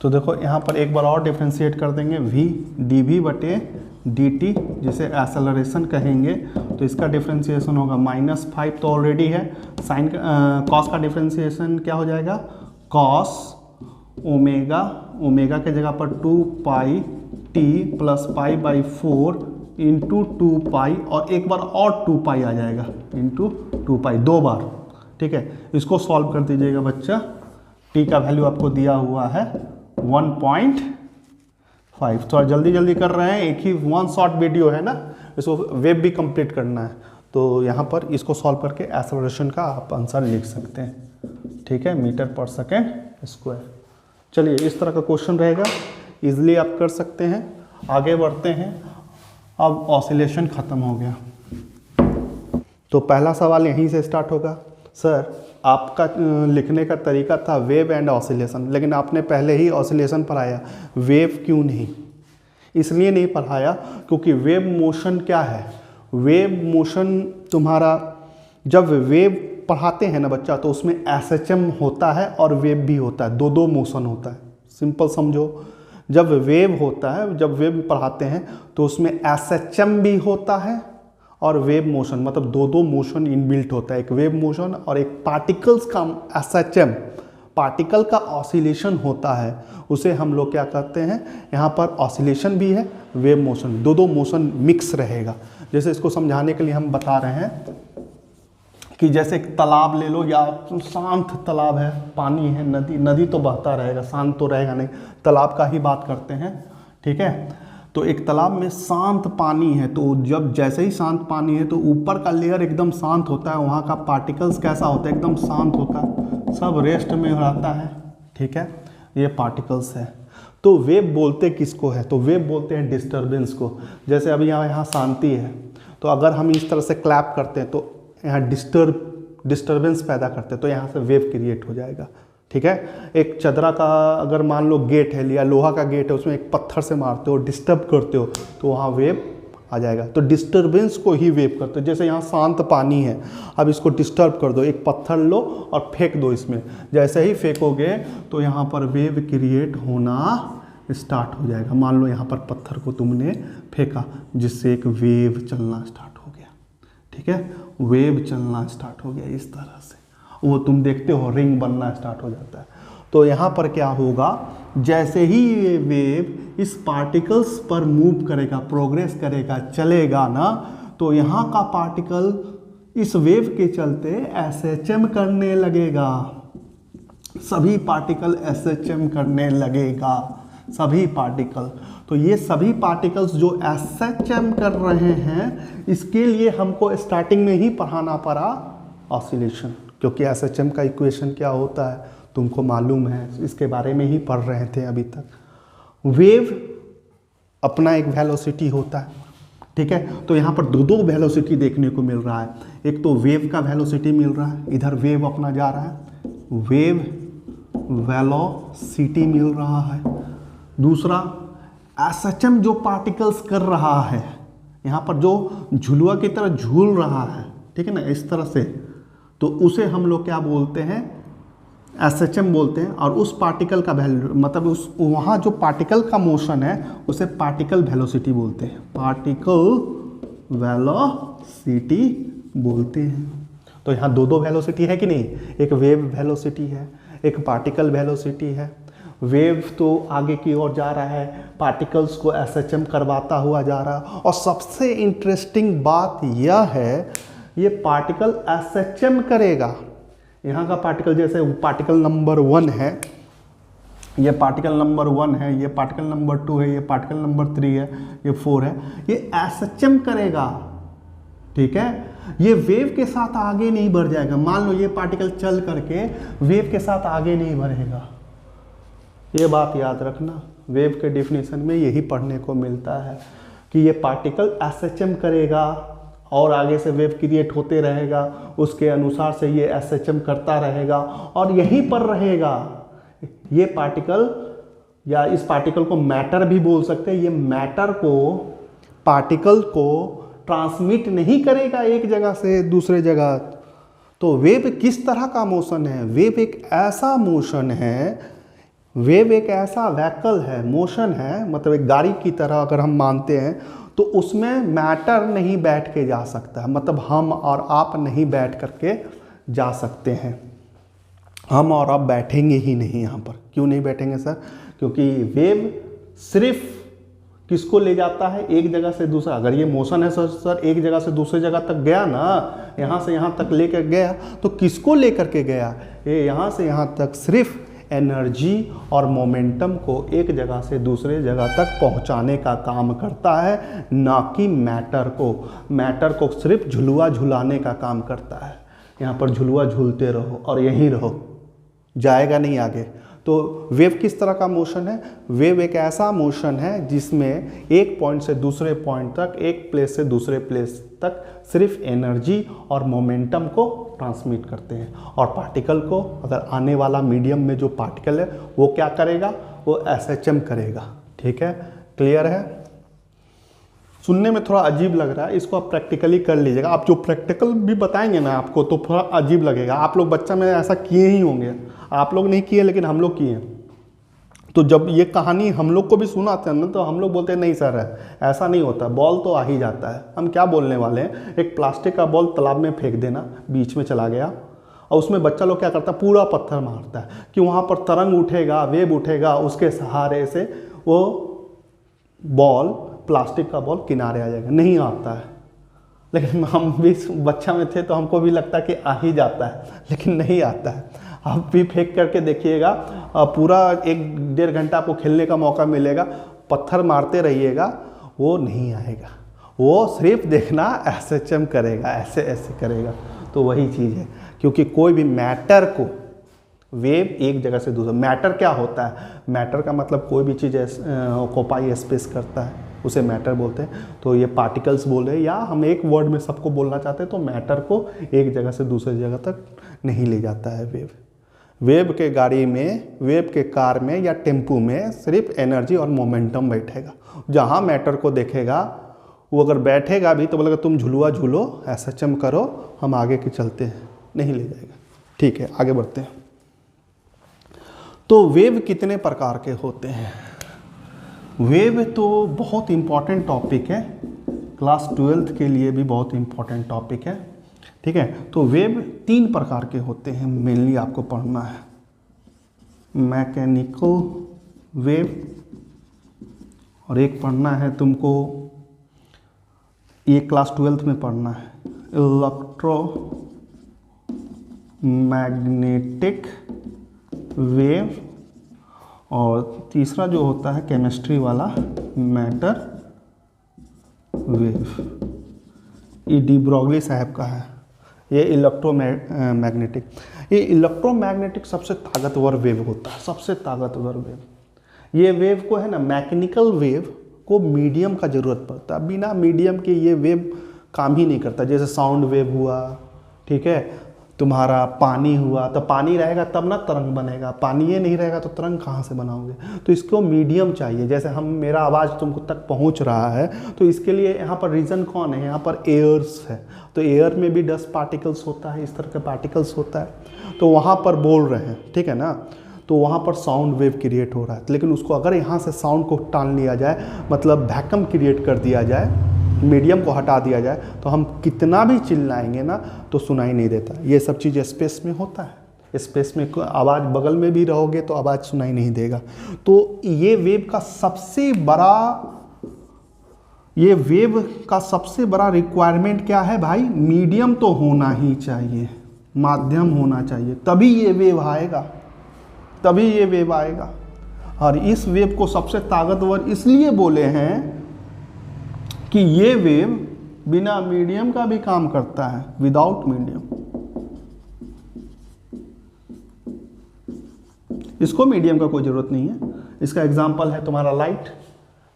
तो देखो यहाँ पर एक बार और डिफ्रेंशिएट कर देंगे, v dv/dt, जिसे एक्सेलरेशन कहेंगे, तो इसका डिफ्रेंशिएशन होगा -5 तो ऑलरेडी है, साइन कॉस का डिफ्रेंशिएशन क्या हो जाएगा, कॉस ओमेगा, ओमेगा के जगह पर 2 पाई t प्लस π/4 इंटू 2 पाई, और एक बार और 2 पाई आ जाएगा इंटू 2 पाई, 2 बार, ठीक है। इसको सॉल्व कर दीजिएगा बच्चा, t का वैल्यू आपको दिया हुआ है 1.5। थोड़ा जल्दी जल्दी कर रहे हैं, एक ही वन शॉट वीडियो है ना, इसको वेब भी कंप्लीट करना है। तो यहाँ पर इसको सॉल्व करके एक्सेलरेशन का आप आंसर लिख सकते हैं, ठीक है, मीटर पर सेकेंड स्क्वायर। चलिए इस तरह का क्वेश्चन रहेगा, इजीली आप कर सकते हैं। आगे बढ़ते हैं, अब ऑसिलेशन ख़त्म हो गया, तो पहला सवाल यहीं से स्टार्ट होगा। सर आपका लिखने का तरीका था वेव एंड ऑसिलेशन, लेकिन आपने पहले ही ऑसिलेशन पढ़ाया, वेव क्यों नहीं? इसलिए नहीं पढ़ाया क्योंकि वेव मोशन क्या है, वेव मोशन तुम्हारा, जब वेव पढ़ाते हैं ना बच्चा तो उसमें एसएचएम होता है और वेव भी होता है, दो मोशन होता है। सिंपल समझो, जब वेव होता है, जब वेव पढ़ाते हैं तो उसमें एसएचएम भी होता है और वेव मोशन, मतलब दो मोशन इनबिल्ट होता है, एक वेव मोशन और एक पार्टिकल्स का एसएचएम, पार्टिकल का ऑसिलेशन होता है, उसे हम लोग क्या कहते हैं, यहाँ पर ऑसिलेशन भी है, वेव मोशन, दो मोशन मिक्स रहेगा। जैसे इसको समझाने के लिए हम बता रहे हैं कि जैसे एक तालाब ले लो, या शांत तालाब है, पानी है, नदी तो बहता रहेगा, शांत तो रहेगा नहीं, तालाब का ही बात करते हैं, ठीक है। तो एक तालाब में शांत पानी है, तो जब जैसे ही शांत पानी है तो ऊपर का लेयर एकदम शांत होता है, वहाँ का पार्टिकल्स कैसा होता है, एकदम शांत होता है, सब रेस्ट में रहता है, ठीक है, ये पार्टिकल्स है। तो वेव बोलते किसको है, तो वेव बोलते हैं डिस्टर्बेंस को। जैसे अभी यहाँ शांति है, तो अगर हम इस तरह से क्लैप करते हैं तो यहाँ डिस्टर्बेंस पैदा करते हैं, तो यहाँ से वेव क्रिएट हो जाएगा, ठीक है। एक चदरा का अगर मान लो गेट है या लोहा का गेट है, उसमें एक पत्थर से मारते हो, डिस्टर्ब करते हो, तो वहाँ वेव आ जाएगा। तो डिस्टर्बेंस को ही वेव करते हो। जैसे यहाँ शांत पानी है, अब इसको डिस्टर्ब कर दो, एक पत्थर लो और फेंक दो इसमें, जैसे ही फेंकोगे तो यहाँ पर वेव क्रिएट होना स्टार्ट हो जाएगा। मान लो यहाँ पर पत्थर को तुमने फेंका, जिससे एक वेव चलना स्टार्ट हो गया, ठीक है। वेव चलना स्टार्ट हो गया इस तरह से, वो तुम देखते हो रिंग बनना स्टार्ट हो जाता है। तो यहाँ पर क्या होगा, जैसे ही ये वेव इस पार्टिकल्स पर मूव करेगा, प्रोग्रेस करेगा, चलेगा ना, तो यहाँ का पार्टिकल इस वेव के चलते SHM करने लगेगा। सभी पार्टिकल SHM करने लगेगा, सभी पार्टिकल। तो ये सभी पार्टिकल्स जो SHM कर रहे हैं, इसके लिए हमको स्टार्टिंग में ही पढ़ाना पड़ा ऑसिलेशन, क्योंकि SHM का इक्वेशन क्या होता है तुमको मालूम है, इसके बारे में ही पढ़ रहे थे अभी तक। वेव अपना एक वेलोसिटी होता है, ठीक है। तो यहाँ पर दो वेलोसिटी देखने को मिल रहा है। एक तो वेव का वेलोसिटी मिल रहा है, इधर वेव अपना जा रहा है, वेव वेलोसिटी मिल रहा है। दूसरा SHM जो पार्टिकल्स कर रहा है, यहाँ पर जो झुलुआ की तरह झूल रहा है, ठीक है ना, इस तरह से, तो उसे हम लोग क्या बोलते हैं, SHM बोलते हैं। और उस पार्टिकल का वैल्यू, मतलब उस वहाँ जो पार्टिकल का मोशन है उसे पार्टिकल वेलोसिटी बोलते हैं, पार्टिकल वेलोसिटी बोलते हैं। तो यहाँ दो वेलोसिटी है कि नहीं, एक वेव वेलोसिटी है, एक पार्टिकल वेलोसिटी है। वेव तो आगे की ओर जा रहा है, पार्टिकल्स को SHM करवाता हुआ जा रहा है। और सबसे इंटरेस्टिंग बात यह है, ये पार्टिकल SHM करेगा। यहाँ का पार्टिकल, जैसे पार्टिकल नंबर 1 है, ये पार्टिकल नंबर 1 है, ये पार्टिकल नंबर 2 है, ये पार्टिकल नंबर 3 है, ये 4 है, ये SHM करेगा, ठीक है। ये वेव के साथ आगे नहीं बढ़ जाएगा। मान लो ये पार्टिकल चल करके वेव के साथ आगे नहीं बढ़ेगा, ये बात याद रखना। वेव के डिफिनीशन में यही पढ़ने को मिलता है कि ये पार्टिकल SHM करेगा और आगे से वेव क्रिएट होते रहेगा, उसके अनुसार से ये SHM करता रहेगा और यहीं पर रहेगा। ये पार्टिकल, या इस पार्टिकल को मैटर भी बोल सकते हैं, ये मैटर को, पार्टिकल को ट्रांसमिट नहीं करेगा एक जगह से दूसरे जगह। तो वेव किस तरह का मोशन है, वेव एक ऐसा मोशन है, वेव एक ऐसा व्हीकल है, मोशन है, मतलब एक गाड़ी की तरह अगर हम मानते हैं, तो उसमें मैटर नहीं बैठ के जा सकता है। मतलब हम और आप नहीं बैठ करके जा सकते हैं, हम और आप बैठेंगे ही नहीं यहाँ पर। क्यों नहीं बैठेंगे सर? क्योंकि वेव सिर्फ किसको ले जाता है, एक जगह से दूसरा। अगर ये मोशन है सर एक जगह से दूसरी जगह तक गया ना, यहाँ से यहाँ तक लेकर गया, तो किसको लेकर के गया, ये यहाँ से यहाँ तक सिर्फ एनर्जी और मोमेंटम को एक जगह से दूसरे जगह तक पहुंचाने का काम करता है, ना कि मैटर को। मैटर को सिर्फ झुलुआ झुलाने का काम करता है। यहाँ पर झुलुआ झूलते रहो और यहीं रहो, जाएगा नहीं आगे। तो वेव किस तरह का मोशन है? वेव एक ऐसा मोशन है जिसमें एक पॉइंट से दूसरे पॉइंट तक, एक प्लेस से दूसरे प्लेस तक सिर्फ एनर्जी और मोमेंटम को ट्रांसमिट करते हैं। और पार्टिकल को, अगर आने वाला मीडियम में जो पार्टिकल है वो क्या करेगा, वो SHM करेगा। ठीक है, क्लियर है? सुनने में थोड़ा अजीब लग रहा है, इसको आप प्रैक्टिकली कर लीजिएगा। आप जो प्रैक्टिकल भी बताएंगे ना आपको तो थोड़ा अजीब लगेगा। आप लोग बच्चा में ऐसा किए ही होंगे, आप लोग नहीं किए लेकिन हम लोग किए। तो जब ये कहानी हम लोग को भी सुनाते हैं ना, तो हम लोग बोलते हैं नहीं सर ऐसा नहीं होता, बॉल तो आ ही जाता है। हम क्या बोलने वाले हैं, एक प्लास्टिक का बॉल तालाब में फेंक देना, बीच में चला गया और उसमें बच्चा लोग क्या करता है, पूरा पत्थर मारता है कि वहाँ पर तरंग उठेगा, वेव उठेगा, उसके सहारे से वो बॉल, प्लास्टिक का बॉल किनारे आ जाएगा। नहीं आता है, लेकिन हम भी बच्चा में थे तो हमको भी लगता है कि आ ही जाता है, लेकिन नहीं आता है। आप भी फेंक करके देखिएगा, पूरा 1-1.5 घंटा आपको खेलने का मौका मिलेगा, पत्थर मारते रहिएगा, वो नहीं आएगा। वो सिर्फ देखना SHM करेगा, ऐसे ऐसे करेगा। तो वही चीज़ है, क्योंकि कोई भी मैटर को, वेव एक जगह से दूसरा, मैटर क्या होता है, मैटर का मतलब कोई भी चीज़ ऑक्यूपाई स्पेस करता है उसे मैटर बोलते हैं। तो ये पार्टिकल्स बोल रहे हैं, या हम एक वर्ड में सबको बोलना चाहते हैं तो मैटर को एक जगह से दूसरी जगह तक नहीं ले जाता है वेव। वेव के गाड़ी में, वेव के कार में या टेम्पू में सिर्फ एनर्जी और मोमेंटम बैठेगा। जहाँ मैटर को देखेगा वो अगर बैठेगा भी तो बोलेगा तुम झुलुआ झूलो, SHM करो, हम आगे के चलते हैं, नहीं ले जाएगा। ठीक है, आगे बढ़ते हैं। तो वेव कितने प्रकार के होते हैं? वेव तो बहुत इम्पॉर्टेंट टॉपिक है, क्लास 12th के लिए भी बहुत इम्पॉर्टेंट टॉपिक है। ठीक है, तो वेव 3 प्रकार के होते हैं, मेनली आपको पढ़ना है। मैकेनिकल वेव, और एक पढ़ना है तुमको, ये क्लास 12th में पढ़ना है, इलेक्ट्रोमैग्नेटिक वेव, और तीसरा जो होता है केमिस्ट्री वाला, मैटर वेव। ये डी ब्रॉगली साहब का है, ये इलेक्ट्रोमैग्नेटिक। ये इलेक्ट्रोमैग्नेटिक सबसे ताकतवर वेव होता है, सबसे ताकतवर वेव। ये वेव को है ना, मैकेनिकल वेव को मीडियम का ज़रूरत पड़ता है, बिना मीडियम के ये वेव काम ही नहीं करता। जैसे साउंड वेव हुआ, ठीक है, तुम्हारा पानी हुआ, तो पानी रहेगा तब ना तरंग बनेगा, पानी ये नहीं रहेगा तो तरंग कहाँ से बनाओगे? तो इसको मीडियम चाहिए। जैसे हम, मेरा आवाज़ तुमको तक पहुँच रहा है, तो इसके लिए यहाँ पर रीज़न कौन है? यहाँ पर एयर्स है, तो एयर में भी डस्ट पार्टिकल्स होता है, इस तरह के पार्टिकल्स होता है, तो वहाँ पर बोल रहे हैं, ठीक है ना, तो वहाँ पर साउंड वेव क्रिएट हो रहा है। लेकिन उसको अगर यहाँ से साउंड को टाल लिया जाए, मतलब वैक्यूम क्रिएट कर दिया जाए, मीडियम को हटा दिया जाए, तो हम कितना भी चिल्लाएंगे ना तो सुनाई नहीं देता। ये सब चीज़ स्पेस में होता है, स्पेस में आवाज़ बगल में भी रहोगे तो आवाज़ सुनाई नहीं देगा। तो ये वेव का सबसे बड़ा रिक्वायरमेंट क्या है भाई? मीडियम तो होना ही चाहिए, माध्यम होना चाहिए, तभी ये वेव आएगा, तभी ये वेव आएगा। और इस वेव को सबसे ताकतवर इसलिए बोले हैं कि ये वेव बिना मीडियम का भी काम करता है, विदाउट मीडियम। इसको मीडियम का कोई ज़रूरत नहीं है। इसका एग्जांपल है तुम्हारा light.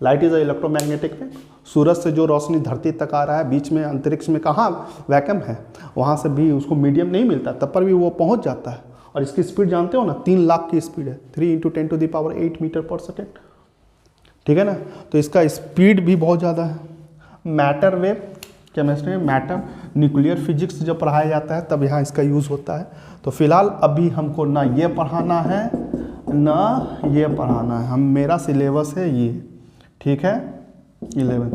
Light is a electromagnetic wave. सूरज से जो रोशनी धरती तक आ रहा है, बीच में अंतरिक्ष में कहाँ वैक्यूम है, वहाँ से भी उसको मीडियम नहीं मिलता, तब पर भी वो पहुँच जाता है। और इसकी स्पीड जानते हो ना, 3 लाख की स्पीड है, 3 × 10⁸ मीटर पर सेकेंड, ठीक है ना। तो इसका स्पीड भी बहुत ज़्यादा है। मैटर वेव, केमिस्ट्री में मैटर, न्यूक्लियर फिजिक्स जब पढ़ाया जाता है तब यहाँ इसका यूज़ होता है। तो फिलहाल अभी हमको ना ये पढ़ाना है ना ये पढ़ाना है, मेरा सिलेबस है ये, ठीक है। 11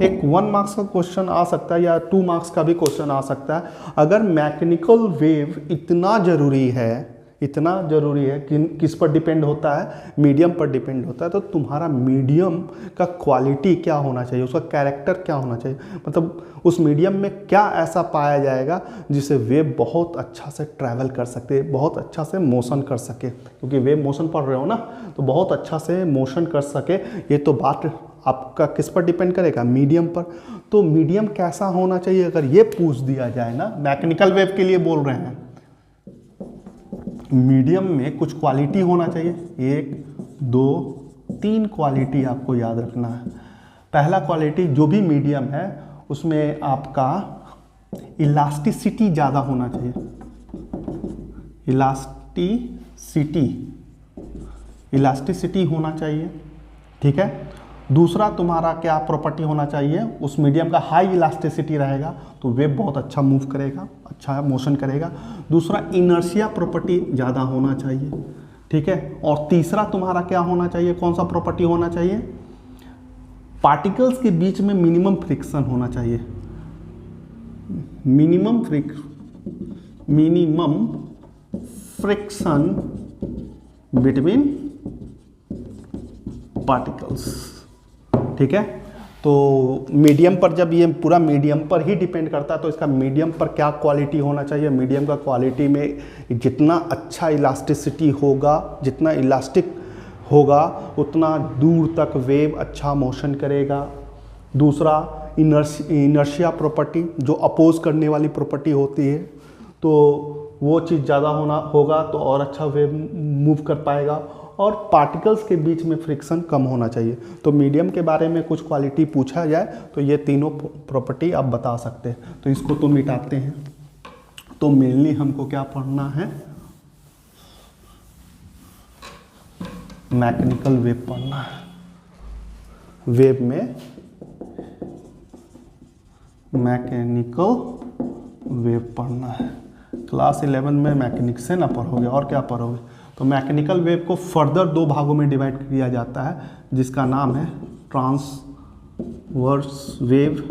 एक 1 मार्क्स का क्वेश्चन आ सकता है या 2 मार्क्स का भी क्वेश्चन आ सकता है। अगर मैकेनिकल वेव इतना ज़रूरी है कि किस पर डिपेंड होता है? मीडियम पर डिपेंड होता है। तो तुम्हारा मीडियम का क्वालिटी क्या होना चाहिए, उसका कैरेक्टर क्या होना चाहिए, मतलब उस मीडियम में क्या ऐसा पाया जाएगा जिससे वेव बहुत अच्छा से ट्रैवल कर सके, बहुत अच्छा से मोशन कर सके। क्योंकि वेव मोशन पढ़ रहे हो ना, तो बहुत अच्छा से मोशन कर सके। ये तो बात आपका किस पर डिपेंड करेगा? मीडियम पर। तो मीडियम कैसा होना चाहिए अगर ये पूछ दिया जाए ना, मैकेनिकल वेव के लिए बोल रहे हैं, मीडियम में कुछ क्वालिटी होना चाहिए। 1 2 3 क्वालिटी आपको याद रखना है। पहला क्वालिटी, जो भी मीडियम है उसमें आपका इलास्टिसिटी ज़्यादा होना चाहिए, इलास्टिसिटी होना चाहिए, ठीक है। दूसरा तुम्हारा क्या प्रॉपर्टी होना चाहिए? उस मीडियम का हाई इलास्टिसिटी रहेगा तो वेव बहुत अच्छा मूव करेगा, अच्छा मोशन करेगा। दूसरा इनर्शिया प्रॉपर्टी ज़्यादा होना चाहिए, ठीक है। और तीसरा तुम्हारा क्या होना चाहिए, कौन सा प्रॉपर्टी होना चाहिए? पार्टिकल्स के बीच में मिनिमम फ्रिक्शन होना चाहिए, मिनिमम फ्रिक्शन बिटवीन पार्टिकल्स, ठीक है। तो मीडियम पर, जब ये पूरा मीडियम पर ही डिपेंड करता है, तो इसका मीडियम पर क्या क्वालिटी होना चाहिए? मीडियम का क्वालिटी में जितना अच्छा इलास्टिसिटी होगा, जितना इलास्टिक होगा, उतना दूर तक वेव अच्छा मोशन करेगा। दूसरा इनर्शिया प्रॉपर्टी, जो अपोज करने वाली प्रॉपर्टी होती है, तो वो चीज़ ज़्यादा होगा तो और अच्छा वेव मूव कर पाएगा। और पार्टिकल्स के बीच में फ्रिक्शन कम होना चाहिए। तो मीडियम के बारे में कुछ क्वालिटी पूछा जाए तो ये तीनों प्रॉपर्टी आप बता सकते हैं। तो इसको तो मिटाते हैं। तो मेनली हमको क्या पढ़ना है? मैकेनिकल वेव पढ़ना है। वेव में मैकेनिकल वेव पढ़ना है। क्लास 11 में मैकेनिक्स से ना पढ़ोगे और क्या पढ़ोगे। तो मैकेनिकल वेव को फर्दर दो भागों में डिवाइड किया जाता है, जिसका नाम है ट्रांसवर्स वेव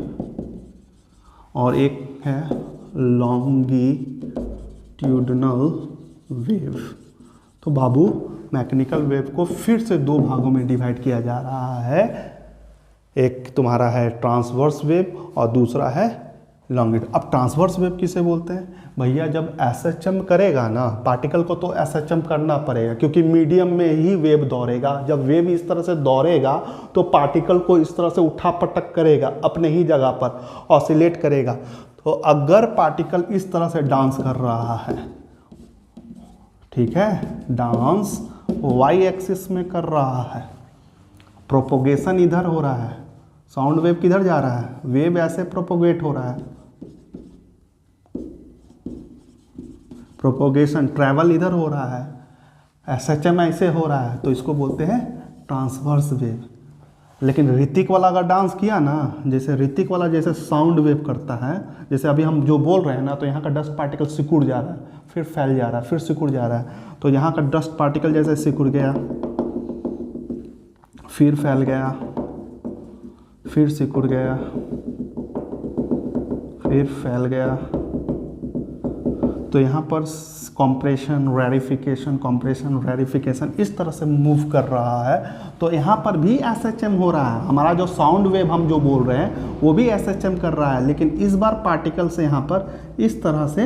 और एक है लॉन्गिट्यूडनल वेव। तो बाबू मैकेनिकल वेव को फिर से दो भागों में डिवाइड किया जा रहा है। एक तुम्हारा है ट्रांसवर्स वेव और दूसरा है लॉन्गिट्यूड। अब ट्रांसवर्स वेव किसे बोलते हैं भैया, जब एसएचएम करेगा ना पार्टिकल को तो एसएचएम करना पड़ेगा, क्योंकि मीडियम में ही वेव दौड़ेगा। जब वेव इस तरह से दौड़ेगा तो पार्टिकल को इस तरह से उठा पटक करेगा, अपने ही जगह पर ऑसिलेट करेगा। तो अगर पार्टिकल इस तरह से डांस कर रहा है, ठीक है, डांस वाई एक्सिस में कर रहा है, प्रोपोगेशन इधर हो रहा है, साउंड वेव किधर जा रहा है, वेव ऐसे प्रोपोगेट हो रहा है, प्रोपोगेशन ट्रैवल इधर हो रहा है, एसएचएम ऐसे हो रहा है, तो इसको बोलते हैं ट्रांसवर्स वेव। लेकिन ऋतिक वाला अगर डांस किया ना, जैसे ऋतिक वाला जैसे साउंड वेव करता है, जैसे अभी हम जो बोल रहे हैं ना, तो यहाँ का डस्ट पार्टिकल सिकुड़ जा रहा है, फिर फैल जा रहा है, फिर सिकुड़ जा रहा है। तो यहाँ का डस्ट पार्टिकल जैसे सिकुड़ गया, फिर फैल गया, फिर सिकुड़ गया, फिर फैल गया। तो यहाँ पर कंप्रेशन रेरिफिकेशन इस तरह से मूव कर रहा है। तो यहाँ पर भी एसएचएम हो रहा है। हमारा जो साउंड वेव हम जो बोल रहे हैं वो भी एसएचएम कर रहा है, लेकिन इस बार पार्टिकल से यहाँ पर इस तरह से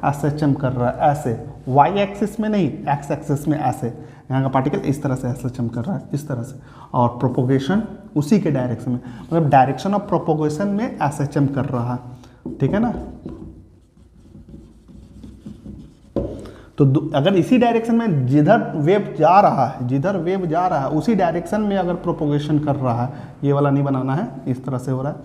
एसएचएम कर रहा है, ऐसे वाई एक्सिस में नहीं, एक्स एक्सिस में ऐसे। यहाँ का पार्टिकल इस तरह से एसएचएम कर रहा है, इस तरह से, और प्रोपोगेशन उसी के डायरेक्शन में, मतलब डायरेक्शन ऑफ प्रोपोगेशन में एसएचएम कर रहा है, ठीक है ना। तो अगर इसी डायरेक्शन में जिधर वेव जा रहा है उसी डायरेक्शन में अगर प्रोपोगेशन कर रहा है, ये वाला नहीं बनाना है, इस तरह से हो रहा है,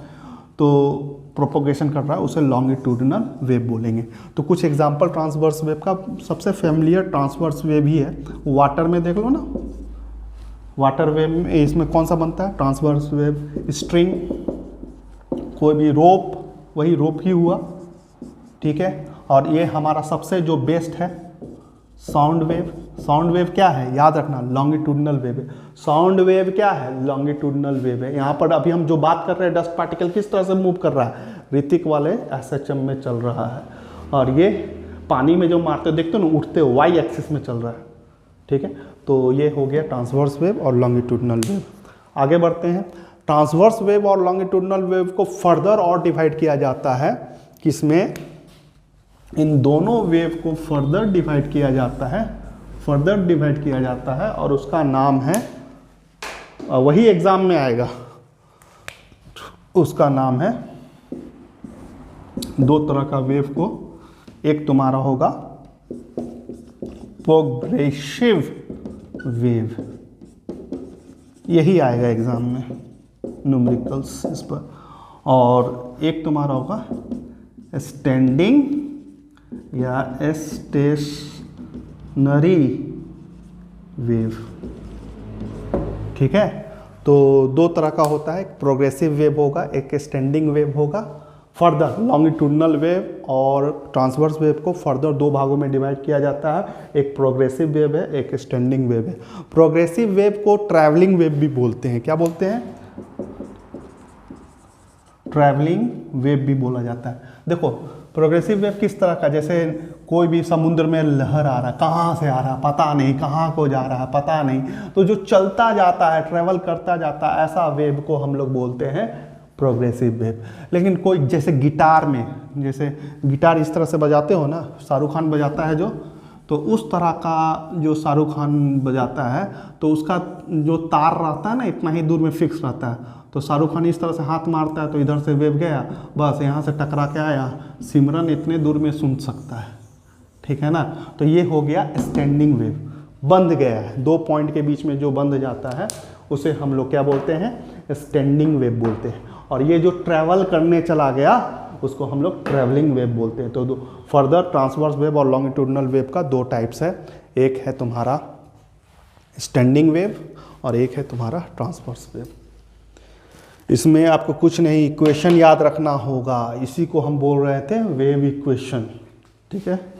तो प्रोपोगेशन कर रहा है, उसे लॉन्गिट्यूडिनल वेव बोलेंगे। तो कुछ एग्जांपल ट्रांसवर्स वेव का, सबसे फेमिलियर ट्रांसवर्स वेव ही है। वाटर में देख लो ना, वाटर वेव में इसमें कौन सा बनता है ट्रांसवर्स वेव, स्ट्रिंग, कोई भी रोप, वही रोप ही हुआ, ठीक है। और ये हमारा सबसे जो बेस्ट है साउंड वेव। साउंड वेव क्या है, याद रखना, लॉन्गिट्यूडिनल वेव है। साउंड वेव क्या है, लॉन्गिट्यूडिनल वेव है। यहाँ पर अभी हम जो बात कर रहे हैं, डस्ट पार्टिकल किस तरह से मूव कर रहा है, ऋतिक वाले एसएचएम में चल रहा है, और ये पानी में जो मारते हो देखते हो ना, उठते हो, वाई एक्सिस में चल रहा है, ठीक है। तो ये हो गया ट्रांसवर्स वेव और लॉन्गिट्यूडिनल वेव। आगे बढ़ते हैं। ट्रांसवर्स वेव और लॉन्गिट्यूडिनल वेव को फर्दर और डिवाइड किया जाता है, किसमें, इन दोनों वेव को फर्दर डिवाइड किया जाता है, और उसका नाम है, वही एग्जाम में आएगा, उसका नाम है, दो तरह का वेव को, एक तुम्हारा होगा प्रोग्रेसिव वेव, यही आएगा एग्जाम में न्यूमेरिकल्स इस पर, और एक तुम्हारा होगा स्टैंडिंग या स्टेशनरी वेव, ठीक है। तो दो तरह का होता है, एक प्रोग्रेसिव वेव होगा, एक स्टैंडिंग वेव होगा। फर्दर लॉन्गिट्यूडिनल वेव और ट्रांसवर्स वेव को फर्दर दो भागों में डिवाइड किया जाता है, एक प्रोग्रेसिव वेव है, एक स्टैंडिंग वेव है। प्रोग्रेसिव वेव को ट्रैवलिंग वेव भी बोलते हैं। क्या बोलते हैं, ट्रैवलिंग वेव भी बोला जाता है। देखो प्रोग्रेसिव वेव किस तरह का, जैसे कोई भी समुद्र में लहर आ रहा है, कहाँ से आ रहा है पता नहीं, कहाँ को जा रहा है पता नहीं, तो जो चलता जाता है, ट्रैवल करता जाता है, ऐसा वेव को हम लोग बोलते हैं प्रोग्रेसिव वेव। लेकिन कोई जैसे गिटार में, जैसे गिटार इस तरह से बजाते हो ना, शाहरुख खान बजाता है जो, तो उस तरह का जो शाहरुख खान बजाता है, तो उसका जो तार रहता है ना, इतना ही दूर में फिक्स रहता है। तो शाहरुख खान इस तरह से हाथ मारता है तो इधर से वेव गया, बस यहाँ से टकरा के आया, सिमरन इतने दूर में सुन सकता है, ठीक है ना। तो ये हो गया स्टैंडिंग वेव, बंध गया है, दो पॉइंट के बीच में जो बंध जाता है उसे हम लोग क्या बोलते हैं, स्टैंडिंग वेव बोलते हैं। और ये जो ट्रैवल करने चला गया उसको हम लोग ट्रैवलिंग वेव बोलते हैं। तो फर्दर ट्रांसवर्स वेव और लॉन्गिट्यूडिनल वेव का दो टाइप्स है, एक है तुम्हारा स्टैंडिंग वेव और एक है तुम्हारा ट्रांसवर्स वेव। इसमें आपको कुछ नहीं, इक्वेशन याद रखना होगा, इसी को हम बोल रहे थे वेव इक्वेशन, ठीक है।